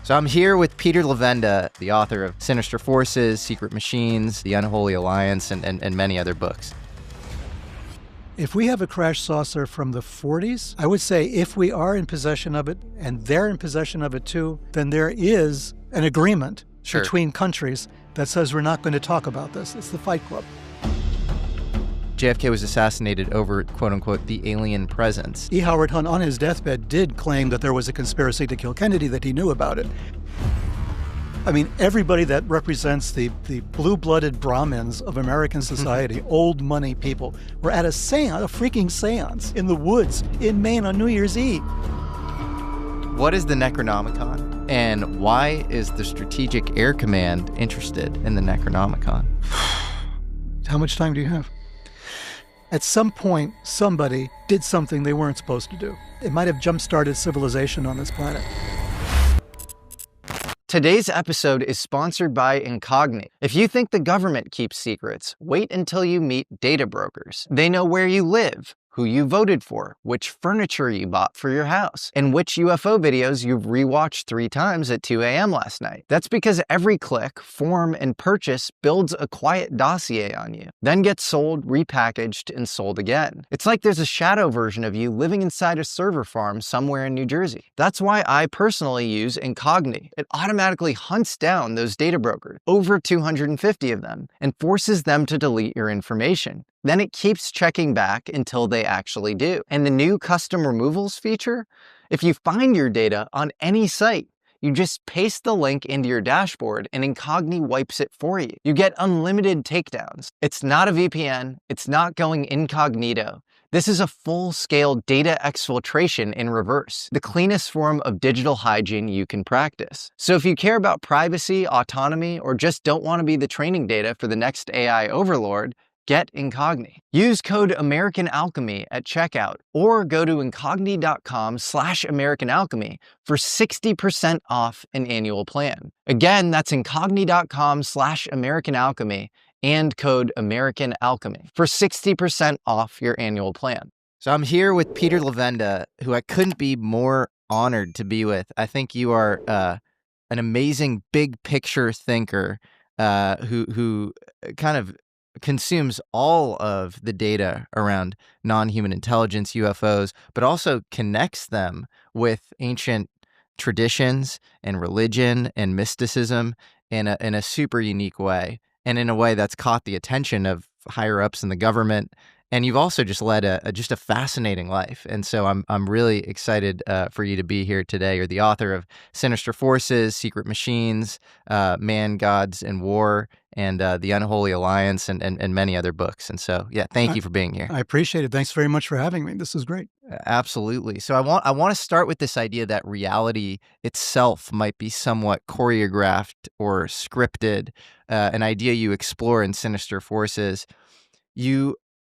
So I'm here with Peter Levenda, the author of Sinister Forces, Secret Machines, The Unholy Alliance, and many other books. If we have a crash saucer from the 40s, I would say if we are in possession of it and they're in possession of it too, then there is an agreement between countries that says we're not going to talk about this. It's the Fight Club. JFK was assassinated over, quote-unquote, the alien presence. E. Howard Hunt, on his deathbed, did claim that there was a conspiracy to kill Kennedy, that he knew about it. I mean, everybody that represents the blue-blooded Brahmins of American society, old money people, were at a seance, a freaking seance, in the woods in Maine on New Year's Eve. What is the Necronomicon? And why is the Strategic Air Command interested in the Necronomicon? How much time do you have? At some point, somebody did something they weren't supposed to do. It might have jump-started civilization on this planet. Today's episode is sponsored by Incogni. If you think the government keeps secrets, wait until you meet data brokers. They know where you live, who you voted for, which furniture you bought for your house, and which UFO videos you've rewatched 3 times at 2 a.m. last night. That's because every click, form, and purchase builds a quiet dossier on you, then gets sold, repackaged, and sold again. It's like there's a shadow version of you living inside a server farm somewhere in New Jersey. That's why I personally use Incogni. It automatically hunts down those data brokers, over 250 of them, and forces them to delete your information. Then it keeps checking back until they actually do. And the new custom removals feature, if you find your data on any site, you just paste the link into your dashboard and Incogni wipes it for you. You get unlimited takedowns. It's not a VPN. It's not going incognito. This is a full-scale data exfiltration in reverse, the cleanest form of digital hygiene you can practice. So if you care about privacy, autonomy, or just don't want to be the training data for the next AI overlord, get Incogni. Use code American Alchemy at checkout or go to incogni.com/American Alchemy for 60% off an annual plan. Again, that's incogni.com/American Alchemy and code American Alchemy for 60% off your annual plan. So I'm here with Peter Levenda, who I couldn't be more honored to be with. I think you are an amazing big picture thinker who kind of consumes all of the data around non-human intelligence, UFOs, but also connects them with ancient traditions and religion and mysticism in a super unique way, and in a way that's caught the attention of higher ups in the government. And you've also just led just a fascinating life. And so I'm really excited for you to be here today. You're the author of Sinister Forces, Secret Machines, Man, Gods, and War, and The Unholy Alliance, and many other books. And so, yeah, thank you for being here. I appreciate it. Thanks very much for having me. This is great. Absolutely. So I want to start with this idea that reality itself might be somewhat choreographed or scripted, an idea you explore in Sinister Forces. You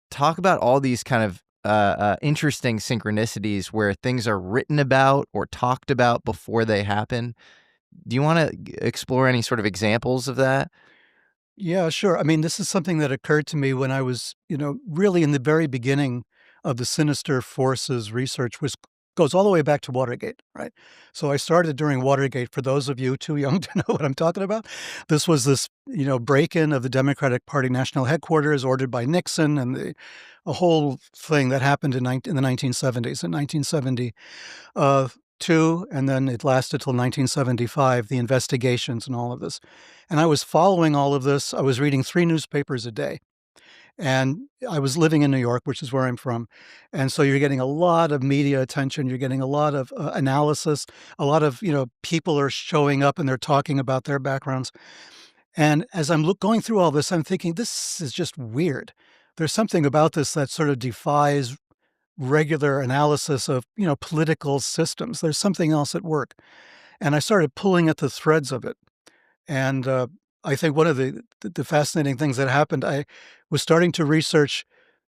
talk about all these kind of interesting synchronicities where things are written about or talked about before they happen. Do you want to explore any sort of examples of that? Yeah, sure. I mean, this is something that occurred to me when I was, really in the very beginning of the Sinister Forces research, which goes all the way back to Watergate, right? So I started during Watergate. For those of you too young to know what I'm talking about, this was this, break-in of the Democratic Party national headquarters ordered by Nixon, and a whole thing that happened in the 1970s. In 1972, and then it lasted till 1975, the investigations and all of this. And I was following all of this. I was reading 3 newspapers a day. And I was living in New York, which is where I'm from. And so you're getting a lot of media attention. You're getting a lot of analysis. A lot of, people are showing up and they're talking about their backgrounds. And as I'm going through all this, I'm thinking, this is just weird. There's something about this that sort of defies regular analysis of, political systems. There's something else at work. And I started pulling at the threads of it. And I think one of the fascinating things that happened, I was starting to research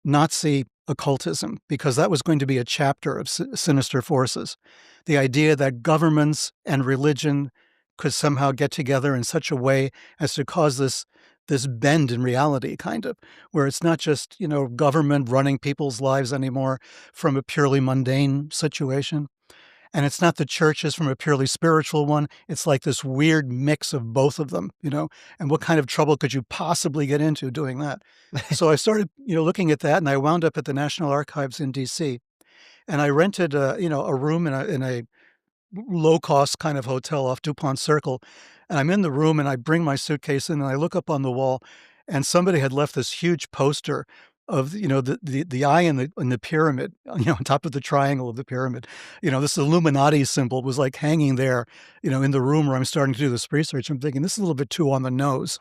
Nazi occultism, because that was going to be a chapter of Sinister Forces. The idea that governments and religion could somehow get together in such a way as to cause this bend in reality, kind of, where it's not just, government running people's lives anymore from a purely mundane situation. And it's not the churches from a purely spiritual one. It's like this weird mix of both of them, and what kind of trouble could you possibly get into doing that? So I started, looking at that, and I wound up at the National Archives in DC. And I rented a room in a low-cost kind of hotel off DuPont Circle, and I'm in the room, and I bring my suitcase in, and I look up on the wall, and somebody had left this huge poster of, the eye in the pyramid, on top of the triangle of the pyramid. This Illuminati symbol was, like, hanging there, in the room where I'm starting to do this research. I'm thinking, "This is a little bit too on the nose,"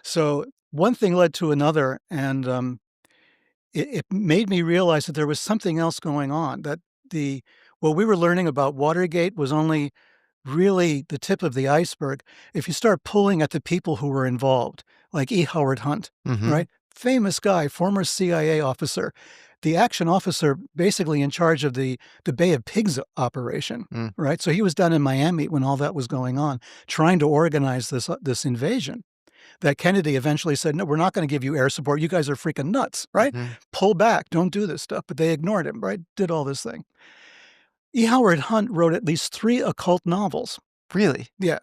So one thing led to another, and, it made me realize that there was something else going on, that what we were learning about Watergate was only really the tip of the iceberg. If you start pulling at the people who were involved, like E. Howard Hunt, Hmm. right? Famous guy, former CIA officer, the action officer basically in charge of the Bay of Pigs operation, Mm. right? So he was down in Miami when all that was going on, trying to organize this invasion. That Kennedy eventually said, "No, we're not going to give you air support. You guys are freaking nuts, right? Mhm. Pull back. Don't do this stuff." But they ignored him, right? Did all this thing. E. Howard Hunt wrote at least 3 occult novels. Really? Yeah.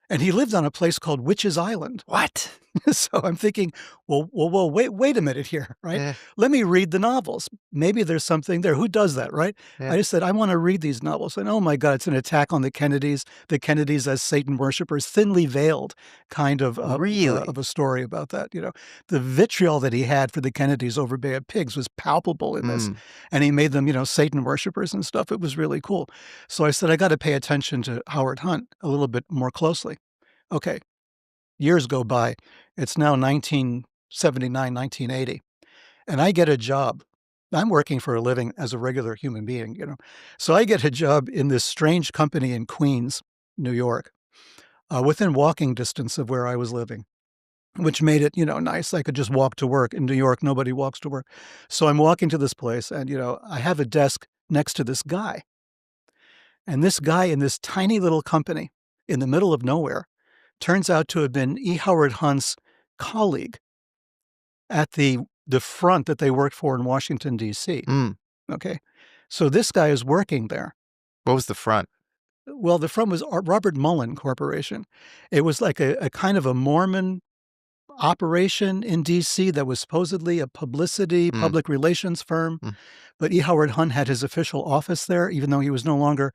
And he lived on a place called Witch's Island. What? So I'm thinking, well, wait a minute here, right? Yeah, Let me read the novels. Maybe there's something there. Who does that, right? yeah. I just said, I want to read these novels. And oh my God, it's an attack on the Kennedys as Satan worshipers, thinly veiled kind Really? of a story about that. The vitriol that he had for the Kennedys over Bay of Pigs was palpable in this. Mm. And he made them, Satan worshipers and stuff. It was really cool. So I said, I got to pay attention to Howard Hunt a little bit more closely. Okay. Years go by. It's now 1979, 1980, and I get a job. I'm working for a living as a regular human being, So I get a job in this strange company in Queens, New York, within walking distance of where I was living, which made it, nice. I could just walk to work. In New York, nobody walks to work. So I'm walking to this place, and, I have a desk next to this guy. And this guy in this tiny little company in the middle of nowhere turns out to have been E. Howard Hunt's colleague at the front that they worked for in Washington, D.C. Mm. Okay. So this guy is working there. What was the front? Well, the front was Robert Mullen Corporation. It was like a kind of a Mormon operation in D.C. that was supposedly a public relations firm. Mm. But E. Howard Hunt had his official office there, even though he was no longer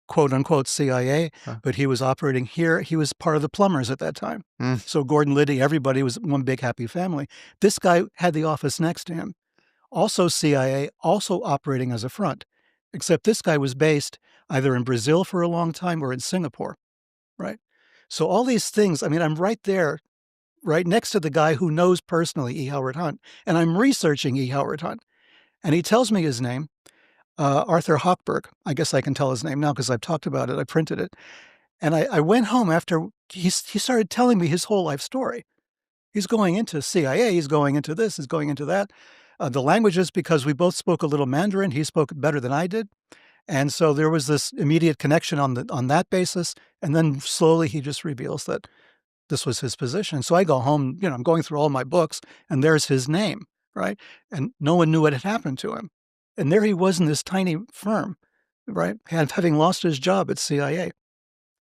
quote unquote CIA, Huh. but he was operating here. He was part of the plumbers at that time. Mm. So Gordon Liddy, everybody was one big happy family. This guy had the office next to him. Also CIA, also operating as a front, except this guy was based either in Brazil for a long time or in Singapore, right? So all these things, I mean, I'm right there, right next to the guy who knows personally E. Howard Hunt, and I'm researching E. Howard Hunt. And he tells me his name, Arthur Hochberg. I guess I can tell his name now because I've talked about it. I printed it. And I went home after he started telling me his whole life story. He's going into CIA. He's going into this. He's going into that. The languages, because we both spoke a little Mandarin. He spoke better than I did. And so there was this immediate connection on that basis. And then slowly he just reveals that this was his position. So I go home, I'm going through all my books, and there's his name, right? And no one knew what had happened to him. And there he was in this tiny firm, right? Having lost his job at CIA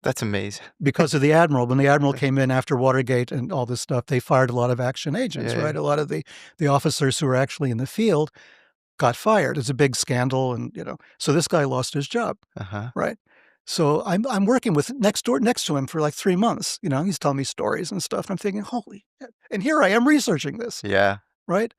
That's amazing. because of the admiral. When the admiral came in after Watergate and all this stuff, they fired a lot of action agents, Yeah, right? yeah. A lot of the officers who were actually in the field got fired. It's a big scandal, and so this guy lost his job, Uh-huh. right? So I'm working with next to him for like 3 months. He's telling me stories and stuff. And I'm thinking, holy, and here I am researching this, Yeah. right?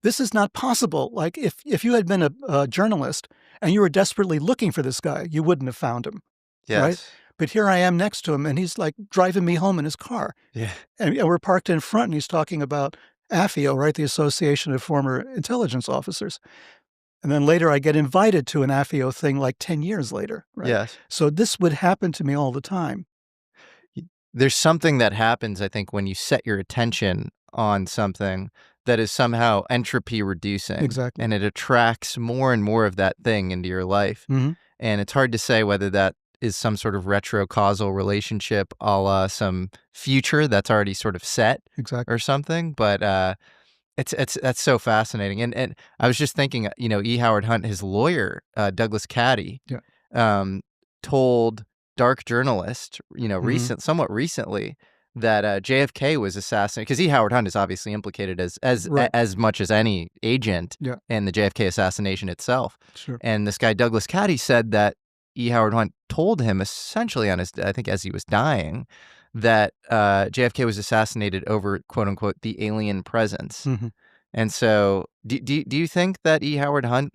This is not possible. Like if you had been a journalist and you were desperately looking for this guy, you wouldn't have found him, Yes. right? But here I am next to him, and he's like driving me home in his car, Yeah. and we're parked in front, and he's talking about AFIO, right, the Association of Former Intelligence Officers. And then later I get invited to an AFIO thing like 10 years later, right? Yes. So this would happen to me all the time. There's something that happens, I think, when you set your attention on something that is somehow entropy reducing. Exactly. And it attracts more and more of that thing into your life. Mhm. And it's hard to say whether that is some sort of retrocausal relationship a la some future that's already sort of set Exactly. or something. But that's so fascinating. And I was just thinking, E. Howard Hunt, his lawyer, Douglas Caddy, Yeah. told Dark Journalist, Mhm. somewhat recently, that JFK was assassinated because E. Howard Hunt is obviously implicated Right. as much as any agent Yeah. in the JFK assassination itself. Sure. And this guy Douglas Caddy said that E. Howard Hunt told him essentially I think as he was dying, that JFK was assassinated over quote unquote the alien presence. Mhm. And so, do you think that E. Howard Hunt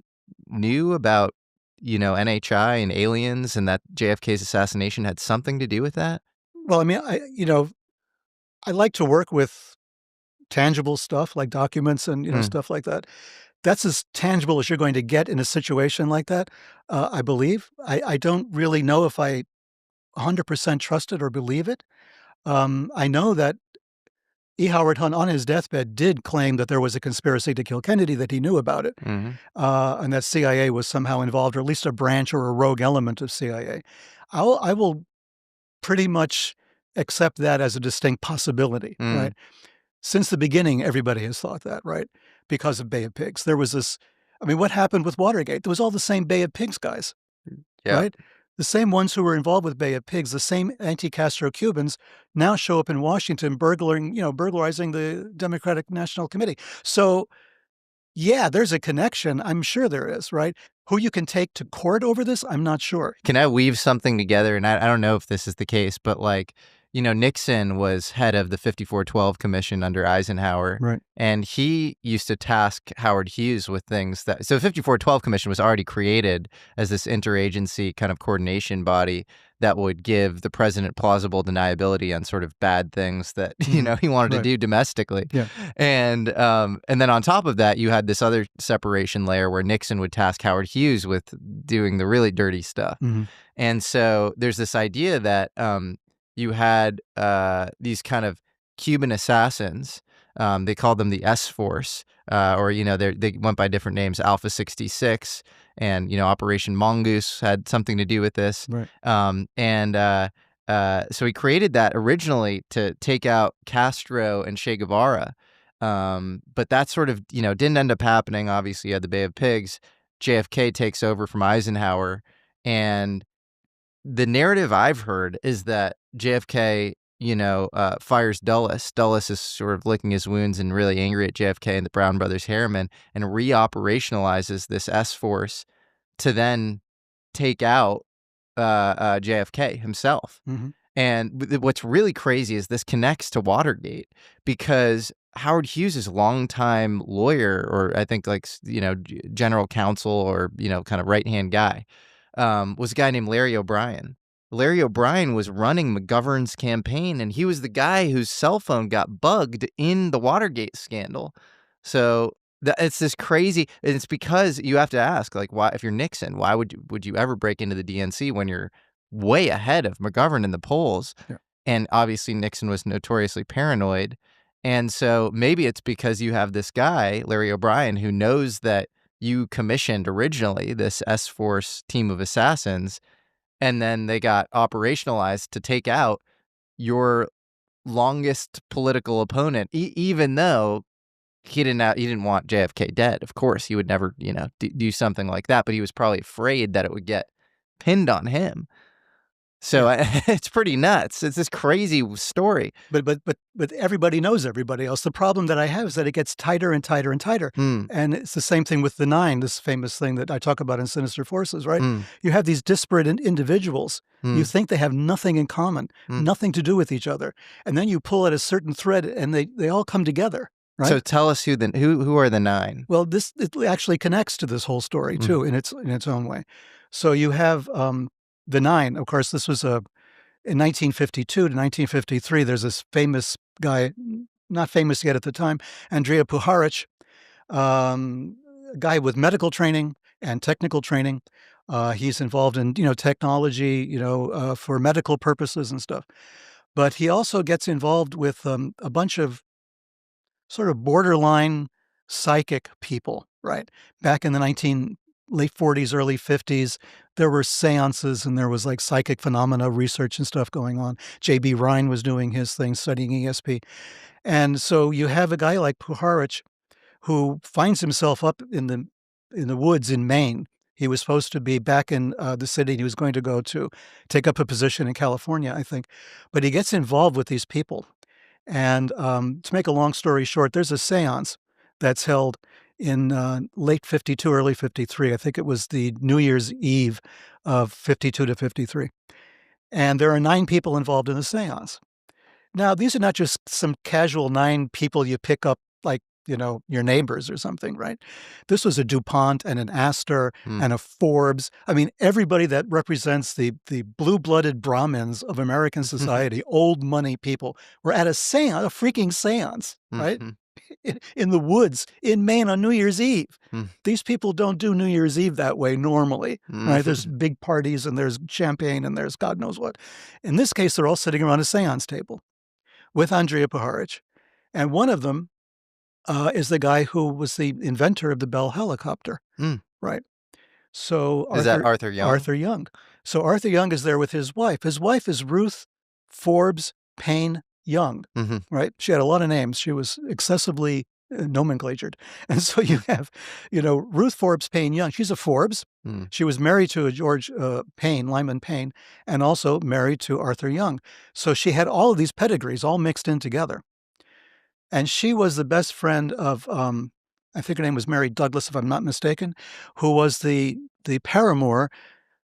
knew about NHI and aliens, and that JFK's assassination had something to do with that? Well, I mean, I like to work with tangible stuff like documents and, Hmm. stuff like that. That's as tangible as you're going to get in a situation like that, I believe. I don't really know if I 100% trust it or believe it. I know that E. Howard Hunt on his deathbed did claim that there was a conspiracy to kill Kennedy, that he knew about it, Hmm. and that CIA was somehow involved, or at least a branch or a rogue element of CIA. I will pretty much accept that as a distinct possibility, Mm. right? Since the beginning, everybody has thought that, right? Because of Bay of Pigs. There was this, I mean, what happened with Watergate? There was all the same Bay of Pigs guys, Yeah. right? The same ones who were involved with Bay of Pigs, the same anti-Castro Cubans now show up in Washington burglarizing the Democratic National Committee. So, yeah, there's a connection. I'm sure there is, right? Who you can take to court over this, I'm not sure. Can I weave something together? And I don't know if this is the case, but Nixon was head of the 5412 Commission under Eisenhower, Right. and he used to task Howard Hughes with things that. So, the 5412 Commission was already created as this interagency kind of coordination body that would give the president plausible deniability on sort of bad things that he wanted to Right. do domestically. Yeah. And then on top of that, you had this other separation layer where Nixon would task Howard Hughes with doing the really dirty stuff. Mhm. And so there's this idea that you had these kind of Cuban assassins. They called them the S Force, or they went by different names. Alpha 66 and Operation Mongoose had something to do with this. Right. So he created that originally to take out Castro and Che Guevara. But that sort of didn't end up happening. Obviously, you had the Bay of Pigs. JFK takes over from Eisenhower, and the narrative I've heard is that JFK, fires Dulles. Dulles is sort of licking his wounds and really angry at JFK and the Brown Brothers Harriman, and reoperationalizes this S Force to then take out JFK himself. Mhm. And what's really crazy is this connects to Watergate, because Howard Hughes' longtime lawyer, or I think general counsel, or kind of right hand guy, was a guy named Larry O'Brien. Larry O'Brien was running McGovern's campaign, and he was the guy whose cell phone got bugged in the Watergate scandal. So it's this crazy. And it's because you have to ask, why, if you're Nixon, why would you ever break into the DNC when you're way ahead of McGovern in the polls? Yeah. And obviously Nixon was notoriously paranoid. And so maybe it's because you have this guy, Larry O'Brien, who knows that you commissioned originally this S-Force team of assassins, and then they got operationalized to take out your longest political opponent, even though he didn't want JFK dead. Of course, he would never, do something like that, but he was probably afraid that it would get pinned on him. So it's pretty nuts. It's this crazy story. But everybody knows everybody else. The problem that I have is that it gets tighter and tighter and tighter. Mm, And it's the same thing with the Nine, this famous thing that I talk about in Sinister Forces, right? mm, You have these disparate individuals. You mm, think they have nothing in common, mm. nothing to do with each other. And then you pull at a certain thread and they all come together, right? So tell us who are the nine? Well, it actually connects to this whole story Mm. too, in its own way. So you have the Nine. Of course, this was in 1952 to 1953. There's this famous guy, not famous yet at the time, Andrija Puharich, a guy with medical training and technical training. He's involved in technology, for medical purposes and stuff. But he also gets involved with a bunch of sort of borderline psychic people, right? Back in the late 40s, early 50s, there were seances and there was like psychic phenomena research and stuff going on. J.B. Rhine was doing his thing, studying ESP. And so you have a guy like Puharich who finds himself up in the woods in Maine. He was supposed to be back in the city. He was going to go to take up a position in California, I think. But he gets involved with these people. And to make a long story short, there's a seance that's held in late 52, early 53. I think it was the New Year's Eve of 52 to 53. And there are 9 people involved in the seance. Now, these are not just some casual 9 people you pick up like, your neighbors or something, right? This was a DuPont and an Astor and a Forbes. I mean, everybody that represents the blue-blooded Brahmins of American society, old money people, were at a seance, a freaking seance, right? In the woods in Maine on New Year's Eve. These people don't do New Year's Eve that way normally, right? There's big parties and there's champagne and there's God knows what. In this case, they're all sitting around a seance table with Andrija Puharich. And one of them is the guy who was the inventor of the Bell helicopter, right? So Is that Arthur Young? Arthur Young. So Arthur Young is there with his wife. His wife is Ruth Forbes Payne Young, right? She had a lot of names. She was excessively nomenclatured. And so you have, Ruth Forbes Payne Young. She's a Forbes. She was married to a George Payne, Lyman Payne, and also married to Arthur Young. So she had all of these pedigrees all mixed in together. And she was the best friend of, I think her name was Mary Douglas, if I'm not mistaken, who was the paramour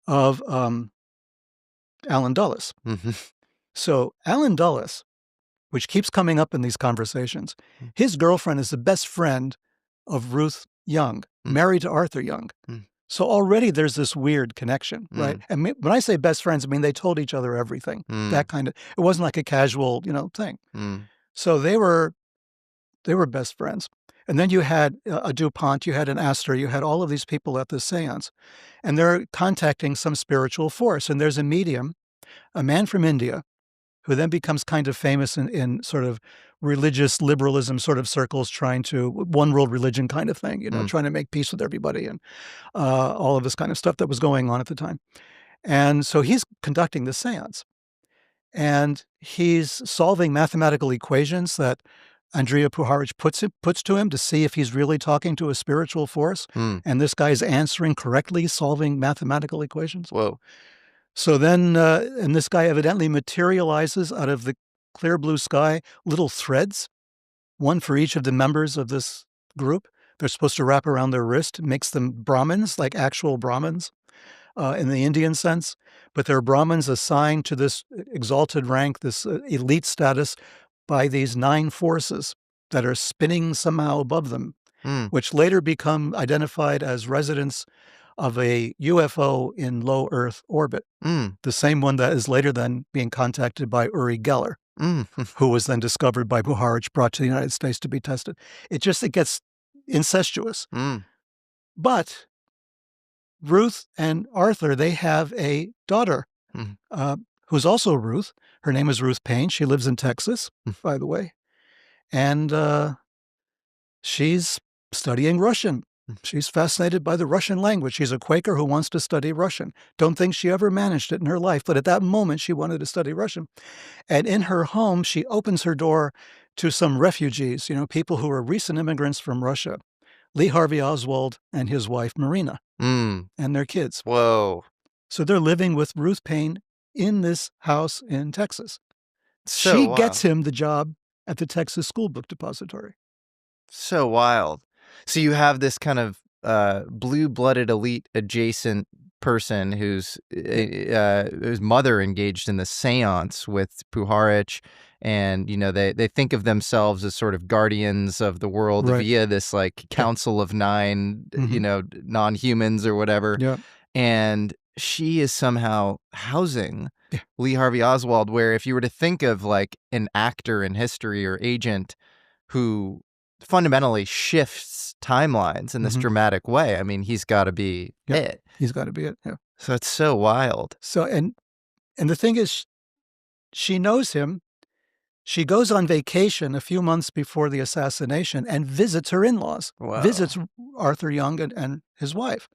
of Allen Dulles. So Allen Dulles, which keeps coming up in these conversations, his girlfriend is the best friend of Ruth Young, married to Arthur Young. So already there's this weird connection, right? And when I say best friends, I mean they told each other everything. That kind of, it wasn't like a casual, thing. So they were best friends. And then you had a DuPont, you had an Astor, you had all of these people at the seance. And they're contacting some spiritual force. And there's a medium, a man from India, who then becomes kind of famous in sort of religious liberalism sort of circles, trying to, one world religion kind of thing, trying to make peace with everybody and all of this kind of stuff that was going on at the time. And so he's conducting the seance. And he's solving mathematical equations that Andrija Puharich puts to him to see if he's really talking to a spiritual force. And this guy's answering correctly, solving mathematical equations. Whoa. So then, and this guy evidently materializes out of the clear blue sky little threads, one for each of the members of this group. They're supposed to wrap around their wrist, makes them Brahmins, like actual Brahmins in the Indian sense. But they're Brahmins assigned to this exalted rank, this elite status, by these 9 forces that are spinning somehow above them, which later become identified as residents of a UFO in low Earth orbit, the same one that is later then being contacted by Uri Geller, who was then discovered by Puharich, brought to the United States to be tested. It gets incestuous. But Ruth and Arthur, they have a daughter who's also Ruth. Her name is Ruth Payne. She lives in Texas, by the way. And she's studying Russian. She's fascinated by the Russian language. She's a Quaker who wants to study Russian. Don't think she ever managed it in her life, but at that moment she wanted to study Russian. And in her home, she opens her door to some refugees, people who are recent immigrants from Russia. Lee Harvey Oswald and his wife, Marina, and their kids. Whoa. So they're living with Ruth Payne in this house in Texas. So she wild. gets him the job at the Texas School Book Depository. So wild. So you have this kind of blue-blooded elite adjacent person whose mother engaged in the seance with Puharich, and they think of themselves as sort of guardians of the world via this like council of 9 non-humans or whatever. Yeah. And she is somehow housing Lee Harvey Oswald, where if you were to think of like an actor in history or agent who fundamentally shifts timelines in this dramatic way, I mean, he's got to be it. He's got to be it, yeah. So it's so wild. So, and the thing is, she knows him. She goes on vacation a few months before the assassination and visits her in-laws, visits Arthur Young and his wife.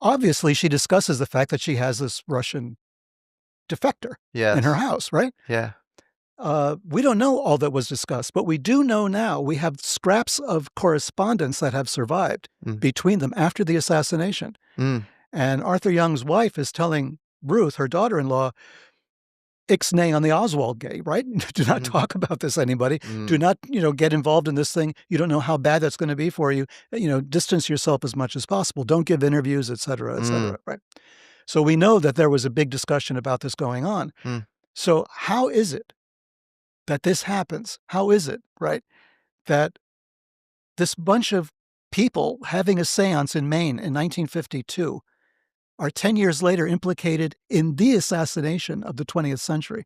Obviously, she discusses the fact that she has this Russian defector in her house, right? Yeah. We don't know all that was discussed, but we do know now we have scraps of correspondence that have survived between them after the assassination. And Arthur Young's wife is telling Ruth, her daughter-in-law, ixnay on the Oswald gate, right? Do not talk about this, anybody. Do not, get involved in this thing. You don't know how bad that's going to be for you. Distance yourself as much as possible. Don't give interviews, et cetera, right? So we know that there was a big discussion about this going on. So how is it that this happens? How is it, right, that this bunch of people having a seance in Maine in 1952 are 10 years later implicated in the assassination of the 20th century?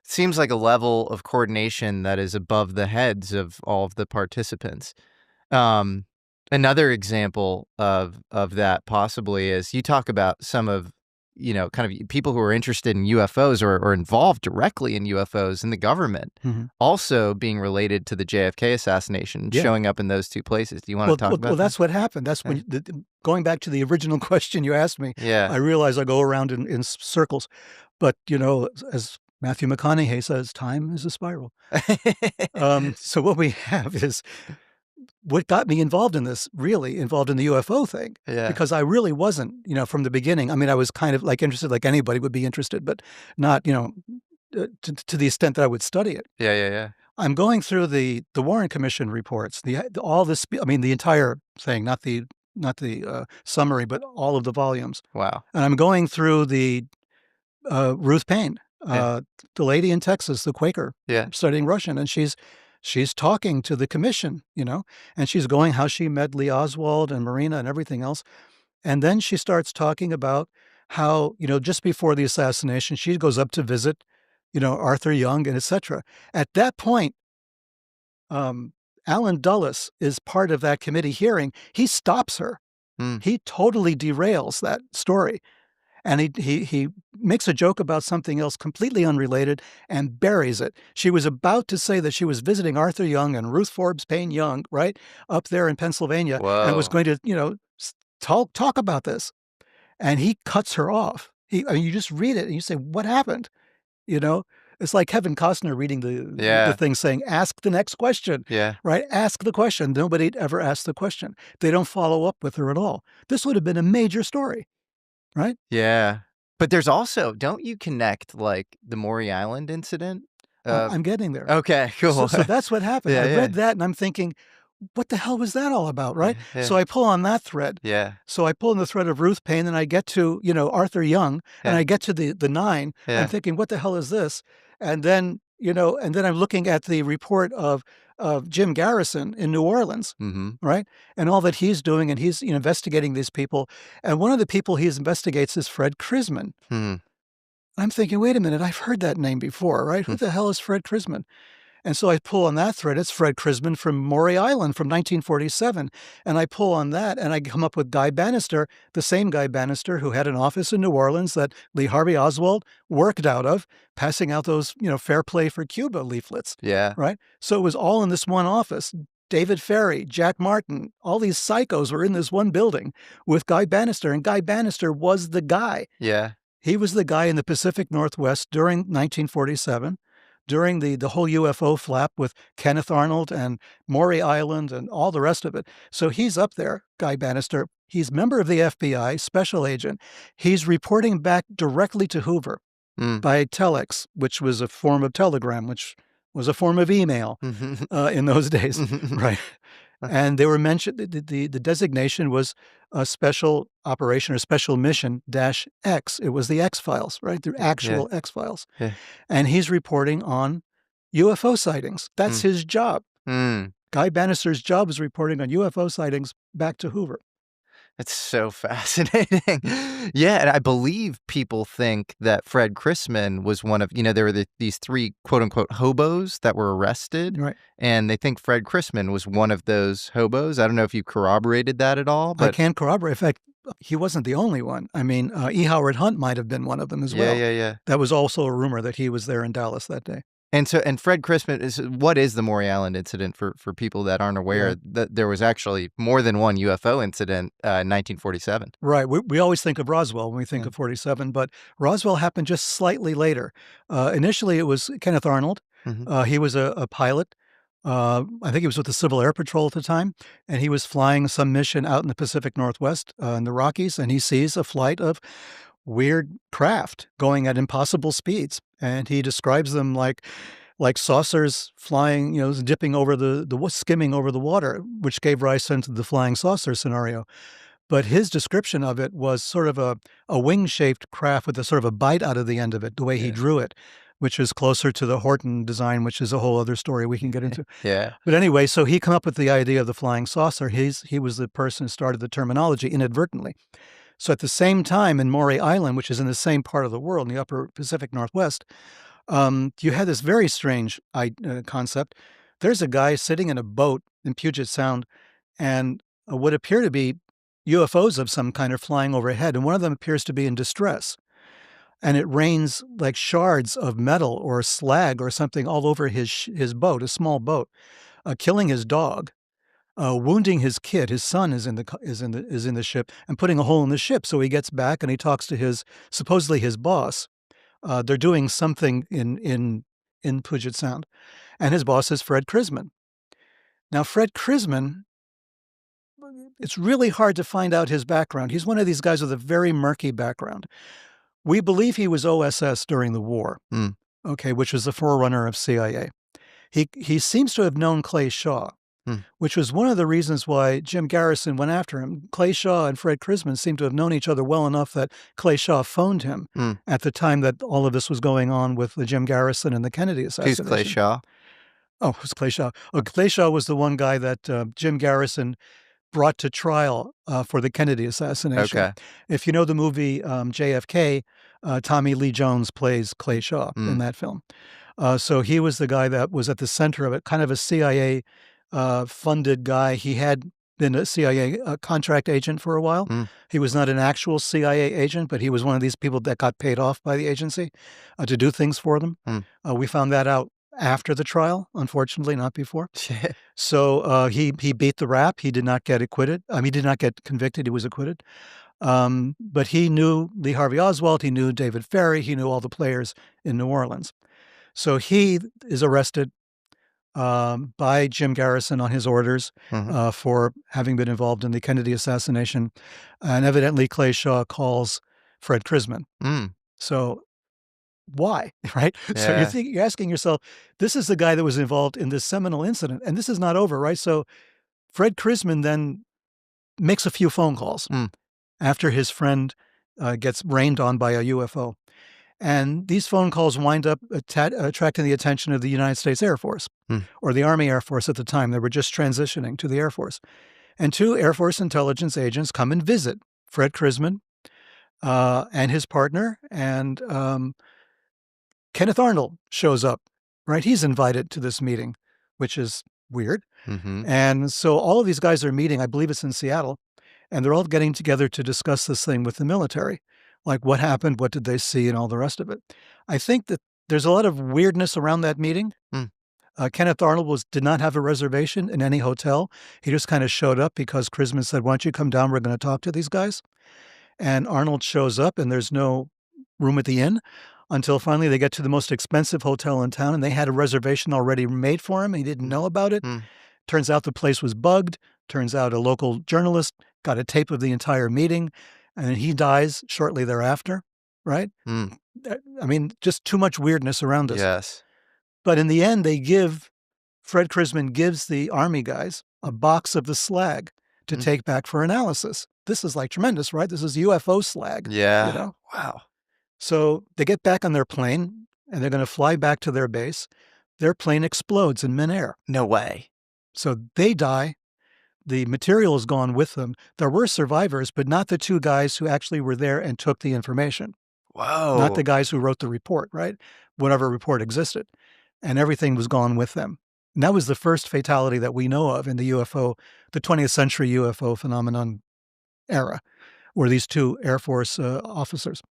Seems like a level of coordination that is above the heads of all of the participants. Another example of that possibly is you talk about some of, kind of people who are interested in UFOs or involved directly in UFOs in the government also being related to the JFK assassination, showing up in those two places. Do you want to talk about that? Well, that's what happened. That's when, going back to the original question you asked me, I realize I go around in circles. But, as Matthew McConaughey says, time is a spiral. So what we have is what got me involved in this, really involved in the UFO thing, because I really wasn't, from the beginning. I mean, I was kind of interested, like anybody would be interested, but not, to the extent that I would study it. Yeah. I'm going through the Warren Commission reports, the entire thing, not the summary, but all of the volumes. Wow. And I'm going through the Ruth Paine, the lady in Texas, the Quaker, studying Russian, and she's talking to the commission, and she's going how she met Lee Oswald and Marina and everything else. And then she starts talking about how, just before the assassination, she goes up to visit, Arthur Young and et cetera. At that point, Alan Dulles is part of that committee hearing. He stops her. He totally derails that story. And he makes a joke about something else completely unrelated and buries it. She was about to say that she was visiting Arthur Young and Ruth Forbes Payne Young, right, up there in Pennsylvania, and was going to, talk about this. And he cuts her off. You just read it and you say, what happened? It's like Kevin Costner reading the thing saying, ask the next question, right? Ask the question. Nobody ever asked the question. They don't follow up with her at all. This would have been a major story. Right? Yeah. But there's also, don't you connect the Maury Island incident? I'm getting there. Okay, cool. So that's what happened. I read that and I'm thinking, what the hell was that all about, right? So I pull on that thread. So I pull on the thread of Ruth Paine and I get to, Arthur Young and I get to the 9. I'm thinking, what the hell is this? And then, and then I'm looking at the report of Jim Garrison in New Orleans, right? And all that he's doing, and he's investigating these people. And one of the people he investigates is Fred Crisman. I'm thinking, wait a minute, I've heard that name before, right? Who the hell is Fred Crisman? And so I pull on that thread. It's Fred Crisman from Maury Island from 1947. And I pull on that and I come up with Guy Bannister, the same Guy Bannister who had an office in New Orleans that Lee Harvey Oswald worked out of, passing out those, Fair Play for Cuba leaflets. Right? So it was all in this one office. David Ferry, Jack Martin, all these psychos were in this one building with Guy Bannister. And Guy Bannister was the guy. He was the guy in the Pacific Northwest during 1947. During the whole UFO flap with Kenneth Arnold and Maury Island and all the rest of it. So he's up there, Guy Bannister. He's a member of the FBI, special agent. He's reporting back directly to Hoover by telex, which was a form of telegram, which was a form of email in those days, right? And they were mentioned, the designation was a special operation or special mission -X. It was the X-Files, right? The actual X-Files. And he's reporting on UFO sightings. That's his job. Guy Bannister's job is reporting on UFO sightings back to Hoover. That's so fascinating. And I believe people think that Fred Crisman was one of, there were these 3 quote unquote hobos that were arrested. Right. And they think Fred Crisman was one of those hobos. I don't know if you corroborated that at all. But I can't corroborate. In fact, he wasn't the only one. I mean, E. Howard Hunt might have been one of them as well. That was also a rumor that he was there in Dallas that day. And Fred Crisman what is the Maury Island incident for people that aren't aware that there was actually more than one UFO incident in 1947? Right. We always think of Roswell when we think of 47, but Roswell happened just slightly later. Initially, it was Kenneth Arnold. He was a pilot. I think he was with the Civil Air Patrol at the time, and he was flying some mission out in the Pacific Northwest in the Rockies, and he sees a flight of weird craft going at impossible speeds, and he describes them like saucers flying, dipping over skimming over the water, which gave rise into the flying saucer scenario. But his description of it was sort of a wing-shaped craft with a sort of a bite out of the end of it, the way he drew it, which is closer to the Horton design, which is a whole other story we can get into. Yeah. But anyway, so he came up with the idea of the flying saucer. He was the person who started the terminology inadvertently. So at the same time in Maury Island, which is in the same part of the world, in the upper Pacific Northwest, you had this very strange concept. There's a guy sitting in a boat in Puget Sound, and what appear to be UFOs of some kind are flying overhead, and one of them appears to be in distress. And it rains like shards of metal or slag or something all over his boat, a small boat, killing his dog, wounding his kid. His son is in the ship and putting a hole in the ship. So he gets back and he talks to supposedly his boss. They're doing something in Puget Sound, and his boss is Fred Krisman. Now, Fred Krisman, it's really hard to find out his background. He's one of these guys with a very murky background. We believe he was OSS during the war, which was the forerunner of CIA. He seems to have known Clay Shaw, which was one of the reasons why Jim Garrison went after him. Clay Shaw and Fred Krisman seemed to have known each other well enough that Clay Shaw phoned him at the time that all of this was going on with the Jim Garrison and the Kennedy assassination. Who's Clay Shaw? Oh, who's Clay Shaw? Oh, Clay Shaw was the one guy that Jim Garrison brought to trial for the Kennedy assassination. Okay. If you know the movie JFK, Tommy Lee Jones plays Clay Shaw in that film. So he was the guy that was at the center of it, kind of a CIA funded guy. He had been a CIA contract agent for a while. He was not an actual CIA agent, but he was one of these people that got paid off by the agency to do things for them. We found that out after the trial, unfortunately, not before. So he beat the rap. He did not get acquitted. He did not get convicted. He was acquitted. But he knew Lee Harvey Oswald. He knew David Ferrie. He knew all the players in New Orleans. So he is arrested by Jim Garrison on his orders for having been involved in the Kennedy assassination. And evidently Clay Shaw calls Fred Krisman. So why, right? Yeah. So you're asking yourself, this is the guy that was involved in this seminal incident, and this is not over, right? So Fred Krisman then makes a few phone calls after his friend gets rained on by a UFO. And these phone calls wind up attracting the attention of the United States Air Force or the Army Air Force at the time. They were just transitioning to the Air Force. And two Air Force intelligence agents come and visit Fred Krisman and his partner, and Kenneth Arnold shows up, right? He's invited to this meeting, which is weird. And so all of these guys are meeting, I believe it's in Seattle, and they're all getting together to discuss this thing with the military. Like what happened, what did they see, and all the rest of it. I think that there's a lot of weirdness around that meeting. Kenneth Arnold did not have a reservation in any hotel. He just kind of showed up because Krisman said, why don't you come down? We're going to talk to these guys. And Arnold shows up, and there's no room at the inn until finally they get to the most expensive hotel in town, and they had a reservation already made for him. He didn't know about it. Turns out the place was bugged. Turns out a local journalist got a tape of the entire meeting, and he dies shortly thereafter, right? I mean, just too much weirdness around us. Yes. But in the end, Fred Krisman gives the Army guys a box of the slag to take back for analysis. This is like tremendous, right? This is UFO slag. Yeah. Wow. So they get back on their plane, and they're going to fly back to their base. Their plane explodes in midair. No way. So they die. The material is gone with them. There were survivors, but not the two guys who actually were there and took the information. Whoa. Not the guys who wrote the report, right? Whatever report existed. And everything was gone with them. And that was the first fatality that we know of in the 20th century UFO phenomenon era, were these two Air Force officers.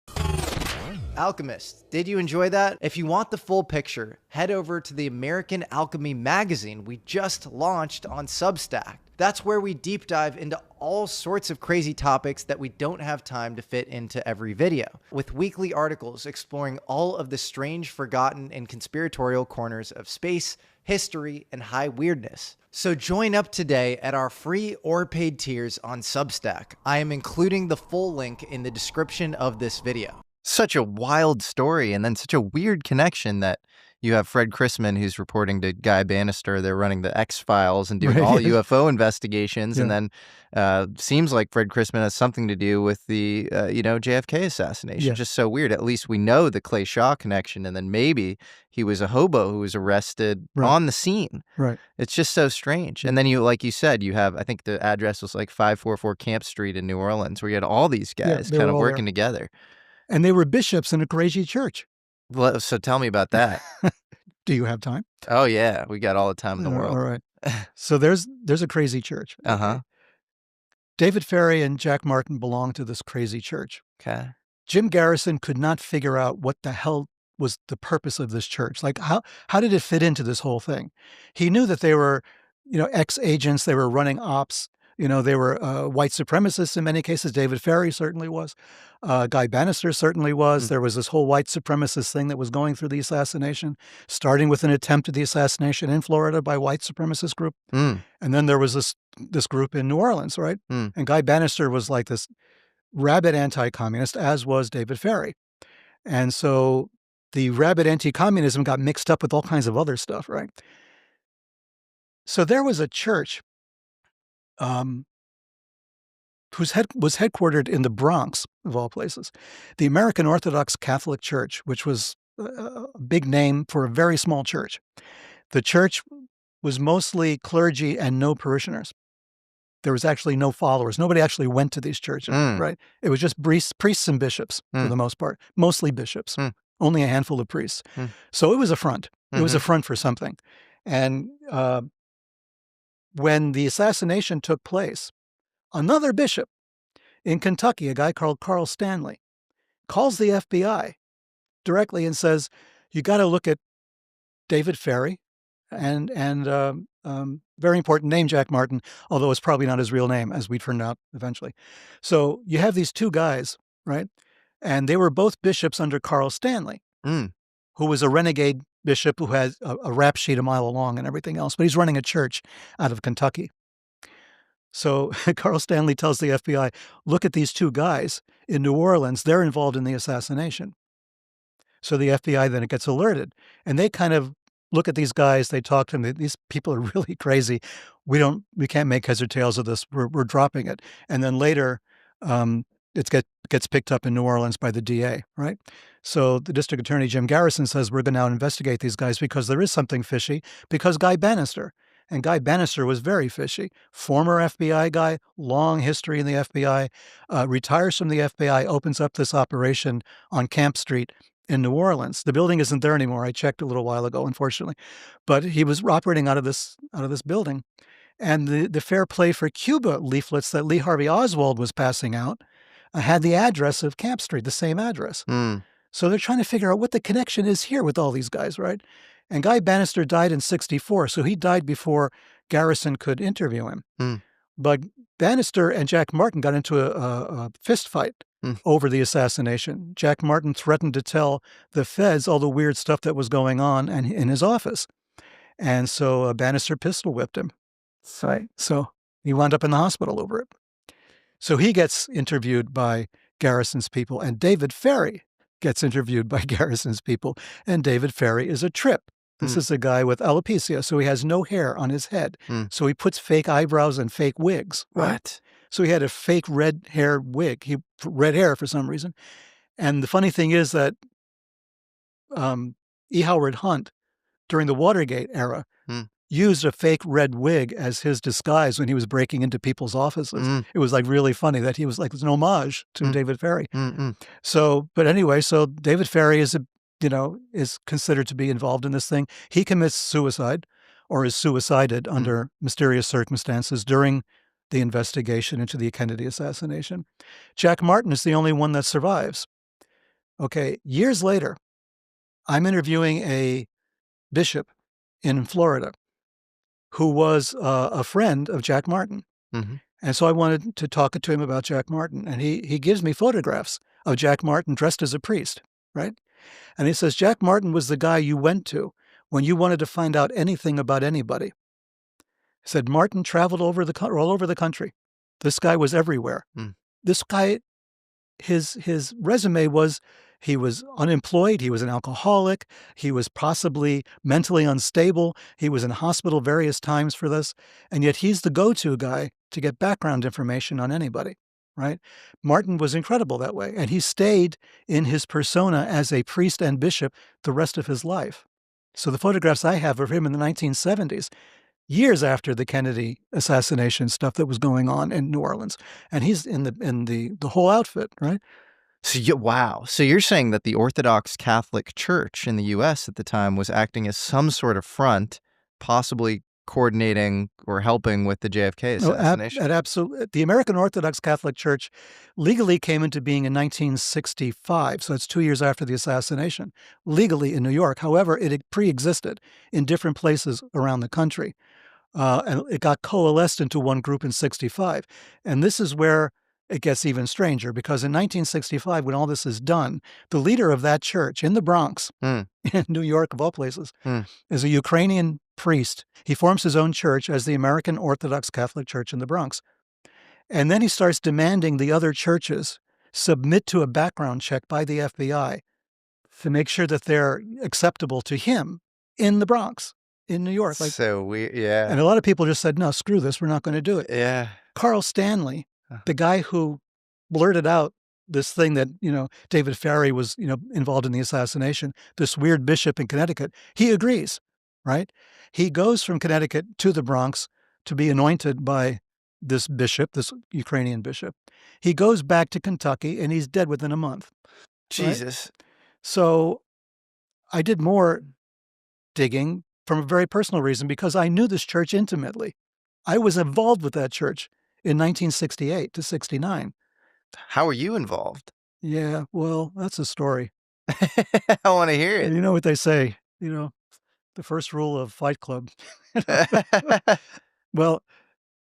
Alchemist, did you enjoy that? If you want the full picture, head over to the American Alchemy magazine we just launched on Substack. That's where we deep dive into all sorts of crazy topics that we don't have time to fit into every video, with weekly articles exploring all of the strange, forgotten, and conspiratorial corners of space, history, and high weirdness. So join up today at our free or paid tiers on Substack. I am including the full link in the description of this video. Such a wild story, and then such a weird connection that you have Fred Chrisman, who's reporting to Guy Bannister. They're running the X-Files and doing all UFO investigations, and then seems like Fred Chrisman has something to do with the JFK assassination. Just so weird. At least we know the Clay Shaw connection, and then maybe he was a hobo who was arrested on the scene. Right. It's just so strange. And then like you said, you have, I think the address was like 544 Camp Street in New Orleans, where you had all these guys kind of working together. And they were bishops in a crazy church. Well, so tell me about that. Do you have time? Oh, yeah. We got all the time in the world. All right. So there's a crazy church. Uh-huh. David Ferrie and Jack Martin belong to this crazy church. Okay. Jim Garrison could not figure out what the hell was the purpose of this church. Like, how did it fit into this whole thing? He knew that they were, ex-agents. They were running ops. They were white supremacists in many cases. David Ferrie certainly was. Guy Bannister certainly was. There was this whole white supremacist thing that was going through the assassination, starting with an attempt at the assassination in Florida by a white supremacist group. And then there was this group in New Orleans, right? And Guy Bannister was like this rabid anti-communist, as was David Ferrie. And so the rabid anti-communism got mixed up with all kinds of other stuff, right? So there was a church was headquartered in the Bronx, of all places, the American Orthodox Catholic Church, which was a big name for a very small church. The church was mostly clergy and no parishioners. There was actually no followers. Nobody actually went to these churches, right? It was just priests and bishops for the most part, mostly bishops, only a handful of priests. So it was a front. It was a front for something. And when the assassination took place, another bishop in Kentucky, a guy called Carl Stanley, calls the FBI directly and says, you got to look at David Ferrie and very important name, Jack Martin, although it's probably not his real name, as we turned out eventually. So you have these two guys, right? And they were both bishops under Carl Stanley, who was a renegade bishop who has a rap sheet a mile long and everything else, but he's running a church out of Kentucky. So Carl Stanley tells the FBI, look at these two guys in New Orleans. They're involved in the assassination. So the FBI then gets alerted, and they kind of look at these guys. They talk to them. These people are really crazy. We can't make heads or tails of this. We're dropping it. And then later, it gets picked up in New Orleans by the DA, right? So the district attorney, Jim Garrison, says, we're going to now investigate these guys because there is something fishy, because Guy Bannister was very fishy, former FBI guy, long history in the FBI, retires from the FBI, opens up this operation on Camp Street in New Orleans. The building isn't there anymore. I checked a little while ago, unfortunately, but he was operating out of this building. And the Fair Play for Cuba leaflets that Lee Harvey Oswald was passing out had the address of Camp Street, the same address. So they're trying to figure out what the connection is here with all these guys, right? And Guy Bannister died in 1964, so he died before Garrison could interview him. But Bannister and Jack Martin got into a fist fight over the assassination. Jack Martin threatened to tell the feds all the weird stuff that was going on in his office. And so Bannister pistol whipped him. Right. So he wound up in the hospital over it. So he gets interviewed by Garrison's people, and David Ferrie gets interviewed by Garrison's people, and David Ferrie is a trip. This is a guy with alopecia, so he has no hair on his head. So he puts fake eyebrows and fake wigs. Right? What? So he had a fake red hair wig, red hair for some reason. And the funny thing is that E. Howard Hunt, during the Watergate era, used a fake red wig as his disguise when he was breaking into people's offices. It was like really funny that he was like, it's an homage to David Ferrie. So, but anyway, so David Ferrie is considered to be involved in this thing. He commits suicide or is suicided under mysterious circumstances during the investigation into the Kennedy assassination. Jack Martin is the only one that survives. Okay, years later, I'm interviewing a bishop in Florida who was a friend of Jack Martin. Mhm. And so I wanted to talk to him about Jack Martin. And he gives me photographs of Jack Martin dressed as a priest, right? And he says, Jack Martin was the guy you went to when you wanted to find out anything about anybody. He said, Martin traveled all over the country. This guy was everywhere. Mm. This guy, his resume was he was unemployed, he was an alcoholic, he was possibly mentally unstable, he was in hospital various times for this, and yet he's the go-to guy to get background information on anybody, right? Martin was incredible that way, and he stayed in his persona as a priest and bishop the rest of his life. So the photographs I have of him in the 1970s, years after the Kennedy assassination stuff that was going on in New Orleans, and he's in the whole outfit, right? So wow. So you're saying that the Orthodox Catholic Church in the U.S. at the time was acting as some sort of front, possibly coordinating or helping with the JFK No, assassination? the American Orthodox Catholic Church legally came into being in 1965, so it's 2 years after the assassination, legally in New York. However, it had pre-existed in different places around the country, and it got coalesced into one group in 65. And this is where it gets even stranger, because in 1965, when all this is done, the leader of that church in the Bronx, Mm. in New York of all places, Mm. is a Ukrainian priest. He forms his own church as the American Orthodox Catholic Church in the Bronx. And then he starts demanding the other churches submit to a background check by the FBI to make sure that they're acceptable to him in the Bronx, in New York. So And a lot of people just said, no, screw this, we're not going to do it. yeah. Carl Stanley, Huh. the guy who blurted out this thing that, David Ferry was, involved in the assassination, this weird bishop in Connecticut, he agrees, right? He goes from Connecticut to the Bronx to be anointed by this bishop, this Ukrainian bishop. He goes back to Kentucky and he's dead within a month. Jesus. So I did more digging from a very personal reason because I knew this church intimately. I was involved with that church in 1968 to 69. How are you involved? Yeah, well, that's a story. I want to hear And you know what they say, the first rule of Fight Club. it. Well,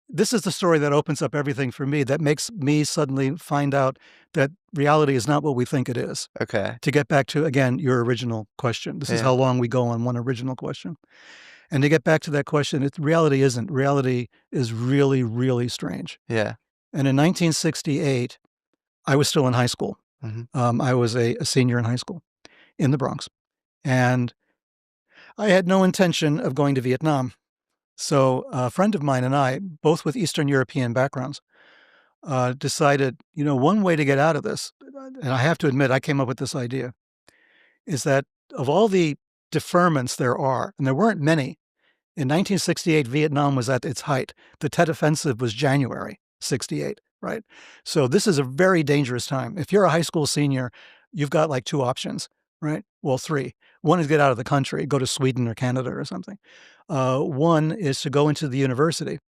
this is the story that opens up everything for me, that makes me suddenly find out that reality is not what we think it is. Okay. To get back to, again, your original question. This is Yeah. how long we go on one original question. And to get back to that question, reality isn't. Reality is really, really strange. Yeah. And in 1968, I was still in high school. Mhm. I was a senior in high school in the Bronx. And I had no intention of going to Vietnam. So a friend of mine and I, both with Eastern European backgrounds, decided, one way to get out of this, and I have to admit, I came up with this idea, is that of all the deferments there are, and there weren't many, in 1968, Vietnam was at its height. The Tet Offensive was January 68, right? So this is a very dangerous time. If you're a high school senior, you've got like two options, right? Well, three. One is get out of the country, go to Sweden or Canada or something. One is to go into the university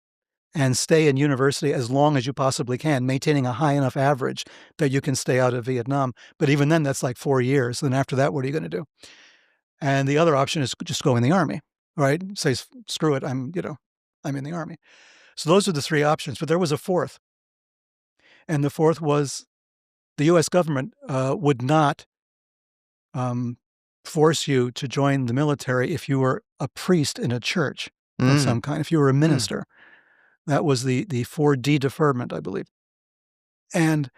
and stay in university as long as you possibly can, maintaining a high enough average that you can stay out of Vietnam. But even then, that's like 4 years. Then after that, what are you going to do? And the other option is just go in the army, right? Say, screw it, I'm in the army. So those are the three options, but there was a fourth. And the fourth was the U.S. government would not force you to join the military if you were a priest in a church of some kind, if you were a minister. That was the 4D deferment, I believe. And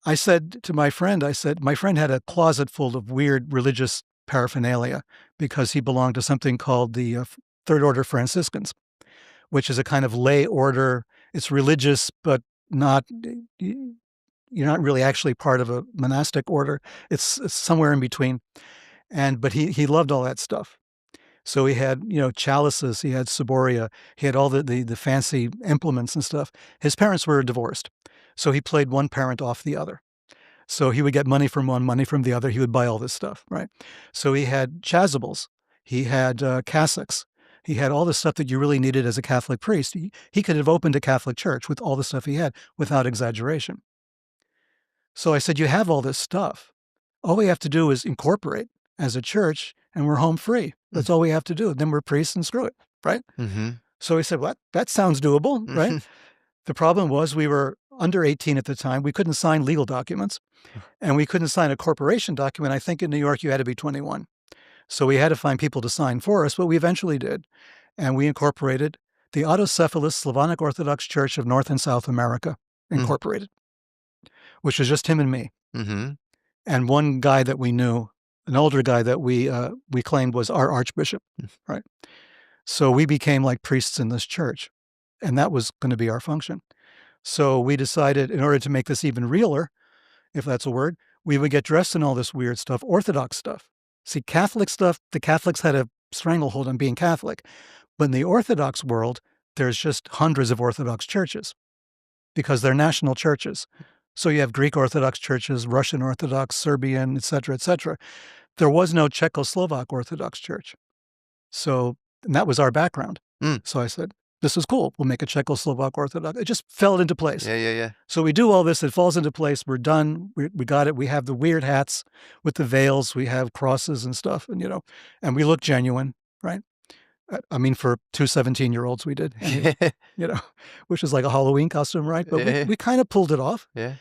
I said to my friend, my friend had a closet full of weird religious paraphernalia because he belonged to something called the Third Order Franciscans, which is a kind of lay order. It's religious, but not, you're not really actually part of a monastic order. It's somewhere in between. But he loved all that stuff. So he had, chalices, he had ciboria, he had all the fancy implements and stuff. His parents were divorced. So he played one parent off the other. So he would get money from one, money from the other. He would buy all this stuff, right? So he had chasubles. He had cassocks. He had all the stuff that you really needed as a Catholic priest. He could have opened a Catholic church with all the stuff he had without exaggeration. So I said, you have all this stuff. all we have to do is incorporate as a church and we're home free. That's all we have to do. Then we're priests and screw it, right? Mm-hmm. So we said, what? That sounds doable, right? The problem was we were under 18 at the time. We couldn't sign legal documents and we couldn't sign a corporation document. I think in New York, you had to be 21. So we had to find people to sign for us, but we eventually did. And we incorporated the Autocephalous Slavonic Orthodox Church of North and South America, Incorporated, which was just him and me. Mm-hmm. And one guy that we knew, an older guy that we claimed was our archbishop, right? So we became like priests in this church, and that was going to be our function. So we decided, in order to make this even realer, if that's a word, we would get dressed in all this weird stuff, Orthodox stuff. See, Catholic stuff, the Catholics had a stranglehold on being Catholic. But in the Orthodox world, there's just hundreds of Orthodox churches because they're national churches. So you have Greek Orthodox churches, Russian Orthodox, Serbian, et cetera, et cetera. There was no Czechoslovak Orthodox church. So, and that was our background. So I said, this is cool. We'll make a Czechoslovak Orthodox. It just fell into place. Yeah. So we do all this. It falls into place. We're done. We got it. We have the weird hats with the veils. We have crosses and stuff, and and we look genuine, right? I mean, for two 17-year-olds, we did, which is like a Halloween costume, right? But we kind of pulled it off. Yeah.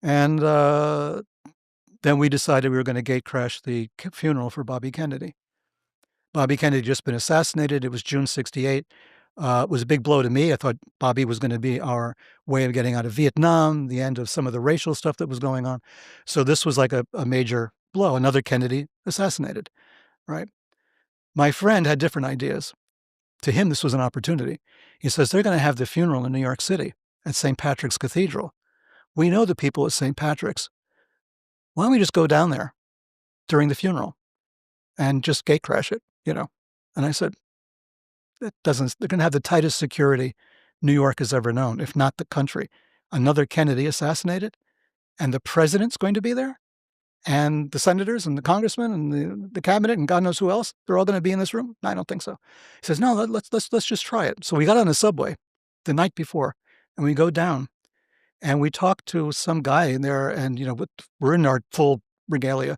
And then we decided we were going to gate crash the funeral for Bobby Kennedy. Bobby Kennedy had just been assassinated. It was June 68. It was a big blow to me. I thought Bobby was going to be our way of getting out of Vietnam, the end of some of the racial stuff that was going on. So this was like a major blow, another Kennedy assassinated, right? My friend had different ideas. To him, this was an opportunity. He says, they're going to have the funeral in New York City at St. Patrick's Cathedral. We know the people at St. Patrick's. Why don't we just go down there during the funeral and just gate crash it, And I said, they're going to have the tightest security New York has ever known, if not the country. Another Kennedy assassinated, and the president's going to be there? And the senators and the congressmen and the cabinet and God knows who else, they're all going to be in this room? No, I don't think so. He says, no, let's just try it. So we got on the subway the night before and we go down and we talk to some guy in there and, we're in our full regalia.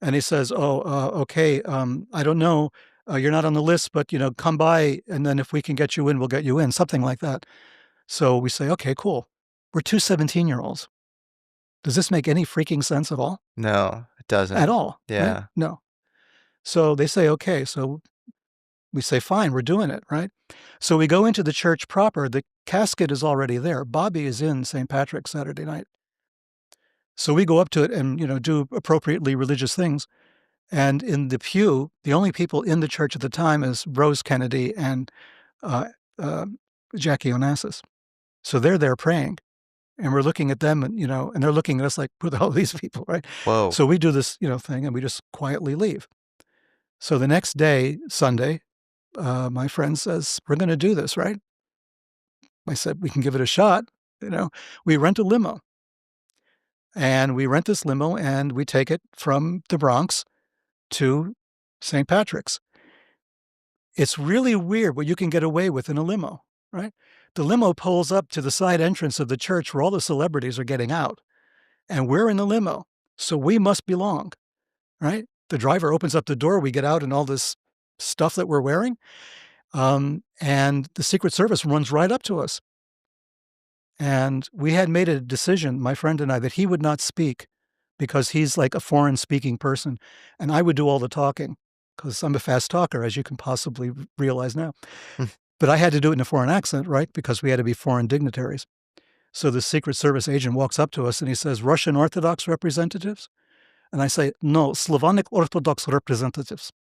And he says, okay, I don't know. You're not on the list, but, come by. And then if we can get you in, we'll get you in, something like that. So we say, okay, cool. We're two 17-year-olds. Does this make any freaking sense at all? No, it doesn't. At all. Yeah. Right? No. So they say, okay. So we say, fine, we're doing it, right? So we go into the church proper. The casket is already there. Bobby is in St. Patrick's Saturday night. So we go up to it and, do appropriately religious things. And in the pew, the only people in the church at the time is Rose Kennedy and Jackie Onassis. So they're there praying. And we're looking at them and, and they're looking at us like, who the hell are these people, right? Whoa. So we do this, thing and we just quietly leave. So the next day, Sunday, my friend says, we're going to do this, right? I said, we can give it a shot. We rent a limo. And we rent this limo and we take it from the Bronx to St. Patrick's. It's really weird what you can get away with in a limo, right? The limo pulls up to the side entrance of the church where all the celebrities are getting out. And we're in the limo, so we must belong, right? The driver opens up the door, we get out in all this stuff that we're wearing, and the Secret Service runs right up to us. And we had made a decision, my friend and I, that he would not speak because he's like a foreign speaking person, and I would do all the talking because I'm a fast talker, as you can possibly realize now. But I had to do it in a foreign accent, right? Because we had to be foreign dignitaries. So the Secret Service agent walks up to us and he says, Russian Orthodox representatives? And I say, no, Slavonic Orthodox representatives.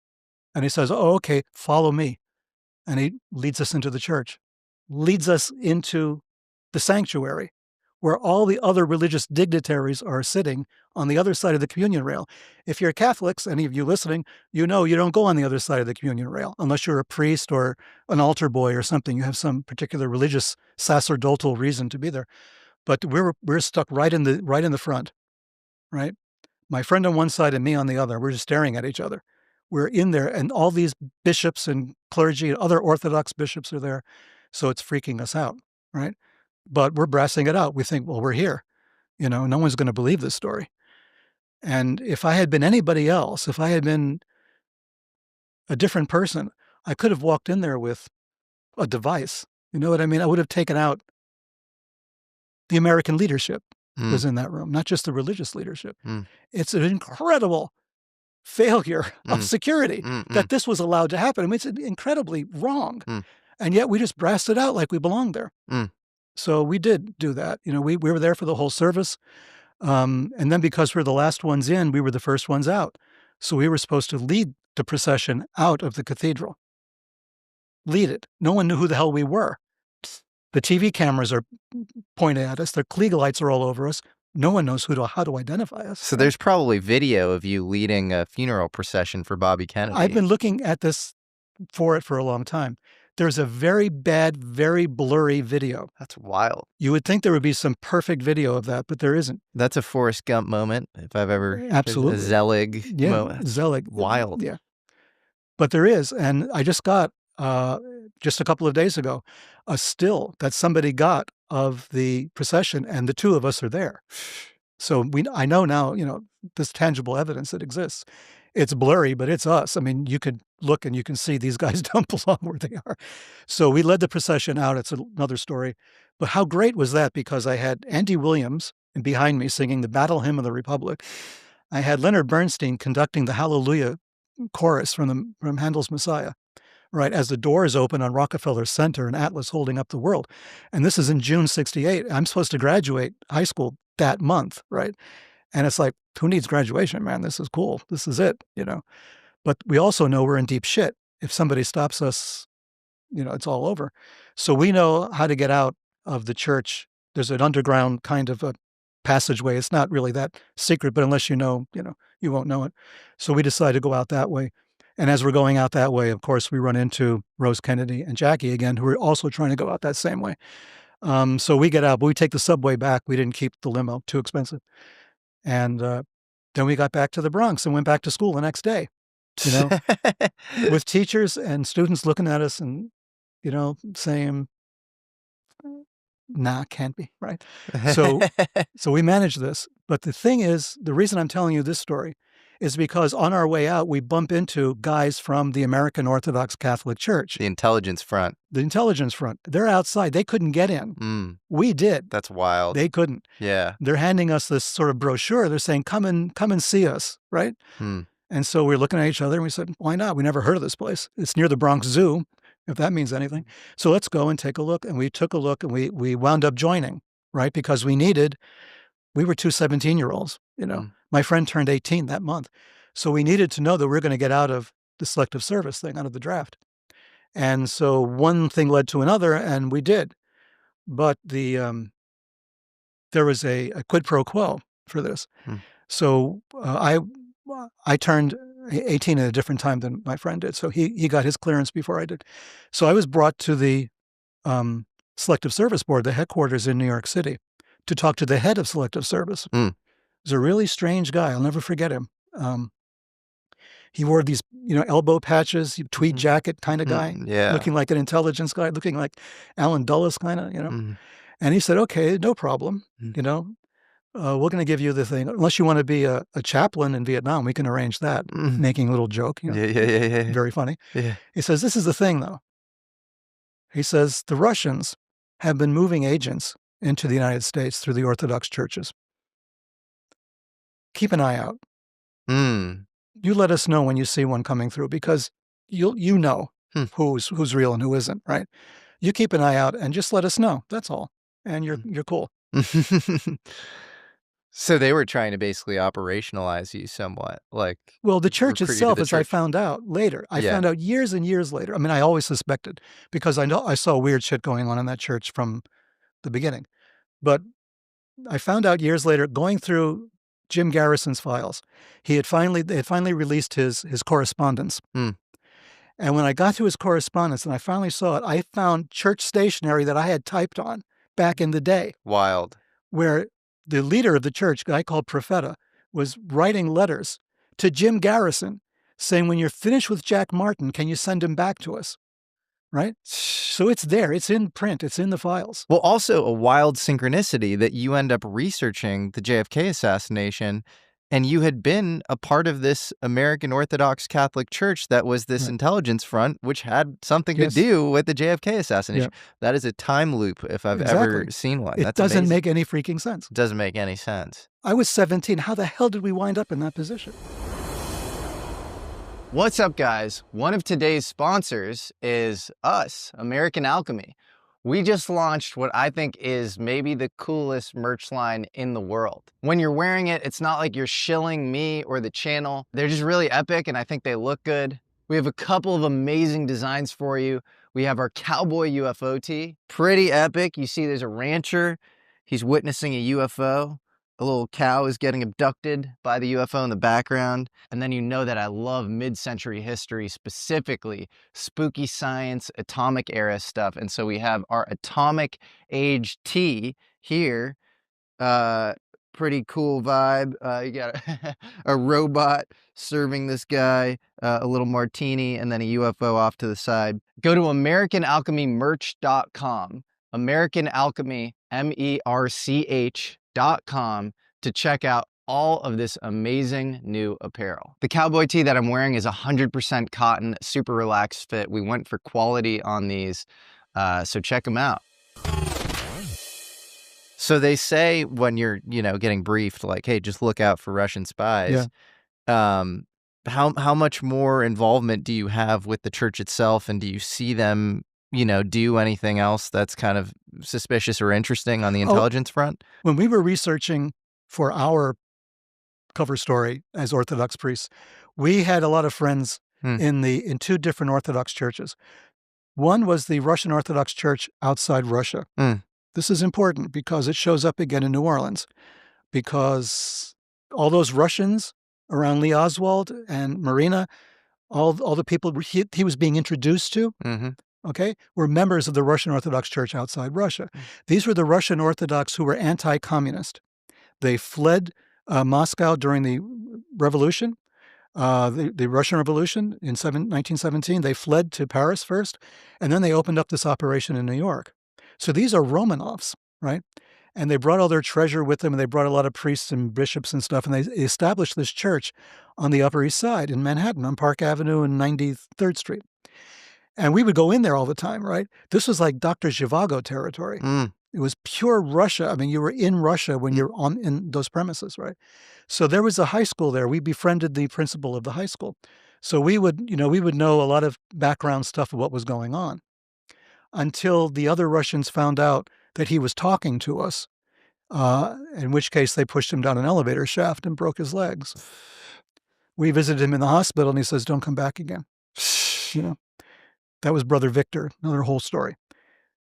And he says, oh, okay, follow me. And he leads us into the church, leads us into the sanctuary where all the other religious dignitaries are sitting on the other side of the communion rail. If you're Catholics, any of you listening, you don't go on the other side of the communion rail unless you're a priest or an altar boy or something. You have some particular religious sacerdotal reason to be there. But we're stuck right in the front, right? My friend on one side and me on the other. We're just staring at each other. We're in there, and all these bishops and clergy and other Orthodox bishops are there. So it's freaking us out, right? But we're brassing it out. We think, well, we're here. No one's going to believe this story. And if I had been anybody else, if I had been a different person, I could have walked in there with a device. You know what I mean? I would have taken out the American leadership was in that room, not just the religious leadership. It's an incredible failure of security that this was allowed to happen. I mean, it's incredibly wrong. And yet we just brassed it out like we belonged there. So we did do that. You know, we were there for the whole service. And then because we're the last ones in, we were the first ones out. So we were supposed to lead the procession out of the cathedral. Lead it. No one knew who the hell we were. The TV cameras are pointed at us. The Klieg lights are all over us. No one knows how to identify us. So there's probably video of you leading a funeral procession for Bobby Kennedy. I've been looking at this for a long time. There's a very bad, very blurry video. That's wild. You would think there would be some perfect video of that, but there isn't. That's a Forrest Gump moment, if I've ever... Absolutely. A Zelig moment. Zelig. Wild. Yeah. But there is, and I just got, just a couple of days ago, a still that somebody got of the procession, and the two of us are there. So I know now, you know, this tangible evidence that exists. It's blurry, but it's us. I mean, you could look and you can see these guys don't belong where they are. So we led the procession out. It's another story. But how great was that? Because I had Andy Williams behind me singing the Battle Hymn of the Republic. I had Leonard Bernstein conducting the Hallelujah chorus from Handel's Messiah, right, as the doors open on Rockefeller Center and Atlas holding up the world. And this is in June 68. I'm supposed to graduate high school that month, right? And it's like, who needs graduation, man? This is cool. This is it, you know? But we also know we're in deep shit. If somebody stops us, you know, it's all over. So we know how to get out of the church. There's an underground kind of a passageway. It's not really that secret, but unless you know, you won't know it. So we decided to go out that way. And as we're going out that way, of course, we run into Rose Kennedy and Jackie again, who are also trying to go out that same way. So we get out, but we take the subway back. We didn't keep the limo, too expensive. And then we got back to the Bronx and went back to school the next day, you know, with teachers and students looking at us and, you know, saying, nah, can't be, right? So we managed this. But the thing is, the reason I'm telling you this story is because on our way out, we bump into guys from the American Orthodox Catholic Church. The intelligence front. The intelligence front. They're outside. They couldn't get in. We did. That's wild. They couldn't. Yeah. They're handing us this sort of brochure. They're saying, come and see us, right? And so we're looking at each other and we said, why not? We never heard of this place. It's near the Bronx Zoo, if that means anything. So let's go and take a look. And we took a look and we wound up joining, right? Because we were two 17-year-olds, you know. My friend turned 18 that month. So we needed to know that we're going to get out of the selective service thing, out of the draft. And so one thing led to another, and we did. But there was a quid pro quo for this. So I turned 18 at a different time than my friend did. So he got his clearance before I did. So I was brought to the Selective Service Board, the headquarters in New York City, to talk to the head of Selective Service. He was a really strange guy. I'll never forget him. He wore these, you know, elbow patches, tweed jacket kind of guy, looking like an intelligence guy, looking like Alan Dulles kind of, you know. And he said, okay, no problem, you know. We're going to give you the thing. Unless you want to be a chaplain in Vietnam, we can arrange that. Making a little joke, you know. Yeah. Very funny. Yeah. He says, this is the thing, though. He says, the Russians have been moving agents into the United States through the Orthodox churches. Keep an eye out. You let us know when you see one coming through, because you know who's real and who isn't, right? You keep an eye out and just let us know. That's all. And you're cool. So they were trying to basically operationalize you somewhat, like... Well, the church itself, as I found out later, I found out years and years later. I mean, I always suspected, because I saw weird shit going on in that church from the beginning. But I found out years later, going through Jim Garrison's files, they had finally released his correspondence. And when I got to his correspondence and I finally saw it, I found church stationery that I had typed on back in the day. Wild. Where the leader of the church, a guy called Profeta, was writing letters to Jim Garrison saying, when you're finished with Jack Martin, can you send him back to us? Right? So it's there. It's in print. It's in the files. Well, also a wild synchronicity that you end up researching the JFK assassination And you had been a part of this American Orthodox Catholic Church that was this intelligence front, which had something to do with the JFK assassination. Yeah. That is a time loop if I've ever seen one. It doesn't make any freaking sense. It doesn't make any sense. I was 17. How the hell did we wind up in that position? What's up, guys? One of today's sponsors is us, American Alchemy. We just launched what I think is maybe the coolest merch line in the world. When you're wearing it, it's not like you're shilling me or the channel. They're just really epic, and I think they look good. We have a couple of amazing designs for you. We have our cowboy UFO tee. Pretty epic. You see there's a rancher. He's witnessing a UFO. A little cow is getting abducted by the UFO in the background. And then you know that I love mid-century history, specifically spooky science, atomic era stuff. And so we have our atomic age tea here. Pretty cool vibe. You got a robot serving this guy a little martini and then a UFO off to the side. Go to AmericanAlchemyMerch.com. American Alchemy, MERCH.com to check out all of this amazing new apparel. The cowboy tee that I'm wearing is 100% cotton, super relaxed fit. We went for quality on these, so check them out. So they say when you're, getting briefed, like, hey, just look out for Russian spies. Yeah. How much more involvement do you have with the church itself, and do you see them do anything else that's kind of suspicious or interesting on the intelligence front? When we were researching for our cover story as Orthodox priests, we had a lot of friends in two different Orthodox churches. One was the Russian Orthodox Church outside Russia. This is important because it shows up again in New Orleans, because all those Russians around Lee Oswald and Marina, all the people he was being introduced to, were members of the Russian Orthodox Church outside Russia. These were the Russian Orthodox who were anti-communist. They fled Moscow during the revolution, the Russian Revolution in 1917. They fled to Paris first, and then they opened up this operation in New York. So these are Romanovs, right? And they brought all their treasure with them, and they brought a lot of priests and bishops and stuff, and they established this church on the Upper East Side in Manhattan on Park Avenue and 93rd Street. And we would go in there all the time, right? This was like Dr. Zhivago territory. It was pure Russia. I mean, you were in Russia when you're in those premises, right? So there was a high school there. We befriended the principal of the high school. So we would know a lot of background stuff of what was going on, until the other Russians found out that he was talking to us, in which case they pushed him down an elevator shaft and broke his legs. We visited him in the hospital, and he says, "Don't come back again." That was Brother Victor, another whole story.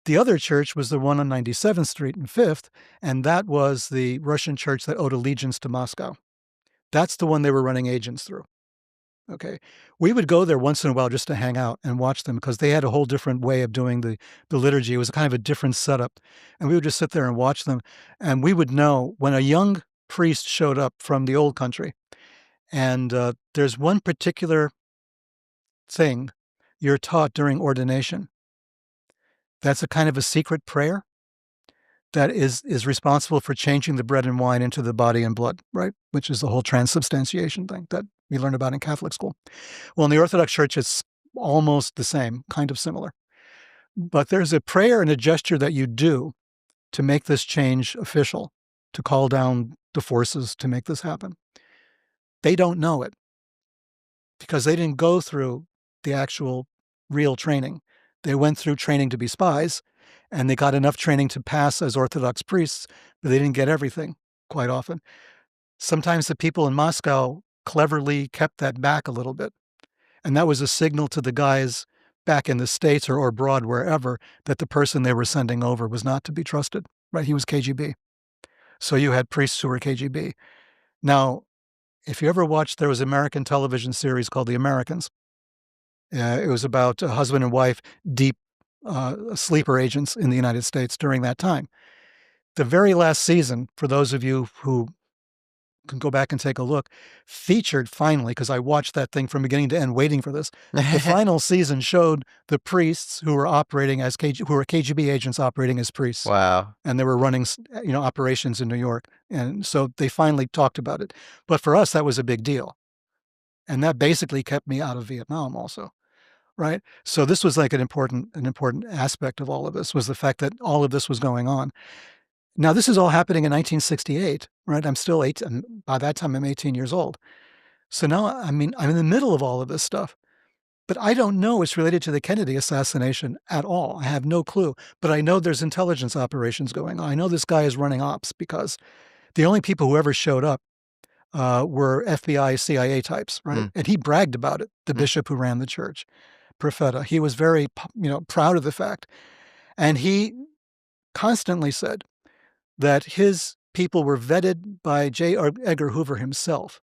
The other church was the one on 97th Street and 5th, and that was the Russian church that owed allegiance to Moscow. That's the one they were running agents through. Okay. We would go there once in a while just to hang out and watch them, because they had a whole different way of doing the liturgy. It was kind of a different setup. And we would just sit there and watch them. And we would know when a young priest showed up from the old country. And there's one particular thing you're taught during ordination. That's a kind of a secret prayer that is responsible for changing the bread and wine into the body and blood, right? Which is the whole transubstantiation thing that we learned about in Catholic school. Well, in the Orthodox Church, it's almost the same, kind of similar. But there's a prayer and a gesture that you do to make this change official, to call down the forces to make this happen. They don't know it because they didn't go through the actual real training. They went through training to be spies, and they got enough training to pass as Orthodox priests, but they didn't get everything quite often. Sometimes the people in Moscow cleverly kept that back a little bit, and that was a signal to the guys back in the States or abroad, wherever, that the person they were sending over was not to be trusted, right? He was KGB. So you had priests who were KGB. Now, if you ever watched, there was an American television series called The Americans. It was about a husband and wife, deep sleeper agents in the United States during that time. The very last season, for those of you who can go back and take a look, featured finally, because I watched that thing from beginning to end waiting for this. The final season showed the priests who were operating as who were KGB agents operating as priests. Wow. And they were running, operations in New York. And so they finally talked about it. But for us, that was a big deal. And that basically kept me out of Vietnam also. Right. So this was like an important aspect of all of this, was the fact that all of this was going on. Now, this is all happening in 1968, right? I'm still 8. By that time, I'm 18 years old. So now, I'm in the middle of all of this stuff, but I don't know it's related to the Kennedy assassination at all. I have no clue, but I know there's intelligence operations going on. I know this guy is running ops because the only people who ever showed up were FBI, CIA types, right? And he bragged about it, the bishop who ran the church, Profeta. He was very, proud of the fact. And he constantly said that his people were vetted by J. Edgar Hoover himself.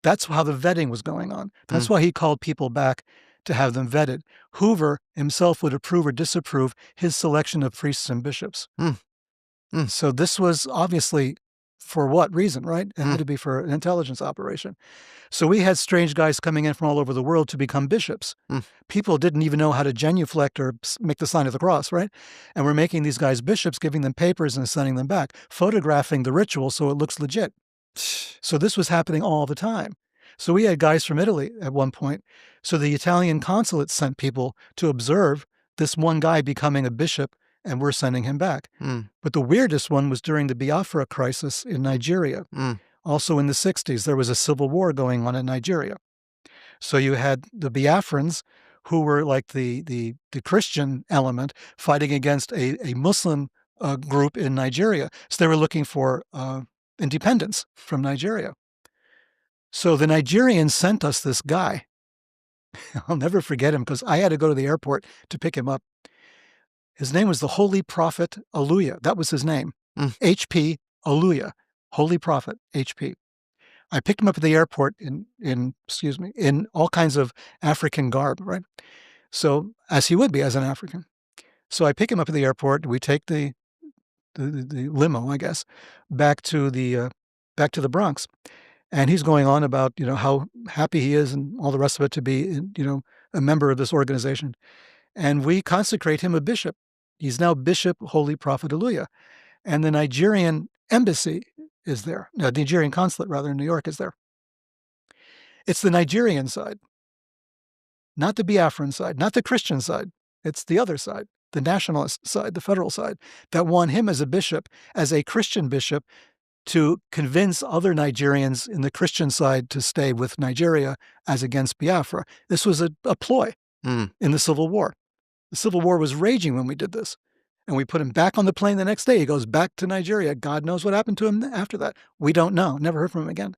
That's how the vetting was going on. That's why he called people back to have them vetted. Hoover himself would approve or disapprove his selection of priests and bishops. So this was obviously for what reason, right? It had to be for an intelligence operation. So we had strange guys coming in from all over the world to become bishops. People didn't even know how to genuflect or make the sign of the cross, right? And we're making these guys bishops, giving them papers and sending them back, photographing the ritual so it looks legit. So this was happening all the time. So we had guys from Italy at one point. So the Italian consulate sent people to observe this one guy becoming a bishop, and we're sending him back. But the weirdest one was during the Biafra crisis in Nigeria. Also in the 60s, there was a civil war going on in Nigeria. So you had the Biafrans, who were like the Christian element, fighting against a Muslim group in Nigeria. So they were looking for independence from Nigeria. So the Nigerians sent us this guy. I'll never forget him because I had to go to the airport to pick him up. His name was the Holy Prophet Aluya. That was his name. HP Aluya. Holy Prophet HP. I picked him up at the airport in all kinds of African garb, right? So as he would be as an African. So I pick him up at the airport. We take the limo, I guess, back to the Bronx. And he's going on about, how happy he is and all the rest of it to be, a member of this organization. And we consecrate him a bishop. He's now Bishop Holy Prophet Aluya. And the Nigerian embassy is there. No, the Nigerian consulate, rather, in New York is there. It's the Nigerian side, not the Biafran side, not the Christian side. It's the other side, the nationalist side, the federal side, that want him as a bishop, as a Christian bishop, to convince other Nigerians in the Christian side to stay with Nigeria as against Biafra. This was a ploy in the Civil War. The Civil War was raging when we did this. And we put him back on the plane the next day. He goes back to Nigeria. God knows what happened to him after that. We don't know. Never heard from him again.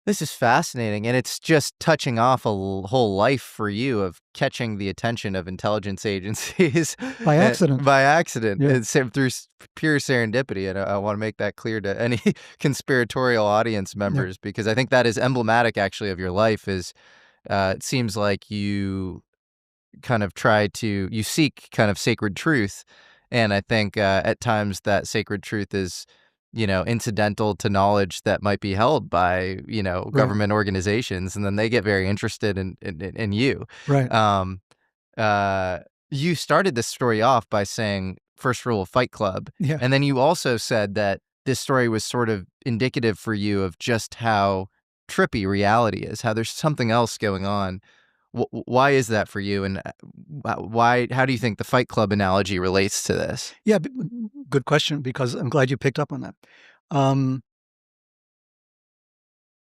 This is fascinating, and it's just touching off a whole life for you of catching the attention of intelligence agencies by accident. It's through pure serendipity, and I want to make that clear to any conspiratorial audience members because I think that is emblematic, actually, of your life. It seems like you kind of you seek kind of sacred truth, and I think at times that sacred truth is incidental to knowledge that might be held by, government organizations, and then they get very interested in you. Right. You started this story off by saying first rule of Fight Club. Yeah. And then you also said that this story was sort of indicative for you of just how trippy reality is, how there's something else going on. Why is that for you? And how do you think the Fight Club analogy relates to this? Yeah, good question, because I'm glad you picked up on that.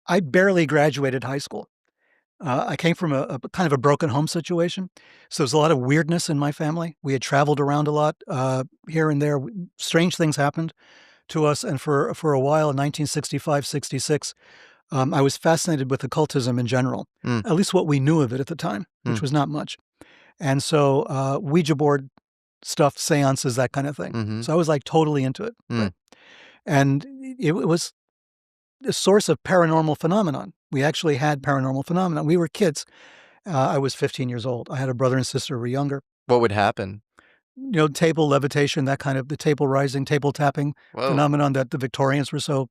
I barely graduated high school. I came from a kind of a broken home situation. So there's a lot of weirdness in my family. We had traveled around a lot here and there. Strange things happened to us. And for a while in 1965, 66, I was fascinated with occultism in general, at least what we knew of it at the time, which was not much. And so Ouija board stuff, seances, that kind of thing. So I was like totally into it. Right? And it was a source of paranormal phenomenon. We actually had paranormal phenomenon. We were kids. I was 15 years old. I had a brother and sister who were younger. What would happen? Table levitation, that kind of the table rising, table tapping phenomenon that the Victorians were so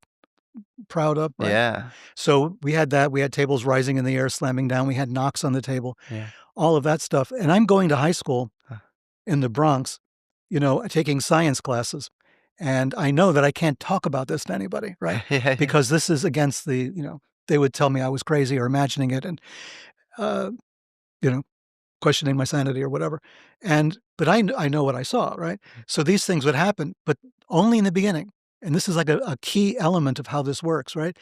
proud of, right? Yeah. So we had that. We had tables rising in the air, slamming down. We had knocks on the table, Yeah. all of that stuff. And I'm going to high school Huh. in the Bronx, taking science classes. And I know that I can't talk about this to anybody, right? Yeah. Because this is against they would tell me I was crazy or imagining it and, uh, questioning my sanity or whatever. But I know what I saw, right? So these things would happen, but only in the beginning. And this is like a key element of how this works, right?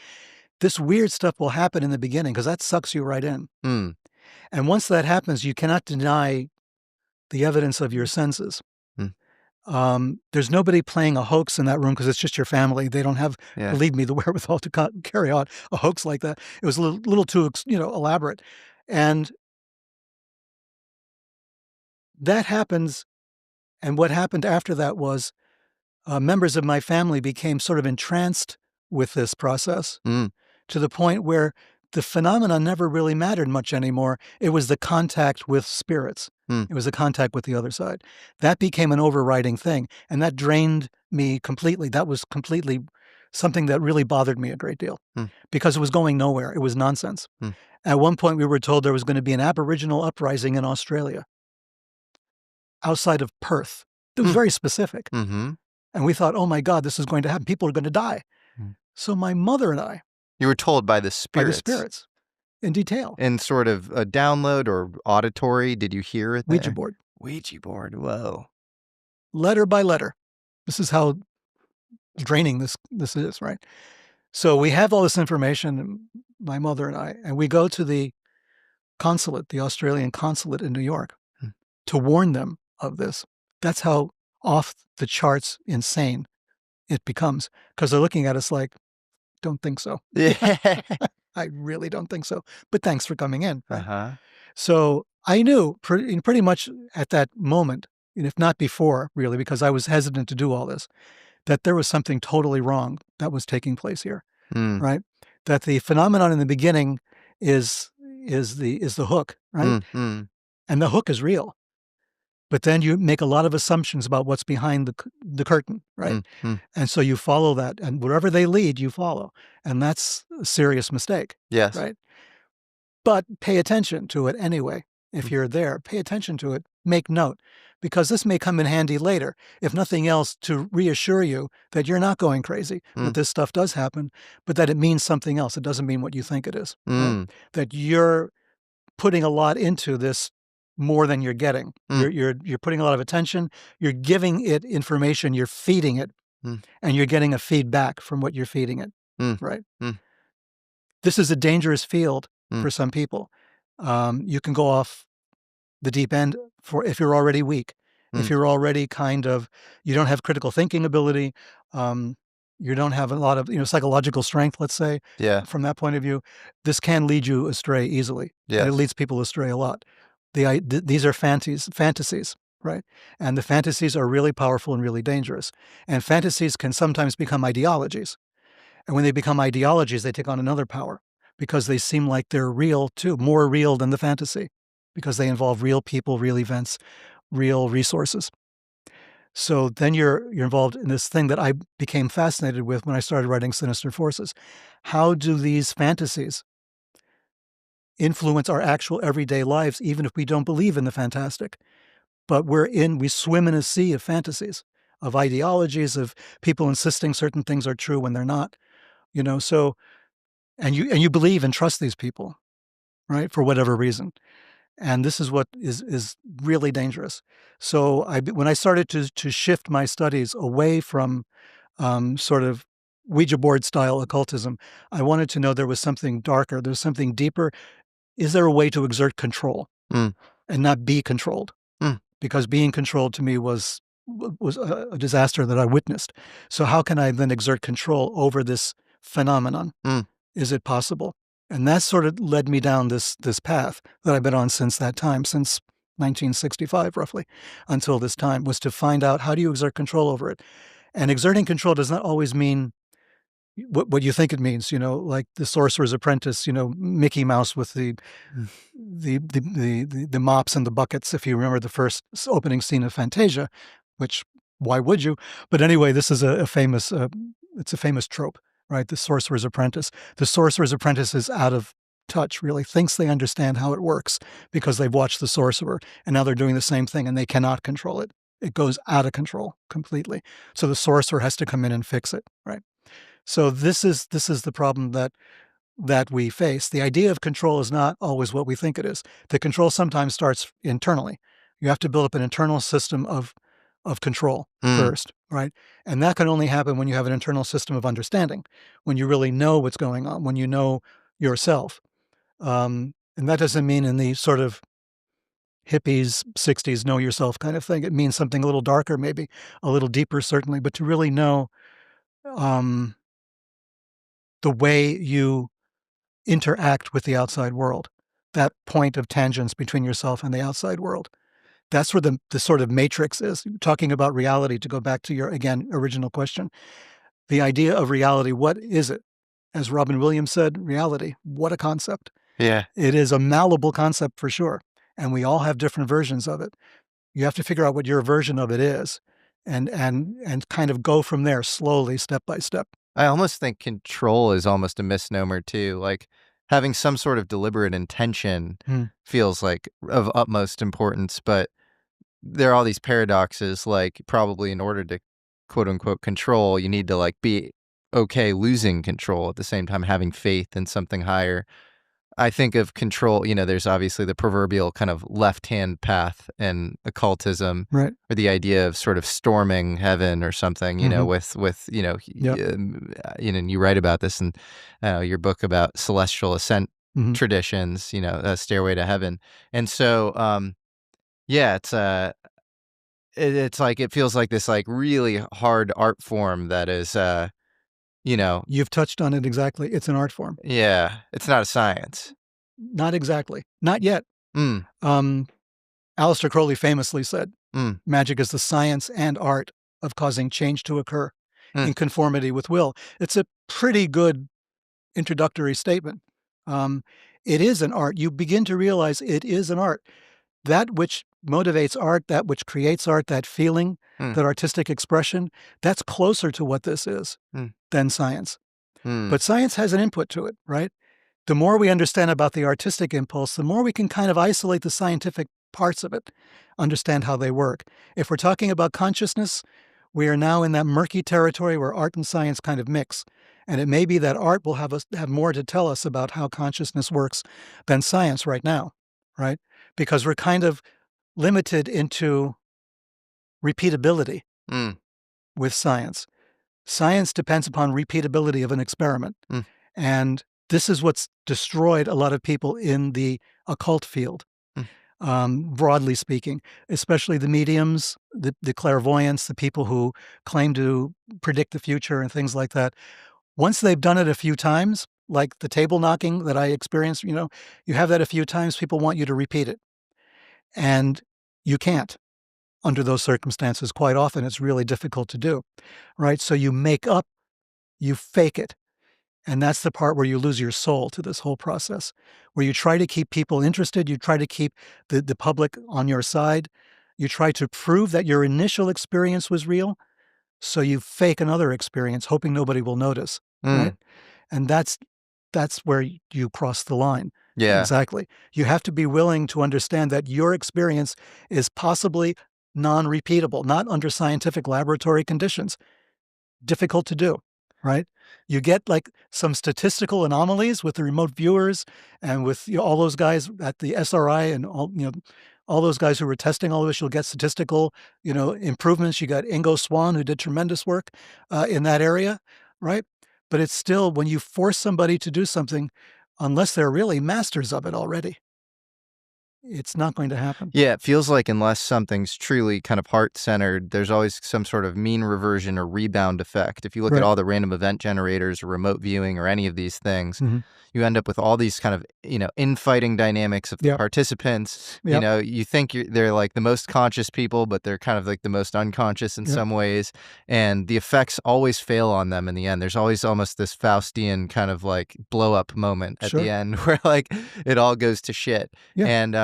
This weird stuff will happen in the beginning because that sucks you right in. Mm. And once that happens, you cannot deny the evidence of your senses. There's nobody playing a hoax in that room because it's just your family. They don't have, Yeah. believe me, the wherewithal to carry out a hoax like that. It was a little too, elaborate. And that happens. And what happened after that was members of my family became sort of entranced with this process to the point where the phenomenon never really mattered much anymore. It was the contact with spirits. It was the contact with the other side. That became an overriding thing, and that drained me completely. That was completely something that really bothered me a great deal because it was going nowhere. It was nonsense. At one point, we were told there was going to be an Aboriginal uprising in Australia outside of Perth. It was very specific. Mm-hmm. And we thought, oh my God, this is going to happen. People are going to die. So my mother and I. You were told by the spirits in detail. In sort of a download or auditory, did you hear it there? Ouija board. Ouija board, whoa. Letter by letter. This is how draining this is, right? So we have all this information, my mother and I, and we go to the consulate, the Australian consulate in New York, to warn them of this. That's how off the charts insane it becomes, because they're looking at us like, don't think so. Yeah. I really don't think so. But thanks for coming in. Right? Uh-huh. So I knew pretty much at that moment, and if not before, really, because I was hesitant to do all this, that there was something totally wrong that was taking place here, right? That the phenomenon in the beginning is the hook, right? And the hook is real. But then you make a lot of assumptions about what's behind the curtain, right? And so you follow that, and wherever they lead, you follow. And that's a serious mistake. Yes. Right? But pay attention to it anyway. If you're there, pay attention to it. Make note, because this may come in handy later, if nothing else, to reassure you that you're not going crazy, that this stuff does happen, but that it means something else. It doesn't mean what you think it is. Right? That you're putting a lot into this more than you're getting. You're putting a lot of attention. You're giving it information. You're feeding it, and you're getting a feedback from what you're feeding it. Right. This is a dangerous field for some people. You can go off the deep end if you're already weak, if you're already you don't have critical thinking ability. You don't have a lot of psychological strength. Let's say, from that point of view, this can lead you astray easily. Yes. And it leads people astray a lot. These are fantasies, right? And the fantasies are really powerful and really dangerous. And fantasies can sometimes become ideologies. And when they become ideologies, they take on another power because they seem like they're real too, more real than the fantasy, because they involve real people, real events, real resources. So then you're involved in this thing that I became fascinated with when I started writing Sinister Forces. How do these fantasies influence our actual everyday lives, even if we don't believe in the fantastic? But we swim in a sea of fantasies, of ideologies, of people insisting certain things are true when they're not, so, and you believe and trust these people, right? For whatever reason. And this is what is really dangerous. So when I started to shift my studies away from sort of Ouija board style occultism, I wanted to know there was something darker, there's something deeper. Is there a way to exert control and not be controlled? Because being controlled to me was a disaster that I witnessed. So how can I then exert control over this phenomenon? Is it possible? And that sort of led me down this path that I've been on since that time, since 1965 roughly, until this time, was to find out how do you exert control over it. And exerting control does not always mean what you think it means, like the Sorcerer's Apprentice, Mickey Mouse with the mops and the buckets, if you remember the first opening scene of Fantasia, which, why would you? But anyway, this is a famous, it's a famous trope right? The Sorcerer's Apprentice. The Sorcerer's Apprentice is out of touch, really, thinks they understand how it works because they've watched the sorcerer, and now they're doing the same thing and they cannot control it. It goes out of control completely. So the sorcerer has to come in and fix it, right? So this is the problem that we face. The idea of control is not always what we think it is. The control sometimes starts internally. You have to build up an internal system of control first, right? And that can only happen when you have an internal system of understanding, when you really know what's going on, when you know yourself. And that doesn't mean in the sort of hippies, 60s, know yourself kind of thing. It means something a little darker, maybe a little deeper, certainly, but to really know the way you interact with the outside world, that point of tangents between yourself and the outside world. That's where the sort of matrix is. Talking about reality, to go back to your, again, original question, the idea of reality, what is it? As Robin Williams said, reality, what a concept. Yeah. It is a malleable concept for sure, and we all have different versions of it. You have to figure out what your version of it is and kind of go from there slowly, step by step. I almost think control is almost a misnomer too. Like having some sort of deliberate intention feels like of utmost importance, but there are all these paradoxes, like probably in order to quote unquote control, you need to like be okay losing control at the same time having faith in something higher. I think of control, there's obviously the proverbial kind of left-hand path in occultism, right? Or the idea of sort of storming heaven or something, with and you write about this in your book about celestial ascent traditions, Stairway to Heaven. And so, it's like, it feels like this like really hard art form that is, You've touched on it exactly. It's an art form. Yeah, it's not a science. Not exactly. Not yet. Aleister Crowley famously said, magic is the science and art of causing change to occur in conformity with will. It's a pretty good introductory statement. It is an art. You begin to realize it is an art. That which motivates art, that which creates art, that feeling, that artistic expression, that's closer to what this is than science. But science has an input to it, right? The more we understand about the artistic impulse, the more we can kind of isolate the scientific parts of it, understand how they work. If we're talking about consciousness, we are now in that murky territory where art and science kind of mix. And it may be that art will have more to tell us about how consciousness works than science right now, right? Because we're kind of limited into repeatability with science. Science depends upon repeatability of an experiment. And this is what's destroyed a lot of people in the occult field, broadly speaking, especially the mediums, the clairvoyants, the people who claim to predict the future and things like that. Once they've done it a few times, like the table knocking that I experienced, you have that a few times, people want you to repeat it. And you can't under those circumstances. Quite often, it's really difficult to do, right? So you make up, you fake it. And that's the part where you lose your soul to this whole process, where you try to keep people interested, you try to keep the public on your side, you try to prove that your initial experience was real, so you fake another experience, hoping nobody will notice, right? And that's where you cross the line. Yeah. Exactly. You have to be willing to understand that your experience is possibly non-repeatable, not under scientific laboratory conditions. Difficult to do, right? You get like some statistical anomalies with the remote viewers and with all those guys at the SRI and all those guys who were testing all of this. You'll get statistical, improvements. You got Ingo Swann, who did tremendous work in that area, right? But it's still, when you force somebody to do something, unless they're really masters of it already, it's not going to happen. Yeah, it feels like unless something's truly kind of heart-centered, there's always some sort of mean reversion or rebound effect. If you look at all the random event generators or remote viewing or any of these things, you end up with all these kind of, infighting dynamics of the participants. You think they're like the most conscious people, but they're kind of like the most unconscious in some ways. And the effects always fail on them in the end. There's always almost this Faustian kind of like blow-up moment at the end where like it all goes to shit. And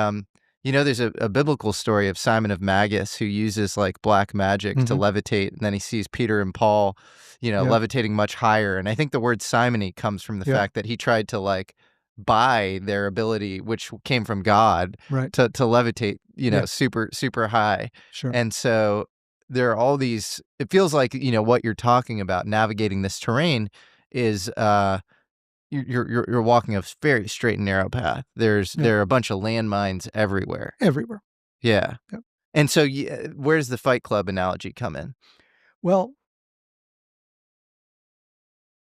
You know, there's a biblical story of Simon of Magus who uses like black magic to levitate, and then he sees Peter and Paul, levitating much higher. And I think the word simony comes from the fact that he tried to like buy their ability, which came from God, to levitate, super, super high. Sure. And so there are all these, it feels like, what you're talking about, navigating this terrain is, you're walking a very straight and narrow path. There are a bunch of landmines everywhere. Everywhere. Yeah. Yep. And so where does the Fight Club analogy come in? Well,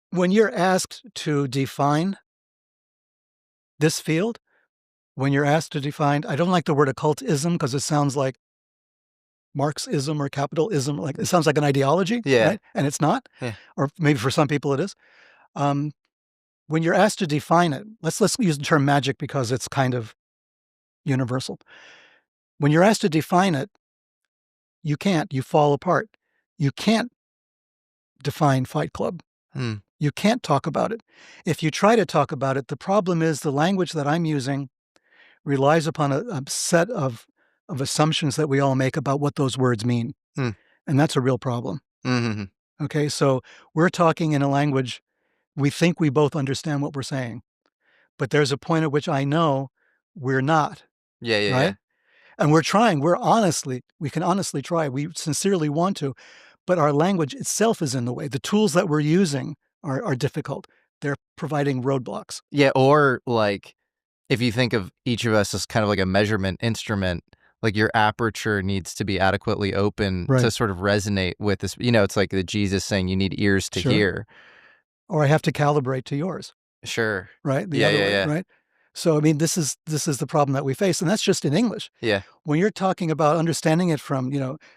when you're asked to define this field, when you're asked to define, I don't like the word occultism because it sounds like Marxism or capitalism. Like it sounds like an ideology, right? And it's not. Yeah. Or maybe for some people it is. When you're asked to define it, let's use the term magic because it's kind of universal. When you're asked to define it, you can't. You fall apart. You can't define Fight Club. You can't talk about it. If you try to talk about it, the problem is the language that I'm using relies upon a set of assumptions that we all make about what those words mean. And that's a real problem. Okay, so we're talking in a language we think we both understand what we're saying, but there's a point at which I know we're not. Yeah. And we're trying. We can honestly try. We sincerely want to, but our language itself is in the way. The tools that we're using are difficult. They're providing roadblocks. Yeah, or like if you think of each of us as kind of like a measurement instrument, like your aperture needs to be adequately open to sort of resonate with this. It's like the Jesus saying you need ears to hear. Or I have to calibrate to yours. Sure. Right? The other way, right? So, I mean, this is the problem that we face, and that's just in English. Yeah. When you're talking about understanding it from,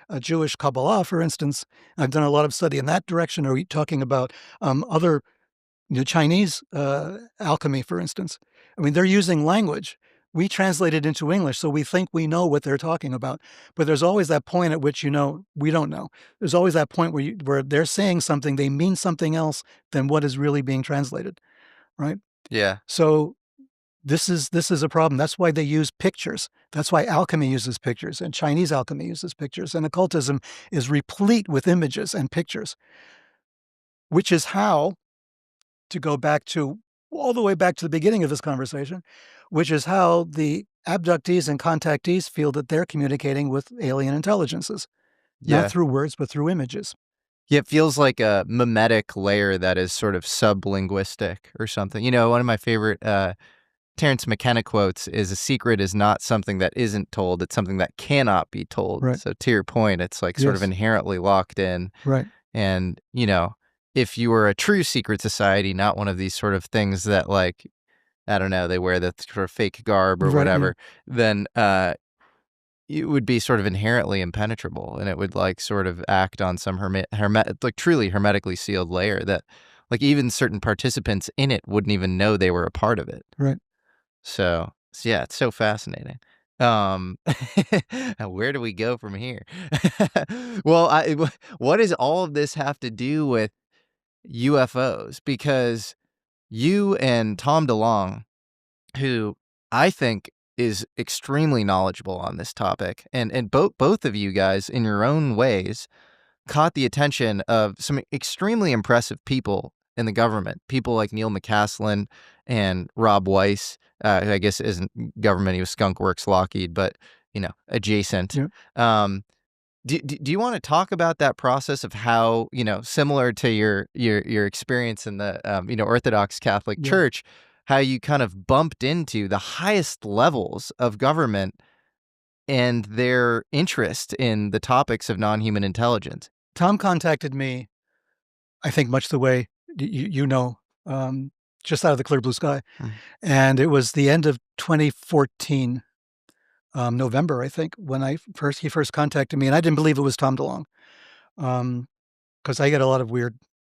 a Jewish Kabbalah, for instance, I've done a lot of study in that direction, or you're talking about other Chinese alchemy, for instance. I mean, they're using language. We translate it into English, so we think we know what they're talking about. But there's always that point at which, we don't know. There's always that point where they're saying something, they mean something else than what is really being translated, right? Yeah. So this is a problem. That's why they use pictures. That's why alchemy uses pictures, and Chinese alchemy uses pictures, and occultism is replete with images and pictures, which is how, to go back to all the way back to the beginning of this conversation, which is how the abductees and contactees feel that they're communicating with alien intelligences, not through words, but through images. Yeah, it feels like a mimetic layer that is sort of sublinguistic or something. One of my favorite Terence McKenna quotes is, "A secret is not something that isn't told, it's something that cannot be told." Right. So to your point, it's like sort of inherently locked in. Right. And, if you were a true secret society, not one of these sort of things that like, I don't know, they wear the sort of fake garb or whatever, then it would be sort of inherently impenetrable, and it would like sort of act on some like truly hermetically sealed layer that like even certain participants in it wouldn't even know they were a part of it. Right. So yeah, it's so fascinating. Where do we go from here? Well, what does all of this have to do with UFOs? Because you and Tom DeLonge, who I think is extremely knowledgeable on this topic, and both of you guys in your own ways caught the attention of some extremely impressive people in the government, people like Neil McCaslin and Rob Weiss, who I guess isn't government, he was Skunk Works Lockheed, but adjacent. Yeah. Do you want to talk about that process of how, similar to your experience in the Orthodox Catholic Church, how you kind of bumped into the highest levels of government and their interest in the topics of non-human intelligence? Tom contacted me, I think much the way just out of the clear blue sky. And it was the end of 2014, November, I think, when he first contacted me, and I didn't believe it was Tom DeLonge, because I get a lot of weird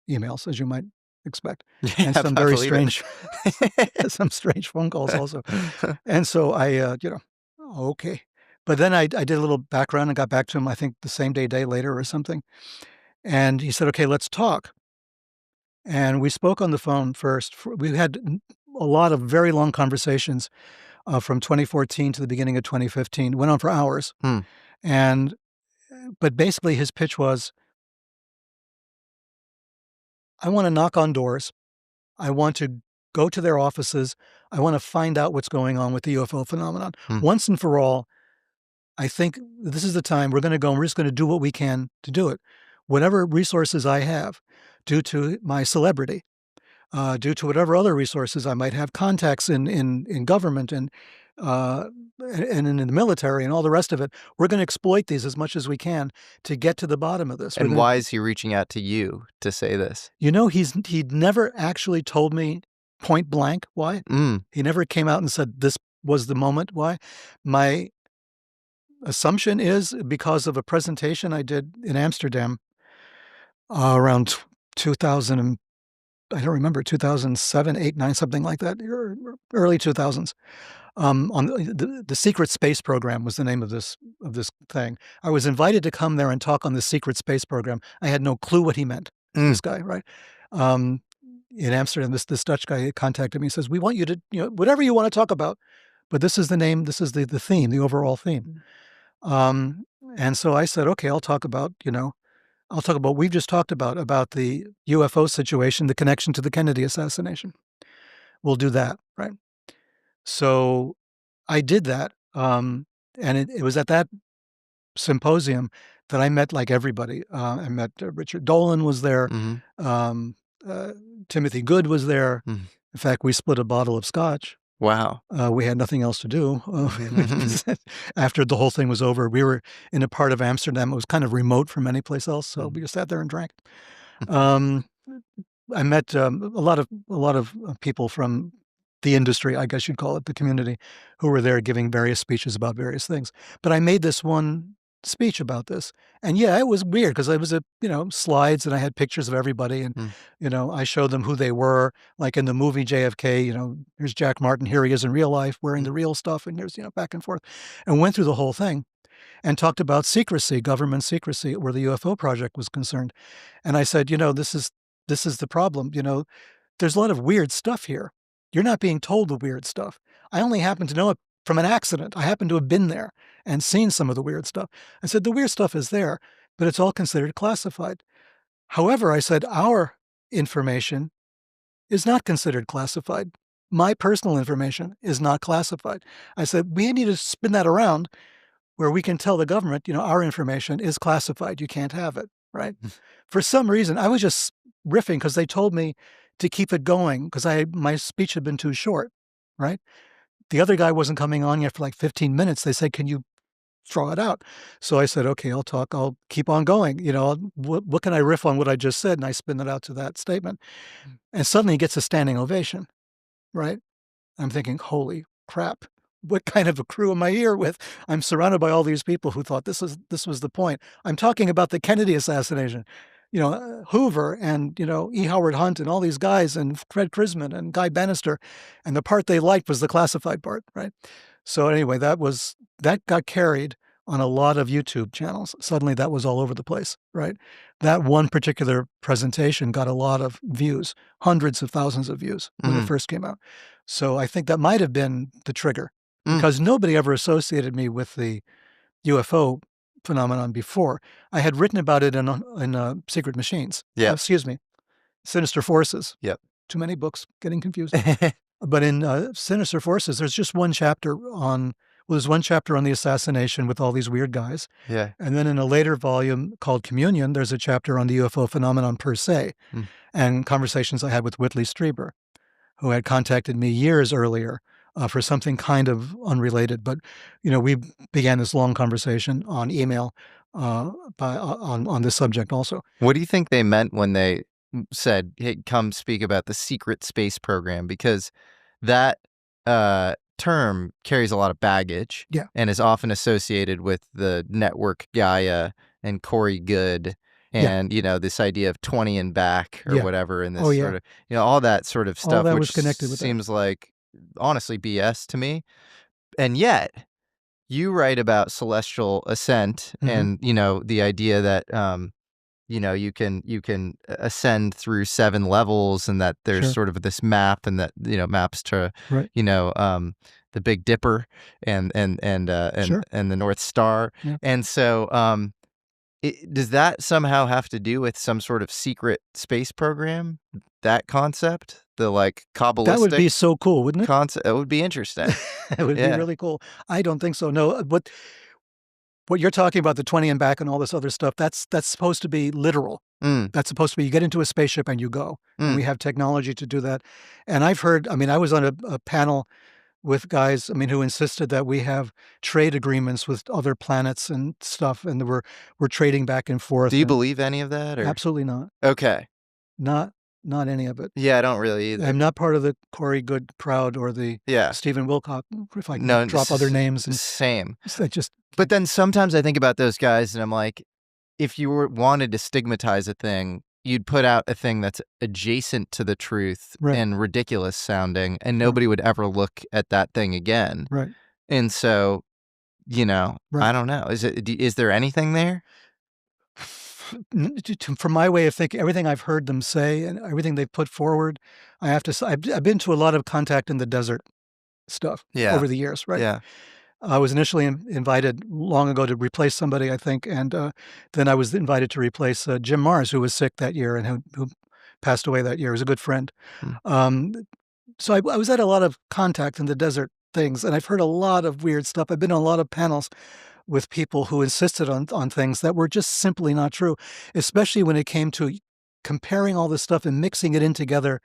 emails, as you might expect, and some very strange, some strange phone calls also. And so I, okay. But then I did a little background and got back to him, I think the same day later or something. And he said, okay, let's talk. And we spoke on the phone first. We had a lot of very long conversations from 2014 to the beginning of 2015. Went on for hours. Hmm. But basically his pitch was, I want to knock on doors. I want to go to their offices. I want to find out what's going on with the UFO phenomenon. Once and for all, I think this is the time we're going to go and we're just going to do what we can to do it. Whatever resources I have, due to my celebrity, due to whatever other resources I might have, contacts in government and in the military and all the rest of it, we're going to exploit these as much as we can to get to the bottom of this. And why is he reaching out to you to say this? You know, he'd never actually told me point blank why. He never came out and said this was the moment why. My assumption is because of a presentation I did in Amsterdam around 2000, I don't remember, 2007, 8, 9, something like that, early 2000s. On the Secret Space Program was the name of this thing. I was invited to come there and talk on the Secret Space Program. I had no clue what he meant. This guy, right? In Amsterdam, this Dutch guy contacted me and says, "We want you to, whatever you want to talk about, but this is the name, this is the theme, the overall theme." And so I said, "Okay, I'll talk about we've just talked about the UFO situation, the connection to the Kennedy assassination. We'll do that, right?" So I did that, and it was at that symposium that I met like everybody. I met Richard Dolan was there. Timothy Good was there. In fact, we split a bottle of scotch. Wow. We had nothing else to do. After the whole thing was over, we were in a part of Amsterdam. It was kind of remote from any place else, so we just sat there and drank. I met a lot of people from the industry, I guess you'd call it, the community, who were there giving various speeches about various things. But I made this one speech about this. And yeah, it was weird because I was slides and I had pictures of everybody and, I showed them who they were, like in the movie JFK, here's Jack Martin, here he is in real life wearing the real stuff. And here's, back and forth, and went through the whole thing and talked about secrecy, government secrecy, where the UFO project was concerned. And I said, this is the problem. There's a lot of weird stuff here. You're not being told the weird stuff. I only happen to know it from an accident. I happen to have been there and seen some of the weird stuff. I said, the weird stuff is there, but it's all considered classified. However, I said, our information is not considered classified. My personal information is not classified. I said, we need to spin that around where we can tell the government, our information is classified. You can't have it, right? For some reason, I was just riffing because they told me to keep it going because my speech had been too short, right? The other guy wasn't coming on yet for like 15 minutes. They said, can you throw it out? So I said, okay, I'll talk. I'll keep on going. What can I riff on what I just said? And I spin it out to that statement. And suddenly he gets a standing ovation, right? I'm thinking, holy crap. What kind of a crew am I here with? I'm surrounded by all these people who thought this was the point. I'm talking about the Kennedy assassination. Hoover and, E. Howard Hunt and all these guys and Fred Krisman and Guy Bannister. And the part they liked was the classified part, right? So anyway, that got carried on a lot of YouTube channels. Suddenly that was all over the place, right? That one particular presentation got a lot of views, hundreds of thousands of views when it first came out. So I think that might have been the trigger because nobody ever associated me with the UFO phenomenon before. I had written about it in Secret Machines. Yeah. Sinister Forces. Yep. Too many books, getting confused. But in Sinister Forces, there's just one chapter there's one chapter on the assassination with all these weird guys. Yeah. And then in a later volume called Communion, there's a chapter on the UFO phenomenon per se and conversations I had with Whitley Strieber, who had contacted me years earlier for something kind of unrelated. But, we began this long conversation on email on this subject also. What do you think they meant when they said, hey, come speak about the secret space program? Because that term carries a lot of baggage and is often associated with the network Gaia and Corey Goode and, this idea of 20 and back or whatever. And this sort of, all that sort of stuff, that which was connected with seems like, honestly, BS to me. And yet you write about celestial ascent and, the idea that, you can ascend through 7 levels and that there's sort of this map and that, maps to, the Big Dipper Sure. and the North Star. Yeah. And so does that somehow have to do with some sort of secret space program? That concept, the like That would be Kabbalistic so cool, wouldn't it? concept, it would be interesting. It would be Yeah. really cool. I don't think so. No, what you're talking about, the 20 and back and all this other stuff, that's supposed to be literal. Mm, That's supposed to be you get into a spaceship and you go. And we mm. have technology to do that. And I've heard, I mean, I was on a panel with guys, I mean, who insisted that we have trade agreements with other planets and stuff, and we're trading back and forth. Do you and believe any of that? Or Absolutely not. okay, Not any of it. yeah, I don't really either. I'm not part of the Corey Good crowd or the Yeah, Stephen Wilcock, if I can no, drop other names. And same. I just, But then sometimes I think about those guys, and I'm like, if you wanted to stigmatize a thing, you'd put out a thing that's adjacent to the truth Right. and ridiculous sounding, and nobody would ever look at that thing again. right. And so, I Right. don't know. Is there anything there? From my way of thinking, everything I've heard them say and everything they've put forward, I have to say, I've been to a lot of Contact in the Desert stuff Yeah. over the years, right? Yeah. I was initially invited long ago to replace somebody, I think, and then I was invited to replace Jim Mars, who was sick that year and who passed away that year. He was a good friend. Hmm. So I was at a lot of Contact in the Desert things, and I've heard a lot of weird stuff. I've been on a lot of panels with people who insisted on things that were just simply not true, especially when it came to comparing all this stuff and mixing it in together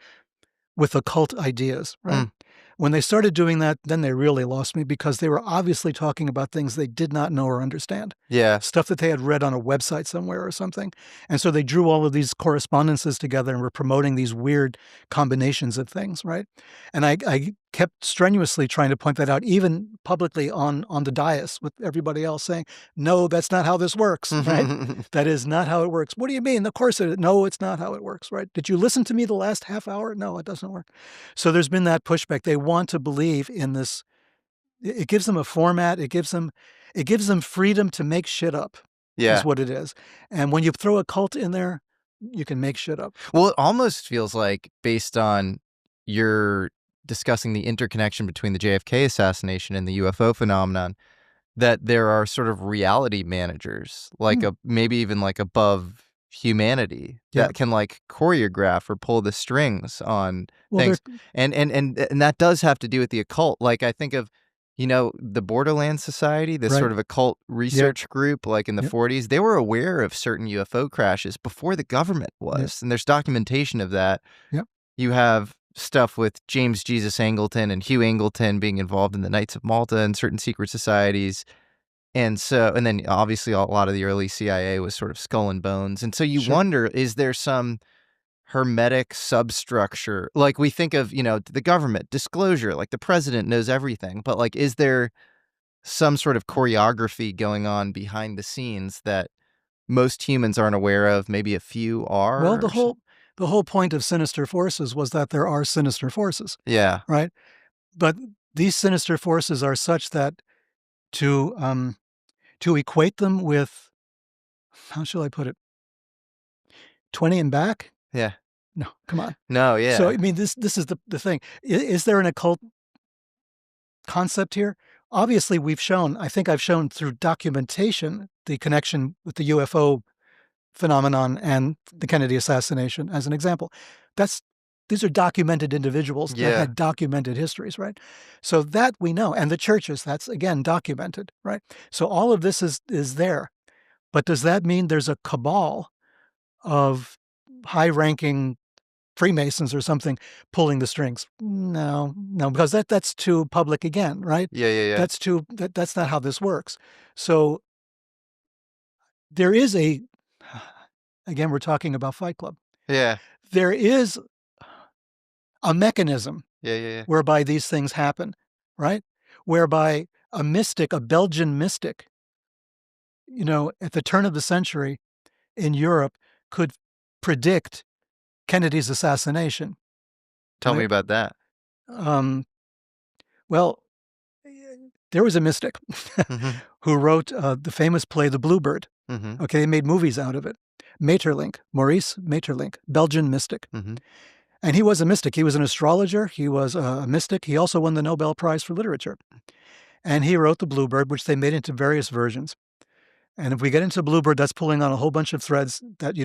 with occult ideas, right? Mm. When they started doing that, then they really lost me because they were obviously talking about things they did not know or understand, Yeah. stuff that they had read on a website somewhere or something. And so they drew all of these correspondences together and were promoting these weird combinations of things, right? And I kept strenuously trying to point that out, even publicly on the dais with everybody else saying, no, that's not how this works, right? That is not how it works. What do you mean? Of course it is. No, it's not how it works, right? Did you listen to me the last half hour? No, it doesn't work. So there's been that pushback. They want to believe in this. It gives them a format. It gives them freedom to make shit up, Yeah. is what it is. And when you throw a cult in there, you can make shit up. Well, it almost feels like, based on your discussing the interconnection between the JFK assassination and the UFO phenomenon, that there are sort of reality managers, like maybe even like above humanity, Yeah. that can like choreograph or pull the strings on Well, things. And that does have to do with the occult. Like, I think of, the Borderland Society, this Right. sort of occult research group, like in the Yep. 40s, they were aware of certain UFO crashes before the government was. And there's documentation of that. Yep. You have stuff with James Jesus Angleton and Hugh Angleton being involved in the Knights of Malta and certain secret societies. And then obviously a lot of the early CIA was sort of skull and bones. And so you Sure. wonder, is there some hermetic substructure? Like, we think of, the government, disclosure, like the president knows everything. But like, is there some sort of choreography going on behind the scenes that most humans aren't aware of? Maybe a few are? Well, or the whole point of Sinister Forces was that there are sinister forces, yeah. right? But these sinister forces are such that to equate them with, how shall I put it, 20 and back? Yeah. No, come on. No, yeah. So I mean, this is the thing. Is there an occult concept here? Obviously, I think I've shown through documentation the connection with the UFO phenomenon and the Kennedy assassination as an example. These are documented individuals that Yeah. had documented histories, right? So that we know. And the churches, that's again documented, right? So all of this is there. But does that mean there's a cabal of high-ranking Freemasons or something pulling the strings? No, because that's too public again, right? Yeah. That's not how this works. So there is again, we're talking about Fight Club. Yeah. There is a mechanism Yeah. whereby these things happen, right? Whereby a mystic, a Belgian mystic, at the turn of the century in Europe could predict Kennedy's assassination. Tell me Right. about that. Well, there was a mystic Mhm. who wrote the famous play The Bluebird. Mhm. Okay, they made movies out of it. Maeterlinck, Maurice Maeterlinck, Belgian mystic. Mhm. And he was a mystic. He was an astrologer. He was a mystic. He also won the Nobel Prize for Literature. And he wrote The Bluebird, which they made into various versions. And if we get into Bluebird, that's pulling on a whole bunch of threads that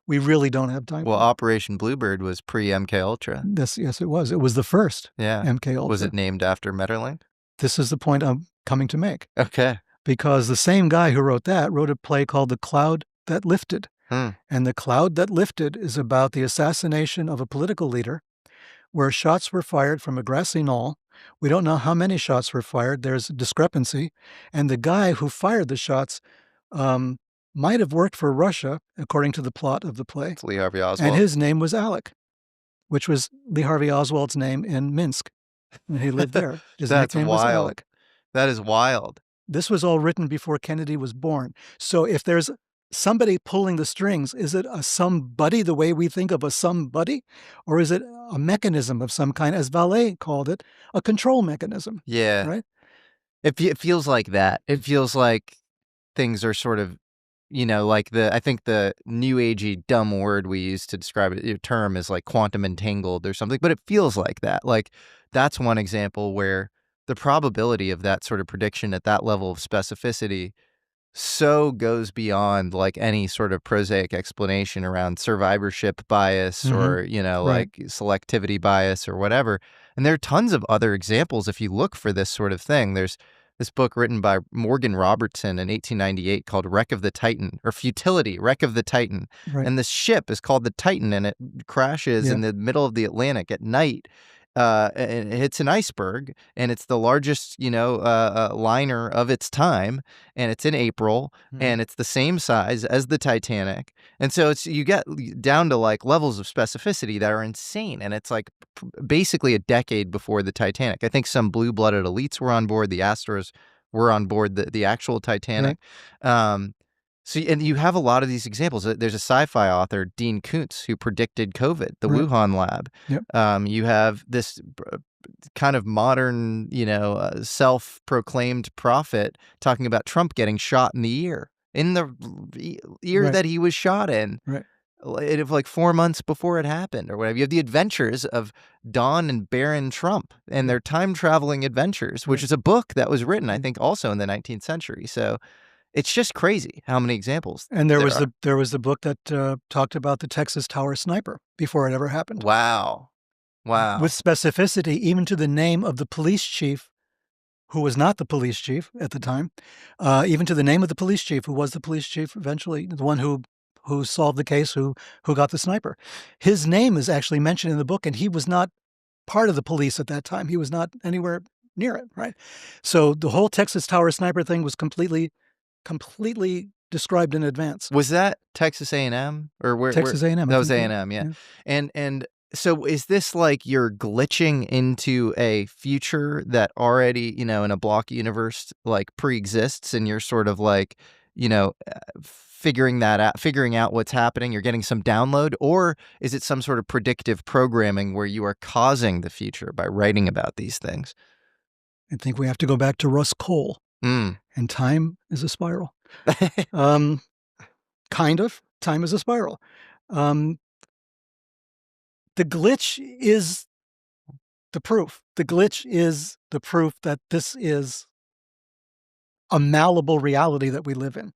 we really don't have time Well, for. Operation Bluebird was pre-MK Ultra. Yes, it was. It was the first MK Ultra. Was it named after Metterlink? This is the point I'm coming to make. Okay. Because the same guy who wrote that wrote a play called The Cloud That Lifted. And The Cloud That Lifted is about the assassination of a political leader where shots were fired from a grassy knoll. We don't know how many shots were fired. There's a discrepancy. And the guy who fired the shots might have worked for Russia, according to the plot of the play. It's Lee Harvey Oswald. And his name was Alec, which was Lee Harvey Oswald's name in Minsk. And he lived there. His That's nickname was wild. Alec. That is wild. This was all written before Kennedy was born. So if there's somebody pulling the strings, is it a somebody the way we think of a somebody? Or is it a mechanism of some kind, as Vallée called it, a control mechanism? Yeah. Right? It feels like that. It feels like things are sort of, like I think the new agey dumb word we use to describe it, your term is like quantum entangled or something, but it feels like that. Like that's one example where the probability of that sort of prediction at that level of specificity so goes beyond like any sort of prosaic explanation around survivorship bias or, like selectivity bias or whatever. And there are tons of other examples if you look for this sort of thing. There's this book written by Morgan Robertson in 1898 called Wreck of the Titan, or Futility, Wreck of the Titan. Right. And this ship is called the Titan, and it crashes in the middle of the Atlantic at night. And it hits an iceberg, and it's the largest, liner of its time, and it's in April, and it's the same size as the Titanic. And so you get down to like levels of specificity that are insane, and it's like basically a decade before the Titanic. I think some blue-blooded elites were on board. The Astros were on board the actual Titanic. Right. So, and you have a lot of these examples. There's a sci-fi author, Dean Koontz, who predicted COVID, the Wuhan lab. Yep. You have this kind of modern, self-proclaimed prophet talking about Trump getting shot in the ear, that he was shot in. Right. Like 4 months before it happened or whatever. You have the adventures of Don and Baron Trump and their time-traveling adventures, which is a book that was written, I think, also in the 19th century. So it's just crazy how many examples. And there was the book that talked about the Texas Tower sniper before it ever happened. Wow. With specificity, even to the name of the police chief, who was not the police chief at the time, even to the name of the police chief, who was the police chief eventually, the one who solved the case, who got the sniper. His name is actually mentioned in the book, and he was not part of the police at that time. He was not anywhere near it, right? So the whole Texas Tower sniper thing was completely described in advance. Was that Texas A&M or where? Texas A&M. That was A&M, yeah. And so is this like you're glitching into a future that already, in a block universe like pre-exists, and you're sort of like, figuring out what's happening, you're getting some download? Or is it some sort of predictive programming where you are causing the future by writing about these things? I think we have to go back to Russ Cole. And time is a spiral. Kind of. Time is a spiral. The glitch is the proof. The glitch is the proof that this is a malleable reality that we live in.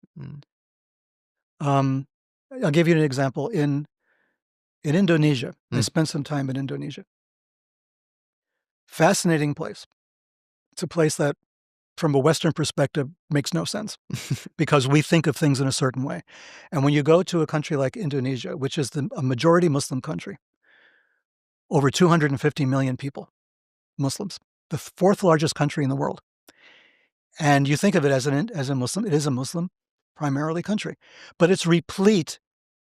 I'll give you an example. In Indonesia, I spent some time in Indonesia. Fascinating place. It's a place that, from a Western perspective, makes no sense because we think of things in a certain way. And when you go to a country like Indonesia, which is a majority Muslim country, over 250 million people, Muslims, the fourth largest country in the world. And you think of it as a Muslim, it is a Muslim primarily country, but it's replete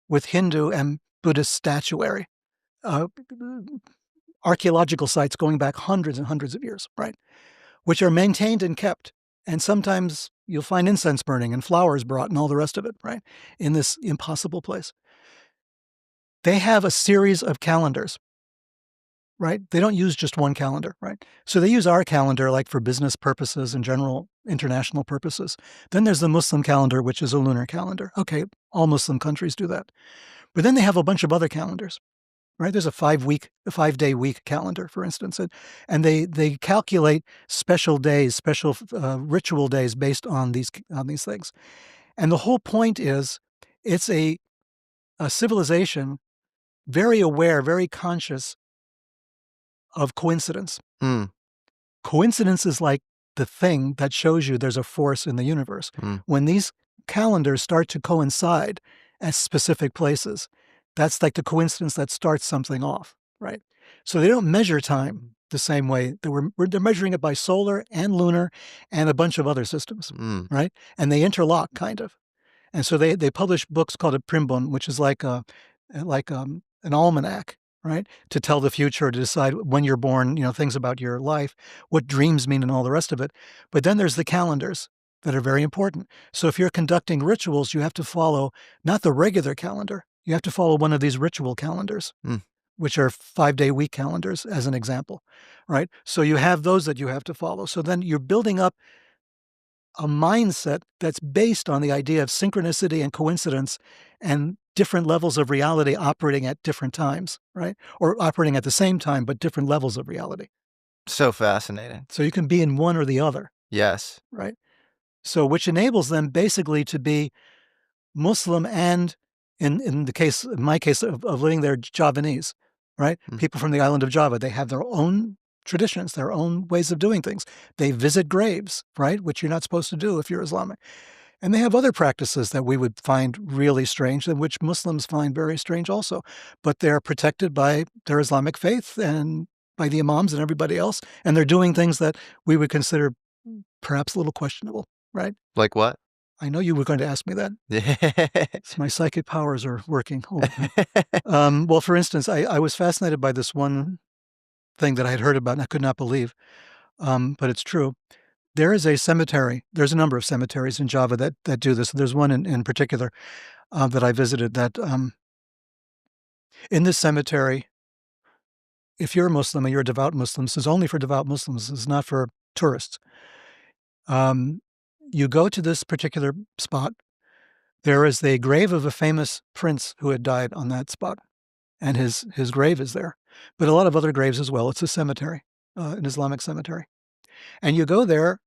with Hindu and Buddhist statuary, archaeological sites going back hundreds and hundreds of years, right? Which are maintained and kept. And sometimes you'll find incense burning and flowers brought and all the rest of it, right? In this impossible place. They have a series of calendars, right? They don't use just one calendar, right? So they use our calendar like for business purposes and general international purposes. Then there's the Muslim calendar, which is a lunar calendar. Okay, all Muslim countries do that. But then they have a bunch of other calendars. right? There's a 5-day week calendar, for instance, and they calculate special days, special ritual days based on these things. And the whole point is, it's a civilization very aware, very conscious of coincidence. Mm. Coincidence is like the thing that shows you there's a force in the universe. Mm. When these calendars start to coincide at specific places, that's like the coincidence that starts something off, right? So they don't measure time the same way that they're measuring it by solar and lunar and a bunch of other systems, Mm. right? And they interlock, kind of. And so they publish books called a primbon, which is like an almanac, right? To tell the future, to decide when you're born, things about your life, what dreams mean and all the rest of it. But then there's the calendars that are very important. So if you're conducting rituals, you have to follow not the regular calendar. You have to follow one of these ritual calendars, which are 5-day week calendars, as an example, right? So you have those that you have to follow. So then you're building up a mindset that's based on the idea of synchronicity and coincidence and different levels of reality operating at different times, right? Or operating at the same time, but different levels of reality. So fascinating. So you can be in one or the other. Yes. Right? So which enables them basically to be Muslim and, in my case of living there, Javanese, right? People from the island of Java, they have their own traditions, their own ways of doing things. They visit graves, right? Which you're not supposed to do if you're Islamic. And they have other practices that we would find really strange, and which Muslims find very strange also. But they're protected by their Islamic faith and by the imams and everybody else. And they're doing things that we would consider perhaps a little questionable, right? Like what? I know you were going to ask me that. So my psychic powers are working. Well, for instance, I was fascinated by this one thing that I had heard about and I could not believe, but it's true. There is a cemetery. There's a number of cemeteries in Java that do this. There's one in particular that I visited that in this cemetery, if you're a Muslim and you're a devout Muslim, this is only for devout Muslims. This is not for tourists. You go to this particular spot. There is the grave of a famous prince who had died on that spot, and his grave is there. But a lot of other graves as well. It's a cemetery, an Islamic cemetery. And you go there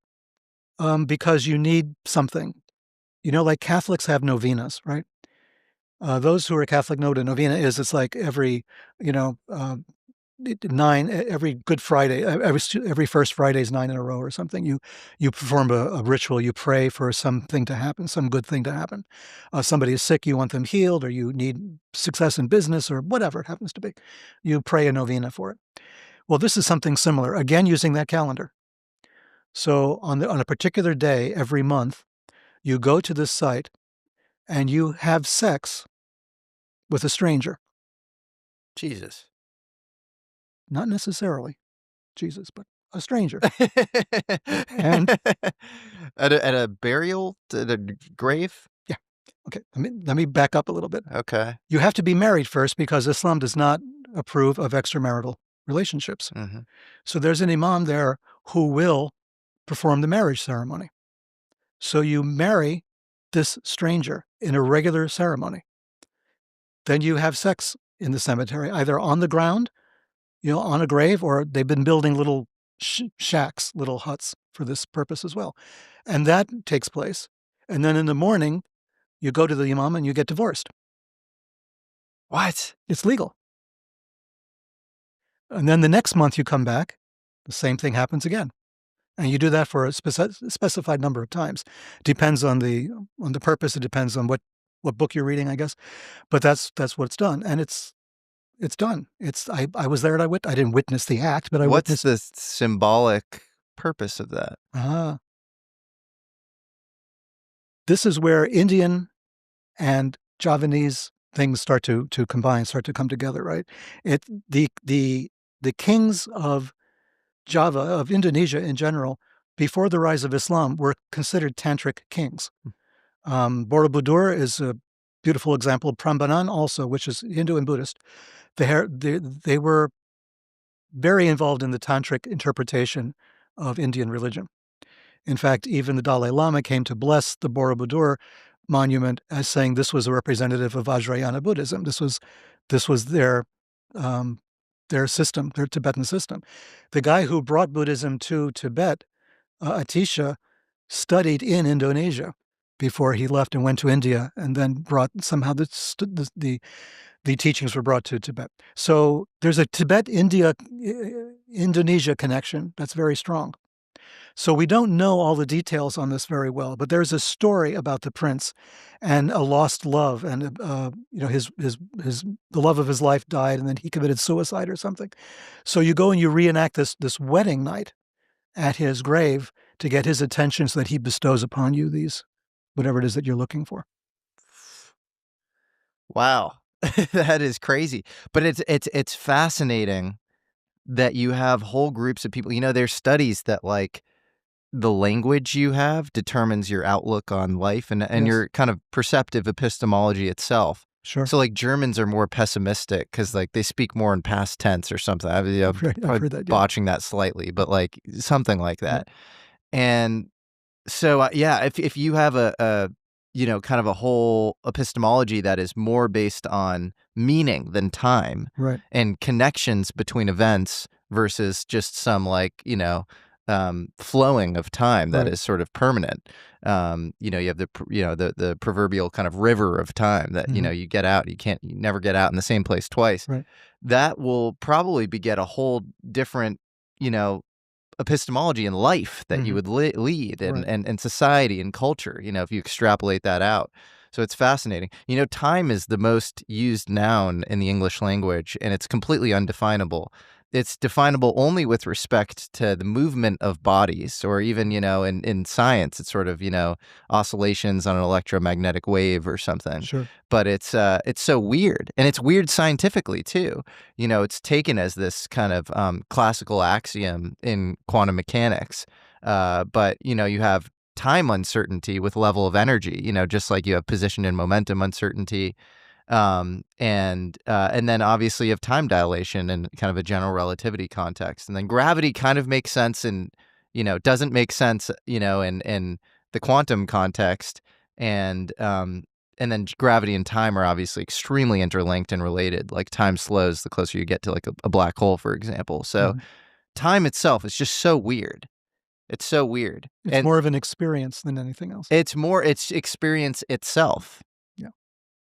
because you need something. Like Catholics have novenas, right? Those who are Catholic know what a novena is. It's like every Good Friday, every first Friday is 9 in a row or something. You perform a ritual. You pray for something to happen, some good thing to happen. Somebody is sick, you want them healed, or you need success in business, or whatever it happens to be. You pray a novena for it. Well, this is something similar, again using that calendar. So on a particular day every month, you go to this site and you have sex with a stranger. Jesus. Not necessarily Jesus, but a stranger. And at a burial, at a grave? Yeah. Okay. Let me back up a little bit. Okay. You have to be married first because Islam does not approve of extramarital relationships. Mm-hmm. So there's an imam there who will perform the marriage ceremony. So you marry this stranger in a regular ceremony. Then you have sex in the cemetery, either on the ground, on a grave, or they've been building little shacks, little huts for this purpose as well. And that takes place. And then in the morning, you go to the imam and you get divorced. What? It's legal. And then the next month you come back, the same thing happens again. And you do that for a specified number of times. Depends on the purpose. It depends on what book you're reading, I guess. But that's what's done. And it's done. I was there and I didn't witness the act, but I witnessed. What's the symbolic purpose of that? This is where Indian and Javanese things start to combine, start to come together, right? The kings of Java, of Indonesia in general, before the rise of Islam, were considered tantric kings. Borobudur is a beautiful example. Prambanan also, which is Hindu and Buddhist. They were very involved in the tantric interpretation of Indian religion. In fact, even the Dalai Lama came to bless the Borobudur monument as saying this was a representative of Vajrayana Buddhism. This was their their system, their Tibetan system. The guy who brought Buddhism to Tibet, Atisha, studied in Indonesia before he left and went to India, and then brought somehow the teachings were brought to Tibet. So there's a Tibet-India-Indonesia connection that's very strong. So we don't know all the details on this very well, but there's a story about the prince and a lost love, and the love of his life died, and then he committed suicide or something. So you go and you reenact this wedding night at his grave to get his attention, so that he bestows upon you these whatever it is that you're looking for. Wow. That is crazy. But it's fascinating that you have whole groups of people. There's studies that like the language you have determines your outlook on life and Yes. your kind of perceptive epistemology itself. Sure. So like Germans are more pessimistic because like they speak more in past tense or something. I've heard that, yeah. botching that slightly, but like something like that. And so if you have a kind of a whole epistemology that is more based on meaning than time, Right. and connections between events versus just some like flowing of time that Right. is sort of permanent. You have the proverbial kind of river of time that you get out, you never get out in the same place twice. Right. That will probably beget a whole different epistemology in life that you would lead, and, Right. and society and culture, if you extrapolate that out. So it's fascinating. Time is the most used noun in the English language, and it's completely undefinable. It's definable only with respect to the movement of bodies, or even, in science, it's sort of, oscillations on an electromagnetic wave or something. Sure. But it's so weird, and it's weird scientifically too. It's taken as this kind of classical axiom in quantum mechanics. But you have time uncertainty with level of energy. Just like you have position and momentum uncertainty, and then obviously you have time dilation and kind of a general relativity context, and then gravity kind of makes sense, and doesn't make sense, in the quantum context, and then gravity and time are obviously extremely interlinked and related. Like time slows the closer you get to like a black hole, for example. So time itself is just so weird. It's so weird. It's more of an experience than anything else. It's experience itself. Yeah.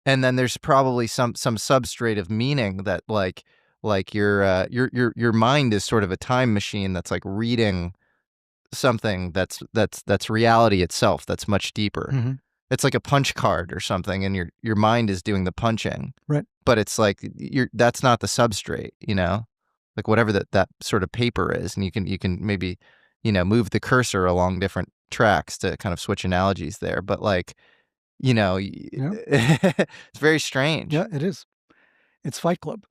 And then there's probably some substrate of meaning that like your mind is sort of a time machine that's like reading something that's reality itself, that's much deeper. It's like a punch card or something, and your mind is doing the punching. Right. But it's like that's not the substrate, like whatever that sort of paper is, and you can maybe move the cursor along different tracks to kind of switch analogies there, but like it's very strange. Yeah, it is. It's Fight Club.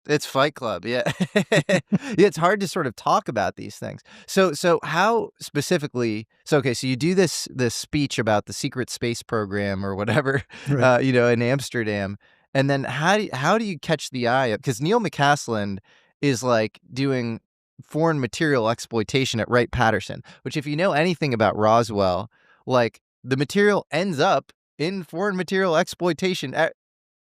It's Fight Club, yeah. Yeah, it's hard to sort of talk about these things. So how specifically? So okay, so you do this speech about the secret space program or whatever, Right. in Amsterdam, and then how do you catch the eye of? Because Neil McCaslin is like doing foreign material exploitation at Wright-Patterson, which, if you know anything about Roswell, like the material ends up in foreign material exploitation at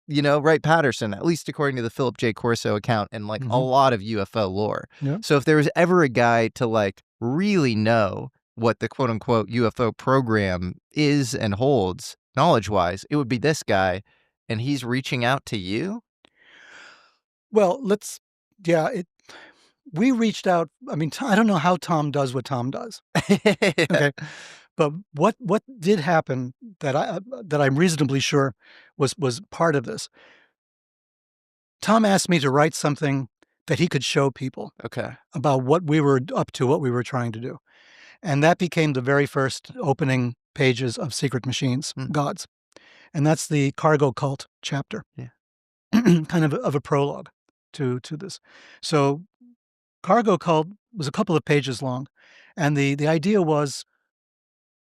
Wright-Patterson, at least according to the Philip J. Corso account, and like a lot of UFO lore. Yeah. So if there was ever a guy to like really know what the quote unquote UFO program is and holds knowledge-wise, it would be this guy, and he's reaching out to you. Well, we reached out. I mean, I don't know how Tom does what Tom does. Okay. But what did happen that I'm reasonably sure was part of this. Tom asked me to write something that he could show people Okay. about what we were up to, what we were trying to do. And that became the very first opening pages of Secret Machines, Gods. And that's the cargo cult chapter. Yeah. Kind of a prologue to this. So cargo cult was a couple of pages long. And the idea was,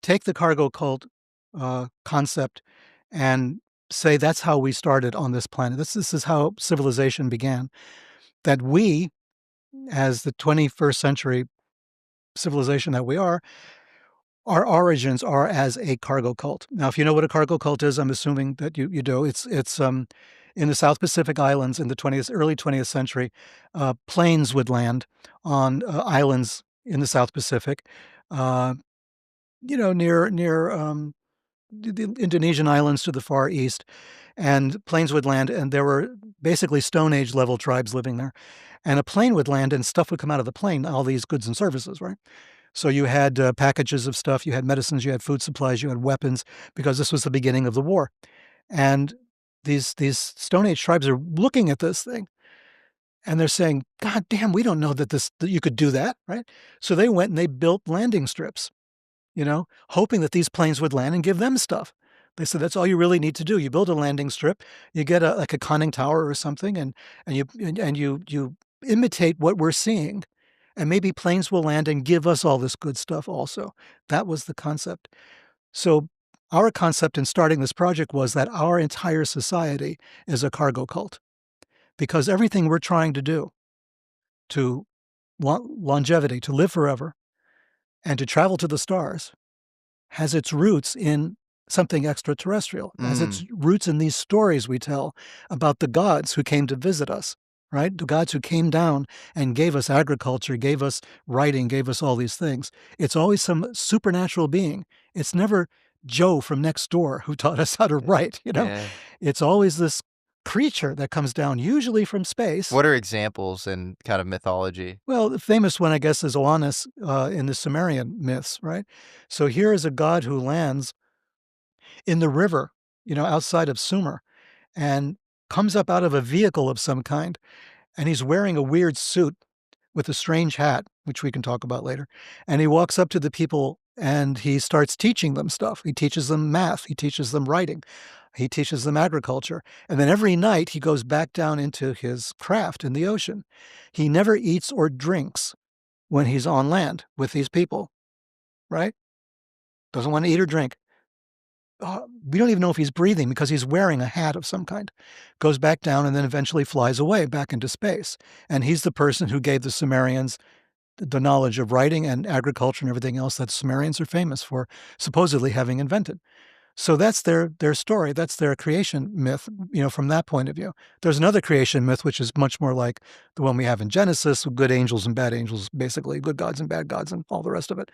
take the cargo cult concept and say that's how we started on this planet. This is how civilization began. That we, as the 21st century civilization that we are, our origins are as a cargo cult. Now, if you know what a cargo cult is, I'm assuming that you do. It's in the South Pacific Islands in the early 20th century, planes would land on islands in the South Pacific, uh, near the Indonesian islands to the far east, and planes would land, and there were basically Stone Age level tribes living there. And a plane would land, and stuff would come out of the plane, all these goods and services, right? So you had packages of stuff, you had medicines, you had food supplies, you had weapons, because this was the beginning of the war. And these Stone Age tribes are looking at this thing, and they're saying, "God damn, we don't know that you could do that," right? So they went and they built landing strips, hoping that these planes would land and give them stuff. They said that's all you really need to do. You build a landing strip, you get like a conning tower or something, and you imitate what we're seeing, and maybe planes will land and give us all this good stuff also. That was the concept. So our concept in starting this project was that our entire society is a cargo cult, because everything we're trying to do to longevity, to live forever, and to travel to the stars has its roots in something extraterrestrial, has its roots in these stories we tell about the gods who came to visit us, right? The gods who came down and gave us agriculture, gave us writing, gave us all these things. It's always some supernatural being. It's never Joe from next door who taught us how to write, Yeah. It's always this creature that comes down, usually from space. What are examples in kind of mythology? Well, the famous one, I guess, is Oannes in the Sumerian myths, right? So here is a god who lands in the river, outside of Sumer, and comes up out of a vehicle of some kind, and he's wearing a weird suit with a strange hat, which we can talk about later. And he walks up to the people and he starts teaching them stuff. He teaches them math, he teaches them writing, he teaches them agriculture. And then every night he goes back down into his craft in the ocean. He never eats or drinks when he's on land with these people, right? Doesn't want to eat or drink. We don't even know if he's breathing because he's wearing a hat of some kind. Goes back down and then eventually flies away back into space. And he's the person who gave the Sumerians the knowledge of writing and agriculture and everything else that Sumerians are famous for supposedly having invented. So that's their story. That's their creation myth, from that point of view. There's another creation myth, which is much more like the one we have in Genesis, with good angels and bad angels, basically, good gods and bad gods and all the rest of it.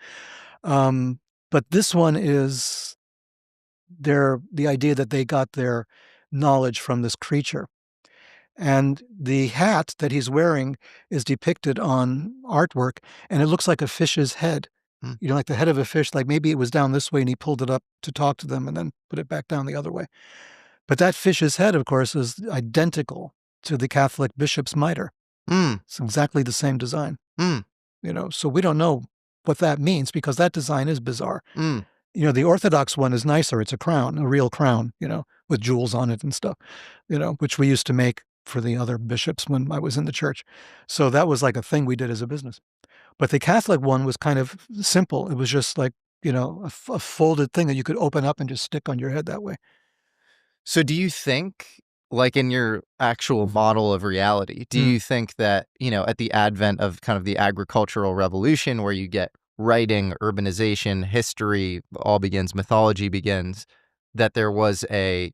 But this one is the idea that they got their knowledge from this creature. And the hat that he's wearing is depicted on artwork, and it looks like a fish's head. Hmm. Like the head of a fish, like maybe it was down this way and he pulled it up to talk to them and then put it back down the other way. But that fish's head, of course, is identical to the Catholic bishop's mitre. It's exactly the same design. So we don't know what that means because that design is bizarre. The Orthodox one is nicer. It's a crown, a real crown, with jewels on it and stuff, which we used to make for the other bishops when I was in the church. So that was like a thing we did as a business. But the Catholic one was kind of simple. It was just like, a folded thing that you could open up and just stick on your head that way. So do you think, like in your actual model of reality, do you think that, at the advent of kind of the agricultural revolution where you get writing, urbanization, history all begins, mythology begins, that there was an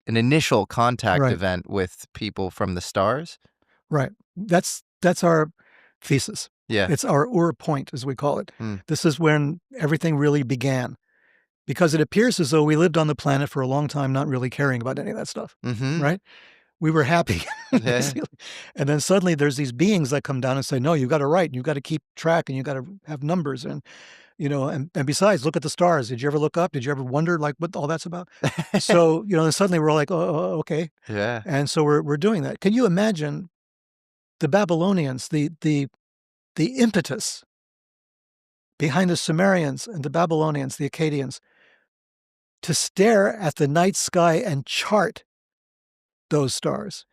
initial contact event with people from the stars? Right. That's our thesis. Yeah. It's our point, as we call it. This is when everything really began, because it appears as though we lived on the planet for a long time not really caring about any of that stuff, right? We were happy. Yeah. And then suddenly there's these beings that come down and say, no, you've got to write, and you've got to keep track, and you've got to have numbers. And, and besides, look at the stars. Did you ever look up? Did you ever wonder like what all that's about? So, and suddenly we're all like, oh, okay. Yeah. And so we're doing that. Can you imagine the Babylonians, the impetus behind the Sumerians and the Babylonians, the Akkadians, to stare at the night sky and chart those stars?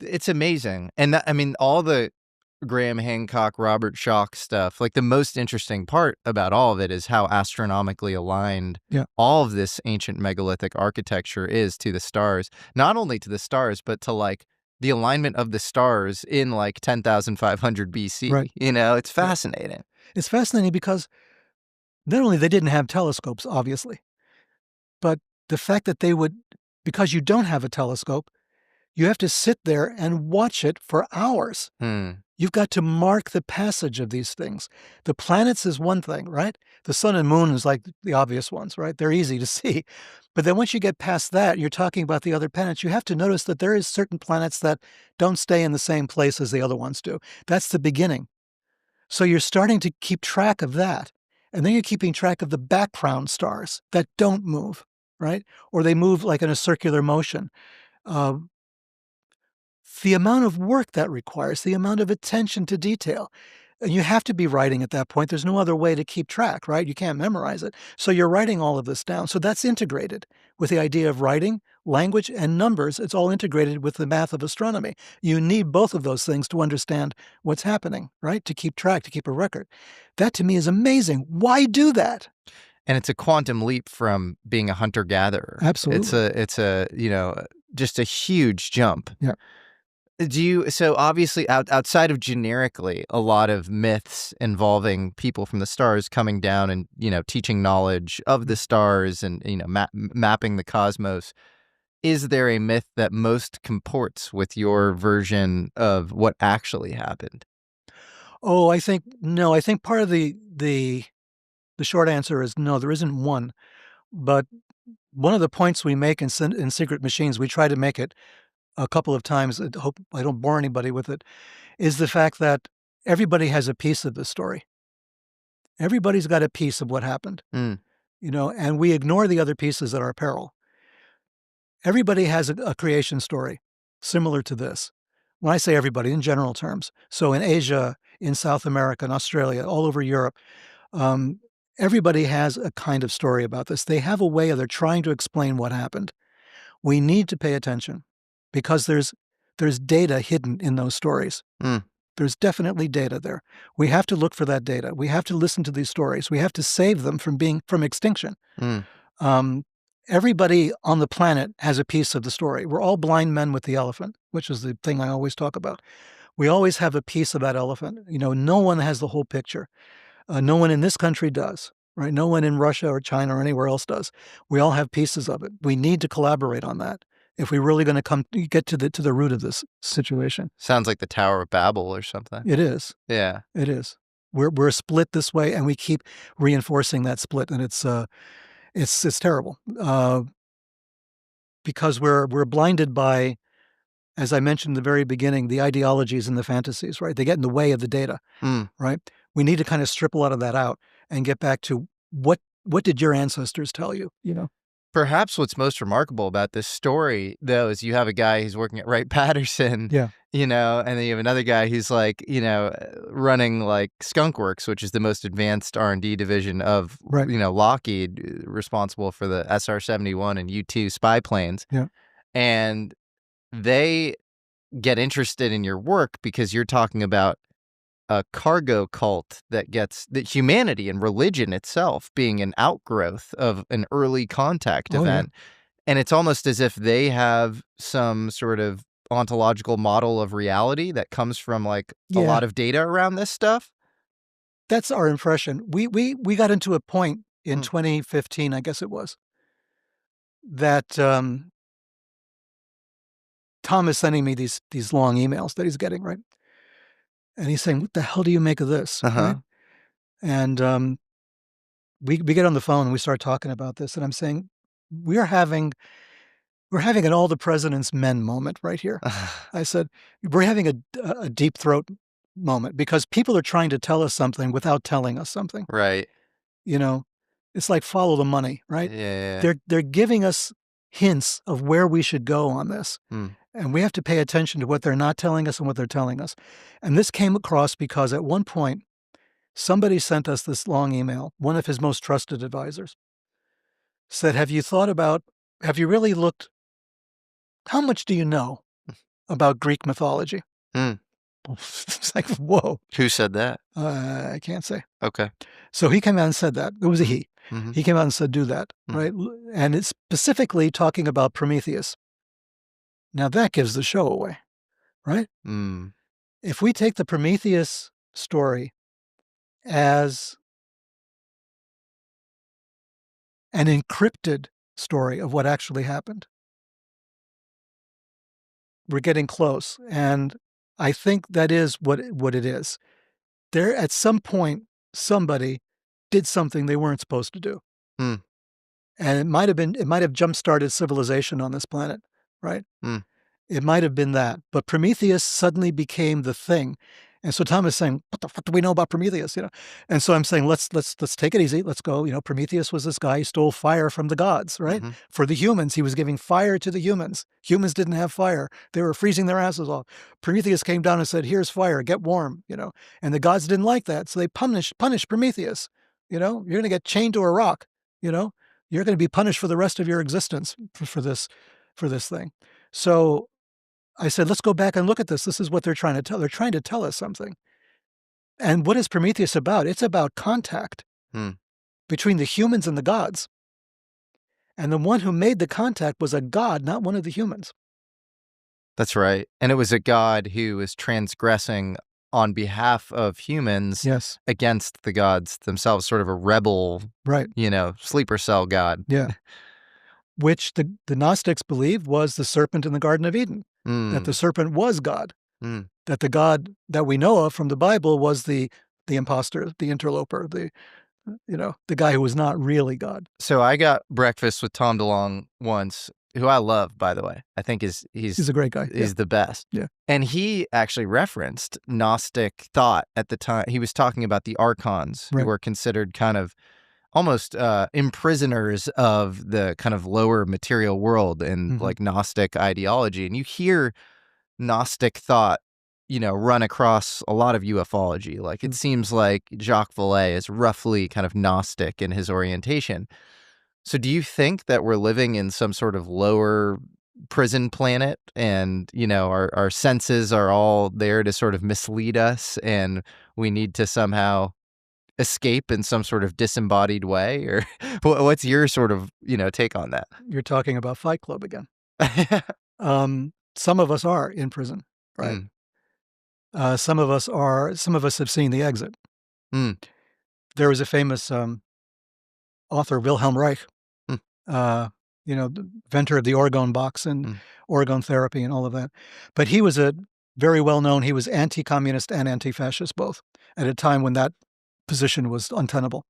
It's amazing. And all the Graham Hancock, Robert Schoch stuff, like the most interesting part about all of it is how astronomically aligned all of this ancient megalithic architecture is to the stars. Not only to the stars, but to like the alignment of the stars in like 10,500 BC. Right. It's fascinating. It's fascinating because not only they didn't have telescopes, obviously, but the fact that they would, because you don't have a telescope, You have to sit there and watch it for hours. Hmm. You've got to mark the passage of these things. The planets is one thing, right? The sun and moon is like the obvious ones, right? They're easy to see. But then once you get past that, you're talking about the other planets. You have to notice that there is certain planets that don't stay in the same place as the other ones do. That's the beginning. So you're starting to keep track of that. And then you're keeping track of the background stars that don't move, right? Or they move like in a circular motion. Uh, the amount of work that requires, the amount of attention to detail. And you have to be writing at that point. There's no other way to keep track, right? You can't memorize it. So you're writing all of this down. So that's integrated with the idea of writing, language, and numbers. It's all integrated with the math of astronomy. You need both of those things to understand what's happening, right? To keep track, to keep a record. That to me is amazing. Why do that? And it's a quantum leap from being a hunter-gatherer. Absolutely. It's a just a huge jump. Yeah. So obviously outside of generically a lot of myths involving people from the stars coming down and, teaching knowledge of the stars and, mapping the cosmos, is there a myth that most comports with your version of what actually happened? Oh, I think no. I think part of the short answer is no, there isn't one. But one of the points we make in Secret Machines, we try to make it a couple of times, I hope I don't bore anybody with it, is the fact that everybody has a piece of the story. Everybody's got a piece of what happened, Mm. and we ignore the other pieces at our peril. Everybody has a creation story similar to this. When I say everybody, in general terms. So in Asia, in South America, in Australia, all over Europe, um, everybody has a kind of story about this. They have a way of they're trying to explain what happened. We need to pay attention because there's data hidden in those stories. Mm. There's definitely data there. We have to look for that data. We have to listen to these stories. We have to save them from extinction. Mm. Everybody on the planet has a piece of the story. We're all blind men with the elephant, which is the thing I always talk about. We always have a piece of that elephant. No one has the whole picture. No one in this country does, right? No one in Russia or China or anywhere else does. We all have pieces of it. We need to collaborate on that if we're really going to get to the root of this situation. Sounds like the Tower of Babel or something. It is. Yeah. It is. We're split this way, and we keep reinforcing that split, and it's terrible because we're blinded by, as I mentioned in the very beginning, the ideologies and the fantasies, right? They get in the way of the data, Mm. right? We need to kind of strip a lot of that out and get back to what did your ancestors tell you, Perhaps what's most remarkable about this story, though, is you have a guy who's working at Wright-Patterson, Yeah. and then you have another guy who's like, running like Skunkworks, which is the most advanced R&D division of, Right. Lockheed, responsible for the SR-71 and U-2 spy planes. Yeah. And they get interested in your work because you're talking about a cargo cult that humanity and religion itself being an outgrowth of an early contact Oh, yeah. event. And it's almost as if they have some sort of ontological model of reality that comes from like a Yeah. lot of data around this stuff. That's our impression. We got into a point in Mm. 2015, I guess it was, that Tom is sending me these long emails that he's getting, right? And he's saying, "What the hell do you make of this?" Uh-huh. Right? And we get on the phone and we start talking about this, and I'm saying, we're having an all the president's men moment right here. I said, we're having a deep throat moment because people are trying to tell us something without telling us something. Right. It's like follow the money, right? Yeah. They're giving us hints of where we should go on this. Mm. And we have to pay attention to what they're not telling us and what they're telling us. And this came across because at one point, somebody sent us this long email, one of his most trusted advisors said, have you really looked, how much do you know about Greek mythology? Mm. It's like, whoa. Who said that? I can't say. Okay. So he came out and said that. It was a he. Mhm. He came out and said, do that, Mhm. right? And it's specifically talking about Prometheus. Now that gives the show away, right? Mm. If we take the Prometheus story as an encrypted story of what actually happened, we're getting close, and I think that is what it is. There, at some point, somebody did something they weren't supposed to do. Hmm. And it might have jump-started civilization on this planet, right? Hmm. It might have been that. But Prometheus suddenly became the thing. And so Tom is saying, what the fuck do we know about Prometheus? And so I'm saying, let's take it easy. Let's go. Prometheus was this guy who stole fire from the gods, right? Mm-hmm. For the humans. He was giving fire to the humans. Humans didn't have fire. They were freezing their asses off. Prometheus came down and said, here's fire, get warm, And the gods didn't like that. So they punished Prometheus. You're going to get chained to a rock, You're going to be punished for the rest of your existence for this thing. So I said, let's go back and look at this. This is what they're trying to tell. They're trying to tell us something. And what is Prometheus about? It's about contact between the humans and the gods. And the one who made the contact was a god, not one of the humans. That's right. And it was a god who was transgressing on behalf of humans against the gods themselves, sort of a rebel, right? Sleeper cell god. Yeah. Which the Gnostics believed was the serpent in the Garden of Eden, that the serpent was God, that the God that we know of from the Bible was the imposter, the interloper, the guy who was not really God. So I got breakfast with Tom DeLonge once, who I love, by the way. I think he's a great guy. He's the best. Yeah. And he actually referenced Gnostic thought at the time. He was talking about the archons, who were considered kind of almost imprisoners of the kind of lower material world and like Gnostic ideology. And you hear Gnostic thought, run across a lot of ufology. Like it seems like Jacques Vallée is roughly kind of Gnostic in his orientation. So do you think that we're living in some sort of lower prison planet and, our senses are all there to sort of mislead us and we need to somehow escape in some sort of disembodied way? Or what's your sort of, take on that? You're talking about Fight Club again. Some of us are in prison, right? Some of us have seen The Exit. There was a famous author, Wilhelm Reich, the inventor of the orgone box and orgone therapy and all of that. But he was very well known. He was anti-communist and anti-fascist both at a time when that position was untenable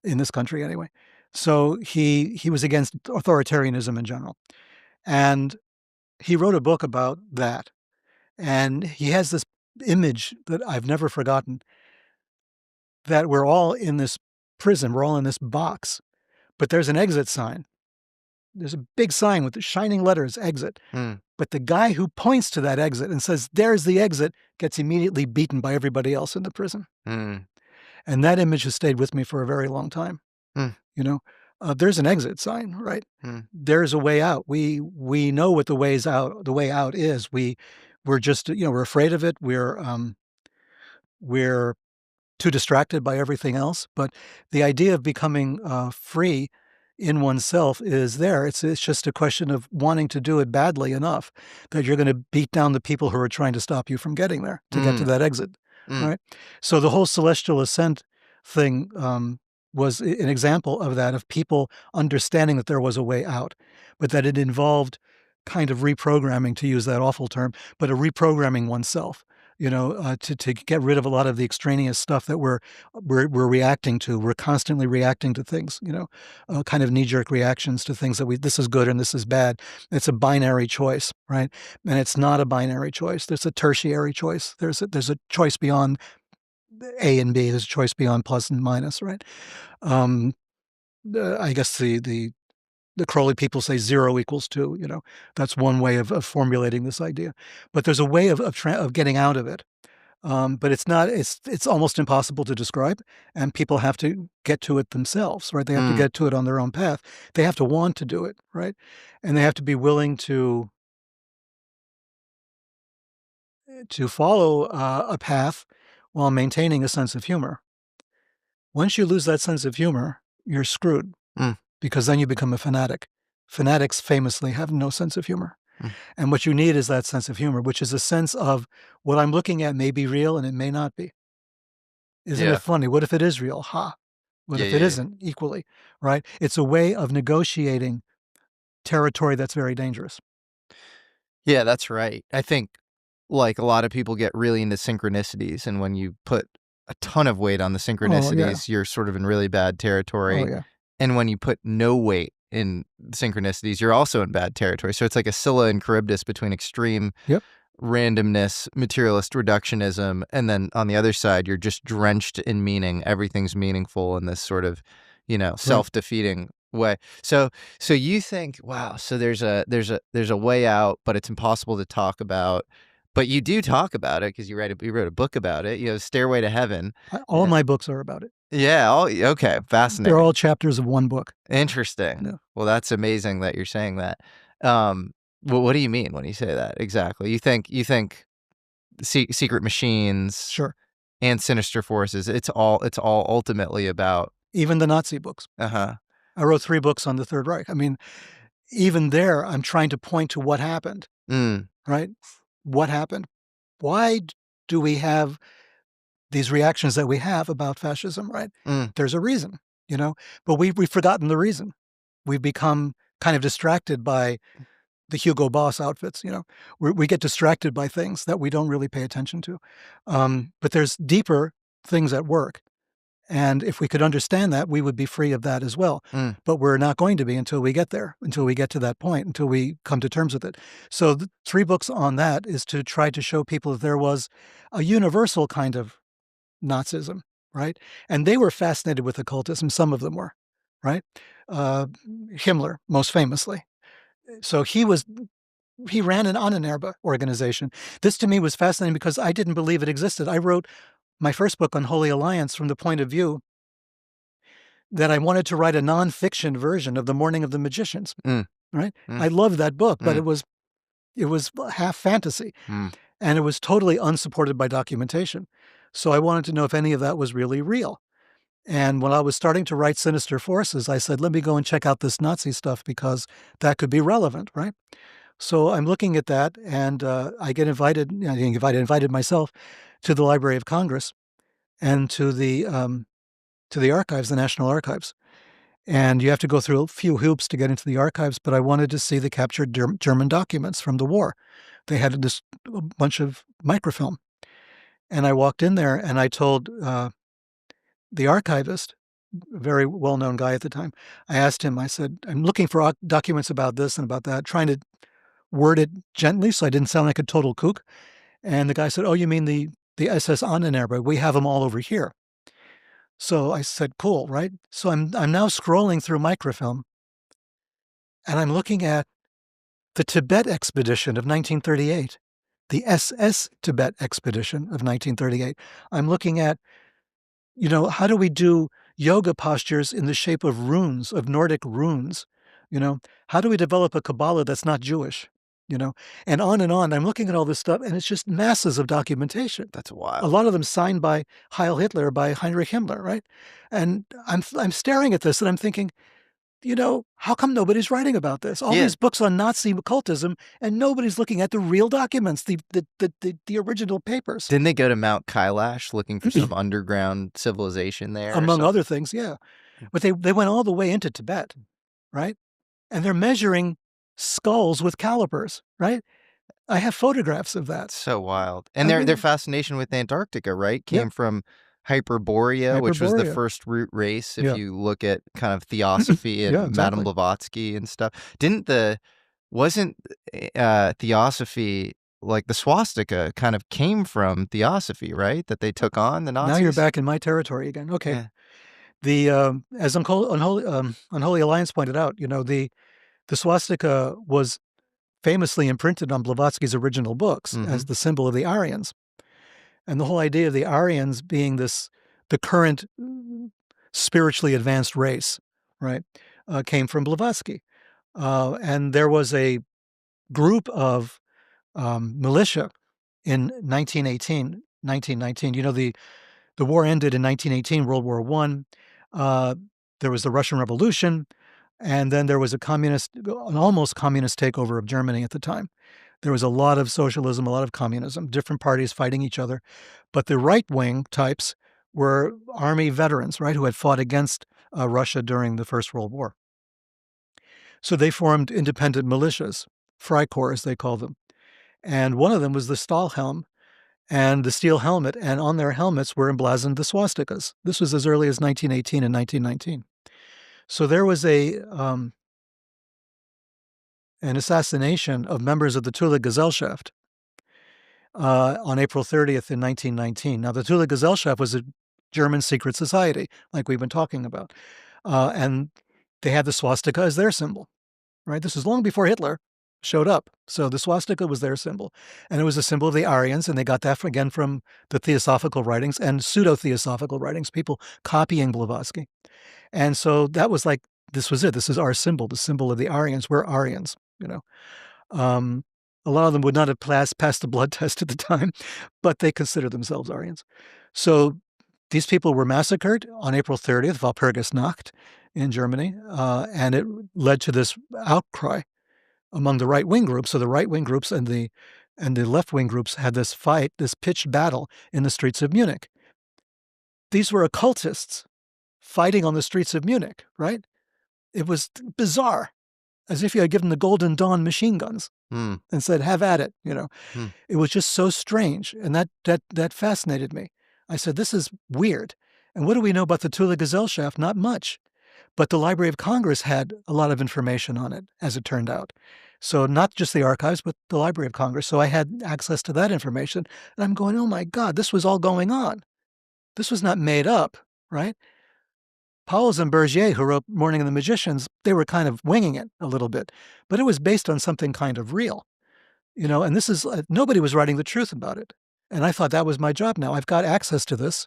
in this country anyway. So he was against authoritarianism in general. And he wrote a book about that. And he has this image that I've never forgotten, that we're all in this prison, we're all in this box, but there's an exit sign. There's a big sign with the shining letters, exit. But the guy who points to that exit and says, there's the exit, gets immediately beaten by everybody else in the prison. And that image has stayed with me for a very long time. There's an exit sign, right? There's a way out. We know what the way out is. We're just, we're afraid of it. We're too distracted by everything else. But the idea of becoming free in oneself is there. It's just a question of wanting to do it badly enough that you're going to beat down the people who are trying to stop you from getting there to get to that exit. Right. So the whole celestial ascent thing was an example of that, of people understanding that there was a way out, but that it involved kind of reprogramming, to use that awful term, but a reprogramming oneself, to get rid of a lot of the extraneous stuff that we're reacting to. We're constantly reacting to things, kind of knee-jerk reactions to things that this is good and this is bad. It's a binary choice, right? And it's not a binary choice. There's a tertiary choice. There's a choice beyond A and B. There's a choice beyond plus and minus, right? I guess the Crowley people say 0 equals 2. That's one way of formulating this idea. But there's a way of getting out of it. But it's not. It's almost impossible to describe, and people have to get to it themselves, right? They have to get to it on their own path. They have to want to do it, right? And they have to be willing to follow a path while maintaining a sense of humor. Once you lose that sense of humor, you're screwed. Because then you become a fanatic. Fanatics famously have no sense of humor. And what you need is that sense of humor, which is a sense of what I'm looking at may be real and it may not be. Isn't it funny? What if it is real? What if it isn't equally, right? It's a way of negotiating territory that's very dangerous. Yeah, that's right. I think like a lot of people get really into synchronicities, and when you put a ton of weight on the Oh, yeah. synchronicities, you're sort of in really bad Oh, territory. yeah. And when you put no weight in synchronicities, you're also in bad territory. So it's like a Scylla and Charybdis between extreme Yep. randomness, materialist reductionism, and then on the other side, you're just drenched in meaning. Everything's meaningful in this sort of, self-defeating way. So you think, wow, so there's a way out, but it's impossible to talk about. But you do talk about it because you wrote a book about it. Stairway to Heaven. All my books are about it. Yeah. Okay. Fascinating. They're all chapters of one book. Interesting. Yeah. Well, that's amazing that you're saying that. What do you mean when you say that exactly? You think secret machines Sure. and sinister forces, it's all ultimately about Even the Nazi books. uh-huh. I wrote 3 books on the Third Reich. I mean, even there, I'm trying to point to what happened, right? What happened? Why do we have these reactions that we have about fascism, right? There's a reason, but we've forgotten the reason. We've become kind of distracted by the Hugo Boss outfits, we get distracted by things that we don't really pay attention to. But there's deeper things at work. And if we could understand that, we would be free of that as well. But we're not going to be until we get there, until we get to that point, until we come to terms with it. So the 3 books on that is to try to show people that there was a universal kind of Nazism, right? And they were fascinated with occultism. Some of them were, right? Himmler, most famously. So he ran an Ahnenerbe organization. This to me was fascinating because I didn't believe it existed. I wrote my first book on Holy Alliance from the point of view that I wanted to write a nonfiction version of The Morning of the Magicians, right? I loved that book, but it was half fantasy, and it was totally unsupported by documentation. So I wanted to know if any of that was really real. And when I was starting to write Sinister Forces, I said, let me go and check out this Nazi stuff because that could be relevant, right? So I'm looking at that, and I get invited. I invited myself to the Library of Congress and to the archives, the National Archives. And you have to go through a few hoops to get into the archives, but I wanted to see the captured German documents from the war. They had a bunch of microfilm. And I walked in there, and I told the archivist, a very well-known guy at the time, I asked him, I said, I'm looking for documents about this and about that, trying to word it gently so I didn't sound like a total kook. And the guy said, oh, you mean the SS Ahnenerbe? We have them all over here. So I said, cool, right? So I'm now scrolling through microfilm, and I'm looking at the Tibet expedition of 1938, the SS Tibet expedition of 1938. I'm looking at, how do we do yoga postures in the shape of runes, of Nordic runes? How do we develop a Kabbalah that's not Jewish? And on and on. I'm looking at all this stuff, and it's just masses of documentation. That's wild. A lot of them signed by Heil Hitler, by Heinrich Himmler, right? And I'm staring at this, and I'm thinking, how come nobody's writing about this? All these books on Nazi occultism, and nobody's looking at the real documents, the original papers. Didn't they go to Mount Kailash looking for some underground civilization there? Among other things, yeah. But they went all the way into Tibet, right? And they're measuring skulls with calipers, right? I have photographs of that. So wild. And their fascination with Antarctica, right, came from Hyperborea, which was the first root race, if you look at kind of theosophy and Madame Blavatsky and stuff. Wasn't theosophy, like the swastika kind of came from theosophy, right? That they took on the Nazis? Now you're back in my territory again. Okay. Yeah. As Unholy Alliance pointed out, the swastika was famously imprinted on Blavatsky's original books as the symbol of the Aryans. And the whole idea of the Aryans being the current spiritually advanced race, right, came from Blavatsky. And there was a group of militia in 1919. The war ended in 1918, World War I. There was the Russian Revolution, and then there was an almost communist takeover of Germany at the time. There was a lot of socialism, a lot of communism, different parties fighting each other. But the right-wing types were army veterans, right, who had fought against Russia during the First World War. So they formed independent militias, Freikorps, as they call them. And one of them was the Stahlhelm and the steel helmet, and on their helmets were emblazoned the swastikas. This was as early as 1918 and 1919. So there was an assassination of members of the Thule Gesellschaft on April 30th in 1919. Now, the Thule Gesellschaft was a German secret society, like we've been talking about, and they had the swastika as their symbol, right? This was long before Hitler showed up. So the swastika was their symbol, and it was a symbol of the Aryans, and they got that again from the Theosophical writings and pseudo-theosophical writings, people copying Blavatsky. And so that was like, this was it. This is our symbol, the symbol of the Aryans. We're Aryans, you know. A lot of them would not have passed the blood test at the time, but they considered themselves Aryans. So these people were massacred on April 30th, Walpurgisnacht in Germany, and it led to this outcry among the right-wing groups. So the right-wing groups and the left-wing groups had this fight, this pitched battle in the streets of Munich. These were occultists fighting on the streets of Munich, right? It was bizarre, as if you had given the Golden Dawn machine guns and said, have at it, you know. It was just so strange, and that fascinated me. I said, this is weird. And what do we know about the Thule Gesellschaft? Not much. But the Library of Congress had a lot of information on it, as it turned out. So not just the archives, but the Library of Congress. So I had access to that information. And I'm going, oh my God, this was all going on. This was not made up, right? Powles and Bergier, who wrote Morning of the Magicians, they were kind of winging it a little bit. But it was based on something kind of real, you know, and this is, nobody was writing the truth about it. And I thought that was my job now. I've got access to this.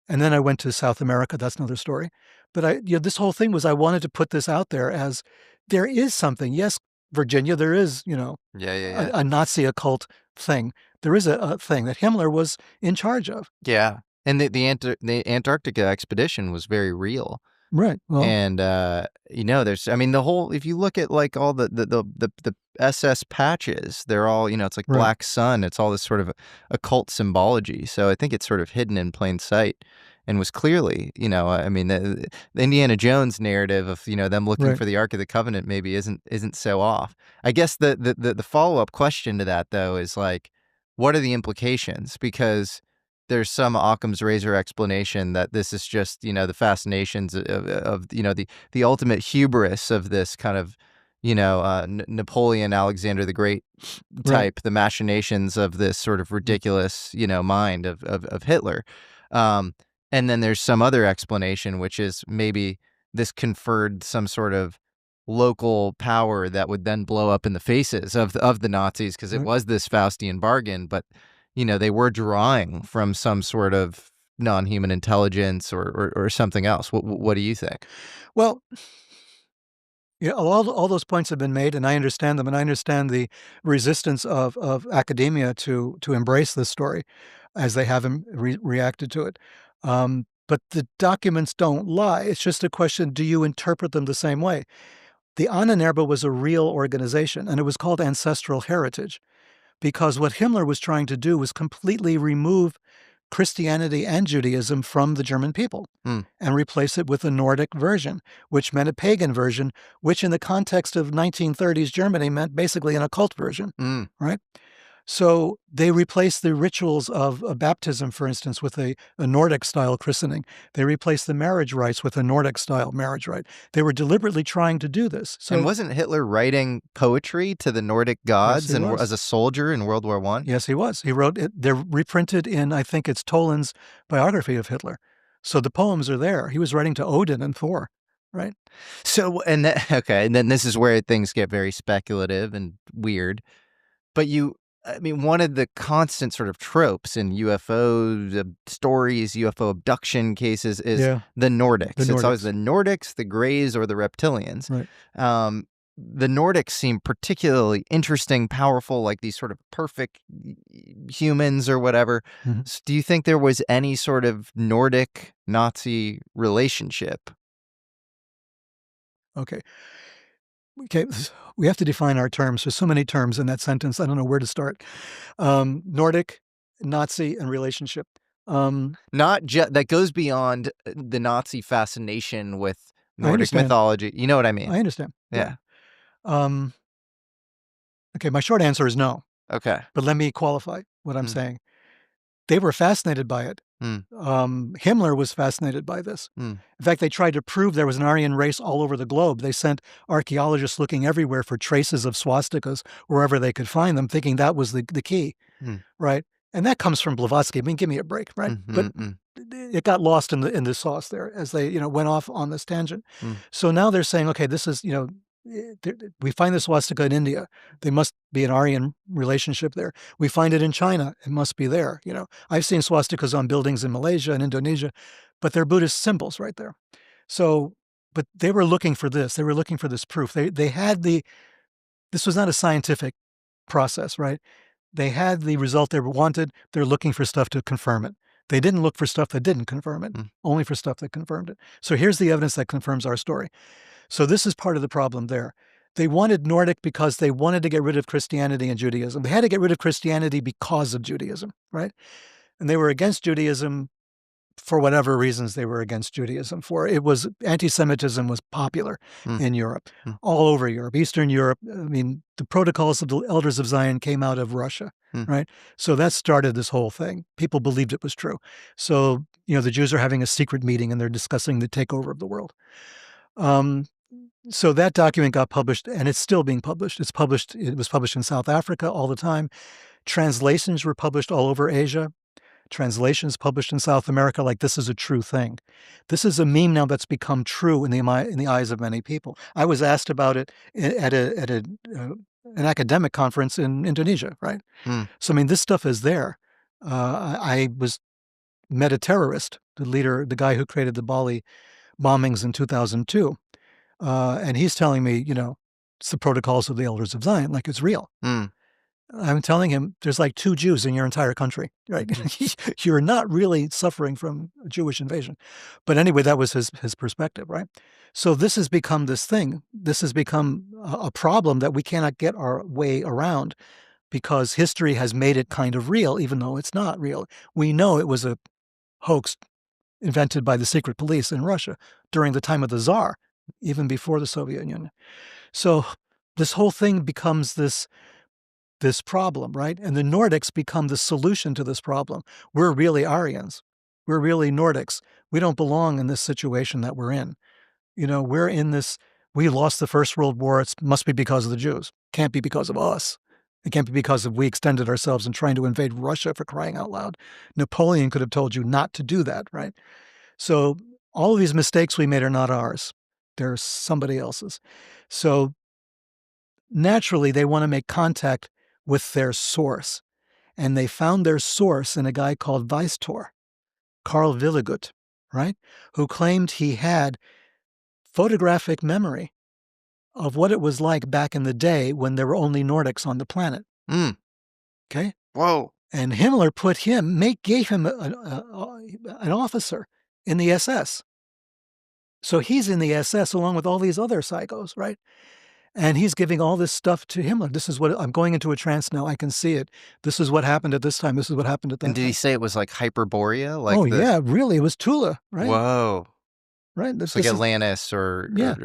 And then I went to South America. That's another story. But this whole thing was, I wanted to put this out there as there is something. Yes, Virginia, there is, you know, a Nazi occult thing. There is a thing that Himmler was in charge of. Yeah. And the Antarctica expedition was very real. Right. Well, and, you know, there's, I mean, the whole, if you look at like all the SS patches, they're all, you know, it's like Right. Black Sun. It's all this sort of occult symbology. So I think it's sort of hidden in plain sight and was clearly, you know, I mean, the Indiana Jones narrative of, you know, them looking Right. for the Ark of the Covenant maybe isn't so off. I guess the follow-up question to that, though, is like, what are the implications? Because there's some Occam's razor explanation that this is just, you know, the fascinations of you know, the ultimate hubris of this kind of, you know, Napoleon, Alexander the Great type, Right. the machinations of this sort of ridiculous, you know, mind of Hitler. And then there's some other explanation, which is maybe this conferred some sort of local power that would then blow up in the faces of the Nazis, because it was this Faustian bargain, but you know, they were drawing from some sort of non-human intelligence or something else. What do you think? Well, yeah, all those points have been made, and I understand them, and I understand the resistance of academia to embrace this story, as they have reacted to it. But the documents don't lie. It's just a question: do you interpret them the same way? The Ahnenerbe was a real organization, and it was called Ancestral Heritage, because what Himmler was trying to do was completely remove Christianity and Judaism from the German people and replace it with a Nordic version, which meant a pagan version, which in the context of 1930s Germany meant basically an occult version, right? So they replaced the rituals of baptism, for instance, with a Nordic-style christening. They replaced the marriage rites with a Nordic-style marriage rite. They were deliberately trying to do this. So, and wasn't Hitler writing poetry to the Nordic gods Yes, he and was. as a soldier in World War I? Yes, he was. He wrote it. They're reprinted in, I think it's Toland's biography of Hitler. So the poems are there. He was writing to Odin and Thor, right? So, okay, and then this is where things get very speculative and weird. But I mean, one of the constant sort of tropes in UFO stories, UFO abduction cases is the Nordics. It's always the Nordics, the Greys, or the reptilians. Right. The Nordics seem particularly interesting, powerful, like these sort of perfect humans or whatever. So do you think there was any sort of Nordic-Nazi relationship? Okay. We have to define our terms. There's so many terms in that sentence. I don't know where to start. Nordic, Nazi, and relationship. That goes beyond the Nazi fascination with Nordic mythology. You know what I mean? I understand. Yeah. Okay, my short answer is no. Okay. But let me qualify what I'm Mm. saying. They were fascinated by it. Mm. Himmler was fascinated by this. Mm. In fact, they tried to prove there was an Aryan race all over the globe. They sent archaeologists looking everywhere for traces of swastikas wherever they could find them, thinking that was the key, Mm. right? And that comes from Blavatsky. I mean, give me a break, right? But Mm. it got lost in the sauce there as they went off on this tangent. Mm. So now they're saying, okay, this is we find the swastika in India. There must be an Aryan relationship there. We find it in China. It must be there. I've seen swastikas on buildings in Malaysia and Indonesia, but they're Buddhist symbols right there. So, but they were looking for this. They were looking for this proof. They had this was not a scientific process, right? They had the result they wanted. They're looking for stuff to confirm it. They didn't look for stuff that didn't confirm it, only for stuff that confirmed it. So here's the evidence that confirms our story. So this is part of the problem there. They wanted Nordic because they wanted to get rid of Christianity and Judaism. They had to get rid of Christianity because of Judaism, right? And they were against Judaism for whatever reasons they were against Judaism for. It was anti-Semitism was popular in Europe, all over Europe, Eastern Europe. I mean, the protocols of the Elders of Zion came out of Russia, right? So that started this whole thing. People believed it was true. So, the Jews are having a secret meeting and they're discussing the takeover of the world. So that document got published and it's still being published. It was published in South Africa all the time. Translations were published all over Asia. Translations published in South America, like this is a true thing. This is a meme now that's become true in the eyes of many people. I was asked about it at an academic conference in Indonesia, right? So, I mean, this stuff is there. I met a terrorist, the guy who created the Bali bombings in 2002. And he's telling me, it's the protocols of the Elders of Zion, like it's real. I'm telling him there's like 2 Jews in your entire country, right? You're not really suffering from a Jewish invasion. But anyway, that was his perspective, right? So this has become this thing. This has become a problem that we cannot get our way around because history has made it kind of real, even though it's not real. We know it was a hoax invented by the secret police in Russia during the time of the Tsar, even before the Soviet Union. So this whole thing becomes this problem, right? And the Nordics become the solution to this problem. We're really Aryans. We're really Nordics. We don't belong in this situation that we're in. We're in this, we lost the First World War. It must be because of the Jews. Can't be because of us. It can't be because of we extended ourselves in trying to invade Russia, for crying out loud. Napoleon could have told you not to do that, right? So all of these mistakes we made are not ours. They're somebody else's. So naturally, they want to make contact with their source. And they found their source in a guy called Weistor, Carl Willigut, right? Who claimed he had photographic memory of what it was like back in the day when there were only Nordics on the planet. Okay? Whoa. And Himmler gave him an officer in the SS. So he's in the SS along with all these other psychos, right? And he's giving all this stuff to Himmler. This is what I'm going into a trance now. I can see it. This is what happened at this time. This is what happened at that And did time. he say it was like Hyperborea? Yeah, really. It was Tula, right? Whoa. Right. It's like Atlantis or yeah.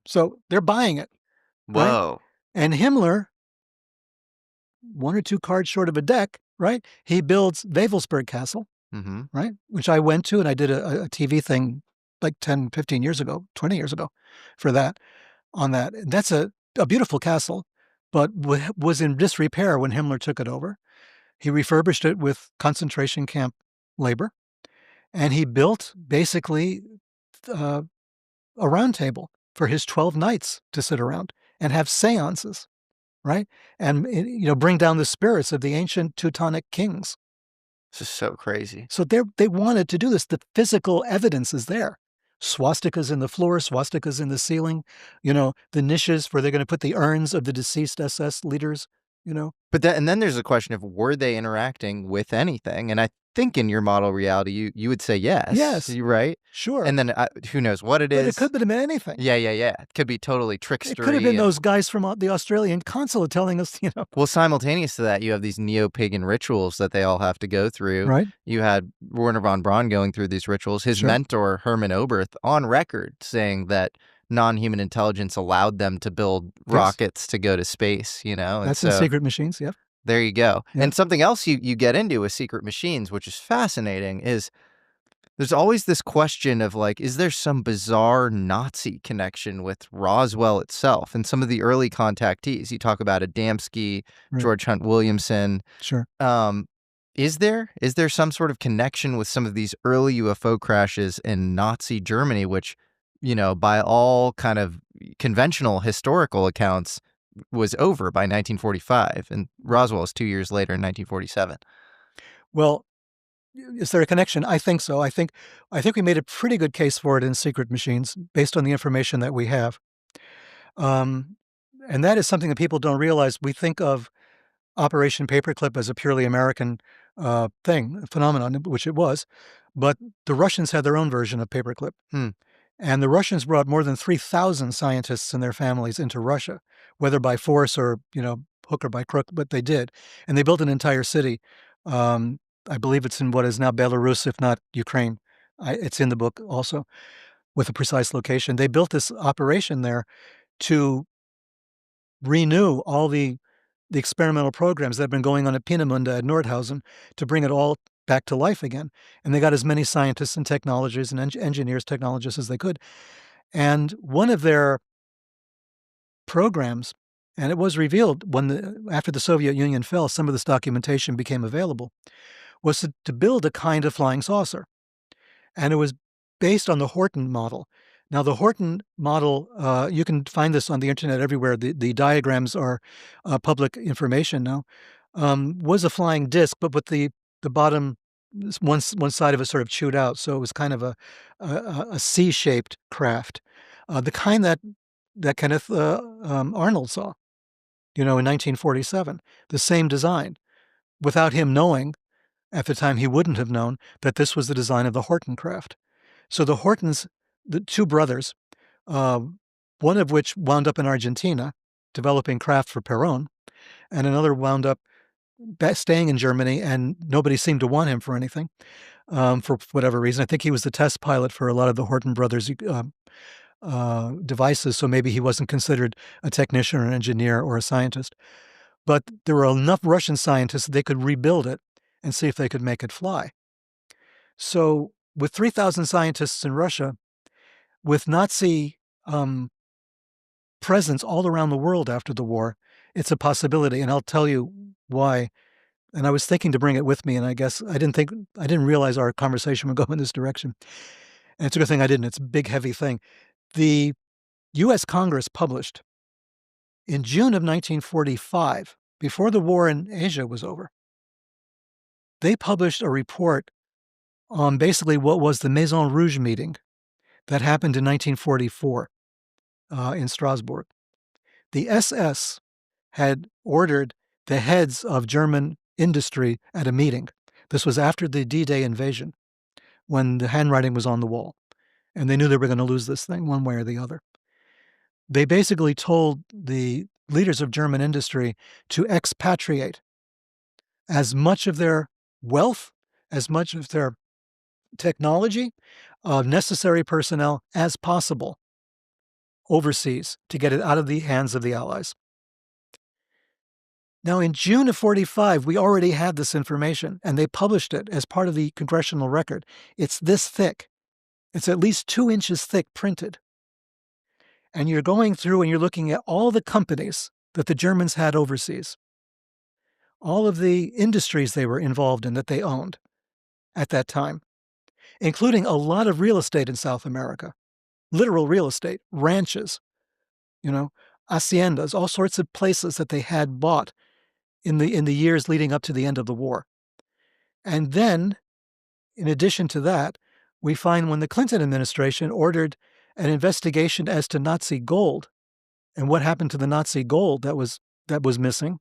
So they're buying it. Whoa. Right? And Himmler, 1 or 2 cards short of a deck, right? He builds Wewelsburg Castle, right? Which I went to and I did a TV thing like 10, 15 years ago, 20 years ago for that. On that. That's a beautiful castle, but was in disrepair when Himmler took it over. He refurbished it with concentration camp labor, and he built basically a round table for his 12 knights to sit around and have seances, right? And, bring down the spirits of the ancient Teutonic kings. This is so crazy. So they wanted to do this. The physical evidence is there. Swastikas in the floor, swastikas in the ceiling, the niches where they're going to put the urns of the deceased SS leaders, But and then there's a question of, were they interacting with anything? And I think in your model reality, you would say yes. Yes. Right? Sure. And then who knows what it is. But it could have been anything. Yeah. It could be totally trickstery. It could have been those guys from the Australian consulate telling us, Well, simultaneous to that, you have these neo-pagan rituals that they all have to go through. Right. You had Werner von Braun going through these rituals. His mentor, Hermann Oberth, on record saying that non-human intelligence allowed them to build rockets to go to space, you know? That's in Secret Machines, yep. There you go. Yeah. And something else you get into with Secret Machines, which is fascinating, is there's always this question of like, is there some bizarre Nazi connection with Roswell itself and some of the early contactees? You talk about Adamski, Right. George Hunt Williamson. Sure. Is there some sort of connection with some of these early UFO crashes in Nazi Germany, which, you know, by all kind of conventional historical accounts was over by 1945, and Roswell is 2 years later in 1947? Well, is there a connection? I think so. I think we made a pretty good case for it in Secret Machines based on the information that we have. And that is something that people don't realize. We think of Operation Paperclip as a purely American phenomenon, which it was, but the Russians had their own version of Paperclip. And the Russians brought more than 3,000 scientists and their families into Russia, whether by force or, you know, hook or by crook, but they did. And they built an entire city. I believe it's in what is now Belarus, if not Ukraine. It's in the book also with a precise location. They built this operation there to renew all the experimental programs that have been going on at Peenemünde at Nordhausen to bring it all back to life again. And they got as many scientists and technologists and engineers, technologists as they could. And one of their programs, and it was revealed after the Soviet Union fell, some of this documentation became available, was to build a kind of flying saucer. And it was based on the Horton model. Now, the Horton model, you can find this on the internet everywhere. The diagrams are public information now, was a flying disc, but with the bottom, one side of it sort of chewed out. So it was kind of a C-shaped craft, the kind that Kenneth Arnold saw, you know, in 1947, the same design. Without him knowing, at the time he wouldn't have known that this was the design of the Horton craft. So the Hortons, the two brothers, one of which wound up in Argentina developing craft for Perón, and another wound up staying in Germany, and nobody seemed to want him for anything, for whatever reason. I think he was the test pilot for a lot of the Horton brothers' devices, so maybe he wasn't considered a technician or an engineer or a scientist. But there were enough Russian scientists that they could rebuild it and see if they could make it fly. So with 3,000 scientists in Russia, with Nazi presence all around the world after the war, it's a possibility, and I'll tell you why. And I was thinking to bring it with me, and I guess I didn't realize our conversation would go in this direction. And it's a good thing I didn't. It's a big, heavy thing. The U.S. Congress published in June of 1945, before the war in Asia was over, they published a report on basically what was the Maison Rouge meeting that happened in 1944 in Strasbourg. The SS had ordered the heads of German industry at a meeting. This was after the D-Day invasion, when the handwriting was on the wall, and they knew they were going to lose this thing one way or the other. They basically told the leaders of German industry to expatriate as much of their wealth, as much of their technology, necessary personnel as possible overseas to get it out of the hands of the Allies. Now, in June of 45, we already had this information, and they published it as part of the congressional record. It's this thick. It's at least 2 inches thick printed. And you're going through and you're looking at all the companies that the Germans had overseas, all of the industries they were involved in that they owned at that time, including a lot of real estate in South America, literal real estate, ranches, you know, haciendas, all sorts of places that they had bought in the years leading up to the end of the war. And then, in addition to that, we find when the Clinton administration ordered an investigation as to Nazi gold and what happened to the Nazi gold that was missing,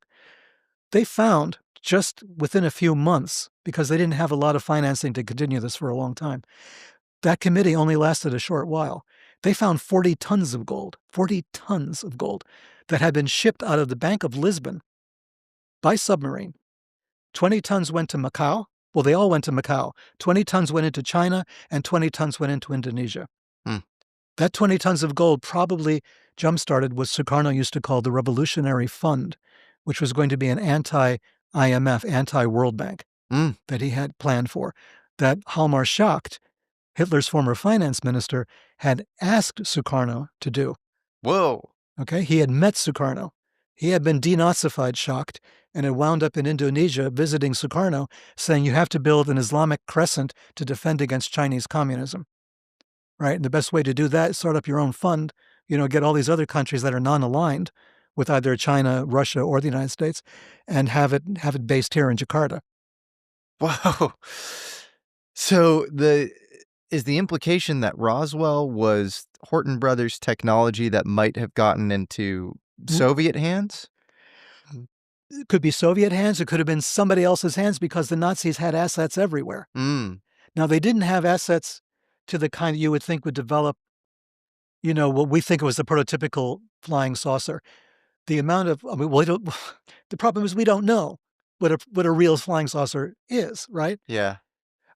they found just within a few months, because they didn't have a lot of financing to continue this for a long time, that committee only lasted a short while. They found 40 tons of gold that had been shipped out of the Bank of Lisbon by submarine. 20 tons went to Macau. Well, they all went to Macau. 20 tons went into China, and 20 tons went into Indonesia. That 20 tons of gold probably jump-started what Sukarno used to call the Revolutionary Fund, which was going to be an anti-IMF, anti-World Bank that he had planned for, that Hjalmar Schacht, Hitler's former finance minister, had asked Sukarno to do. Whoa. Okay, he had met Sukarno. He had been denazified, Schacht, and had wound up in Indonesia visiting Sukarno, saying you have to build an Islamic crescent to defend against Chinese communism. Right? And the best way to do that is start up your own fund, get all these other countries that are non-aligned with either China, Russia, or the United States, and have it based here in Jakarta. Whoa. So is the implication that Roswell was Horton Brothers technology that might have gotten into Soviet hands? It could be Soviet hands. It could have been somebody else's hands, because the Nazis had assets everywhere. Now, they didn't have assets to the kind you would think would develop, what we think was the prototypical flying saucer. The amount of, the problem is we don't know what a real flying saucer is, right? Yeah.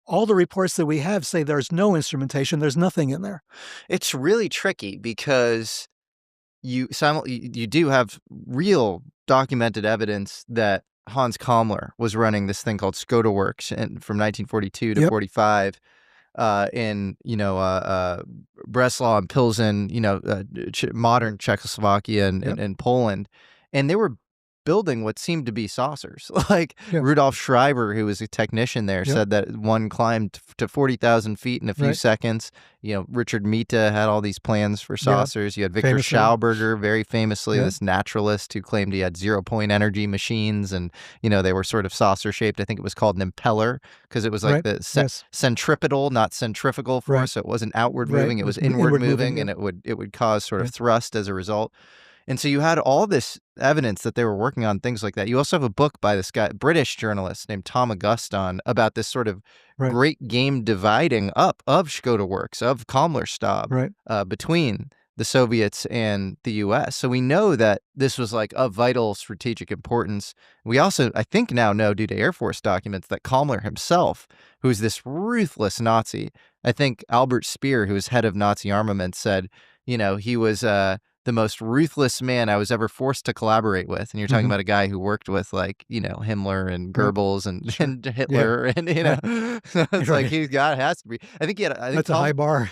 All the reports that we have say there's no instrumentation, there's nothing in there. It's really tricky because you do have real documented evidence that Hans Kammler was running this thing called Skoda Works from 1942 to 45 in Breslau and Pilsen, modern Czechoslovakia and Poland, and they were building what seemed to be saucers. Like Rudolf Schreiber, who was a technician there, said that one climbed to 40,000 feet in a few seconds. Richard Mita had all these plans for saucers. You had Victor Schauberger, very famously, this naturalist who claimed he had zero-point energy machines, and they were sort of saucer-shaped. I think it was called an impeller because it was like the centripetal, not centrifugal force. So it wasn't outward moving; it was inward moving, and it would cause sort of thrust as a result. And so you had all this evidence that they were working on things like that. You also have a book by this guy, British journalist named Tom Auguston, about this sort of great game dividing up of Skoda Works, of Kammlerstab, between the Soviets and the U.S. So we know that this was like of vital strategic importance. We also, I think now know, due to Air Force documents, that Kammler himself, who's this ruthless Nazi, I think Albert Speer, who was head of Nazi armaments, said, he was the most ruthless man I was ever forced to collaborate with. And you're talking about a guy who worked with Himmler and Goebbels and Hitler and so it's like has to be. I think he had. That's a high bar.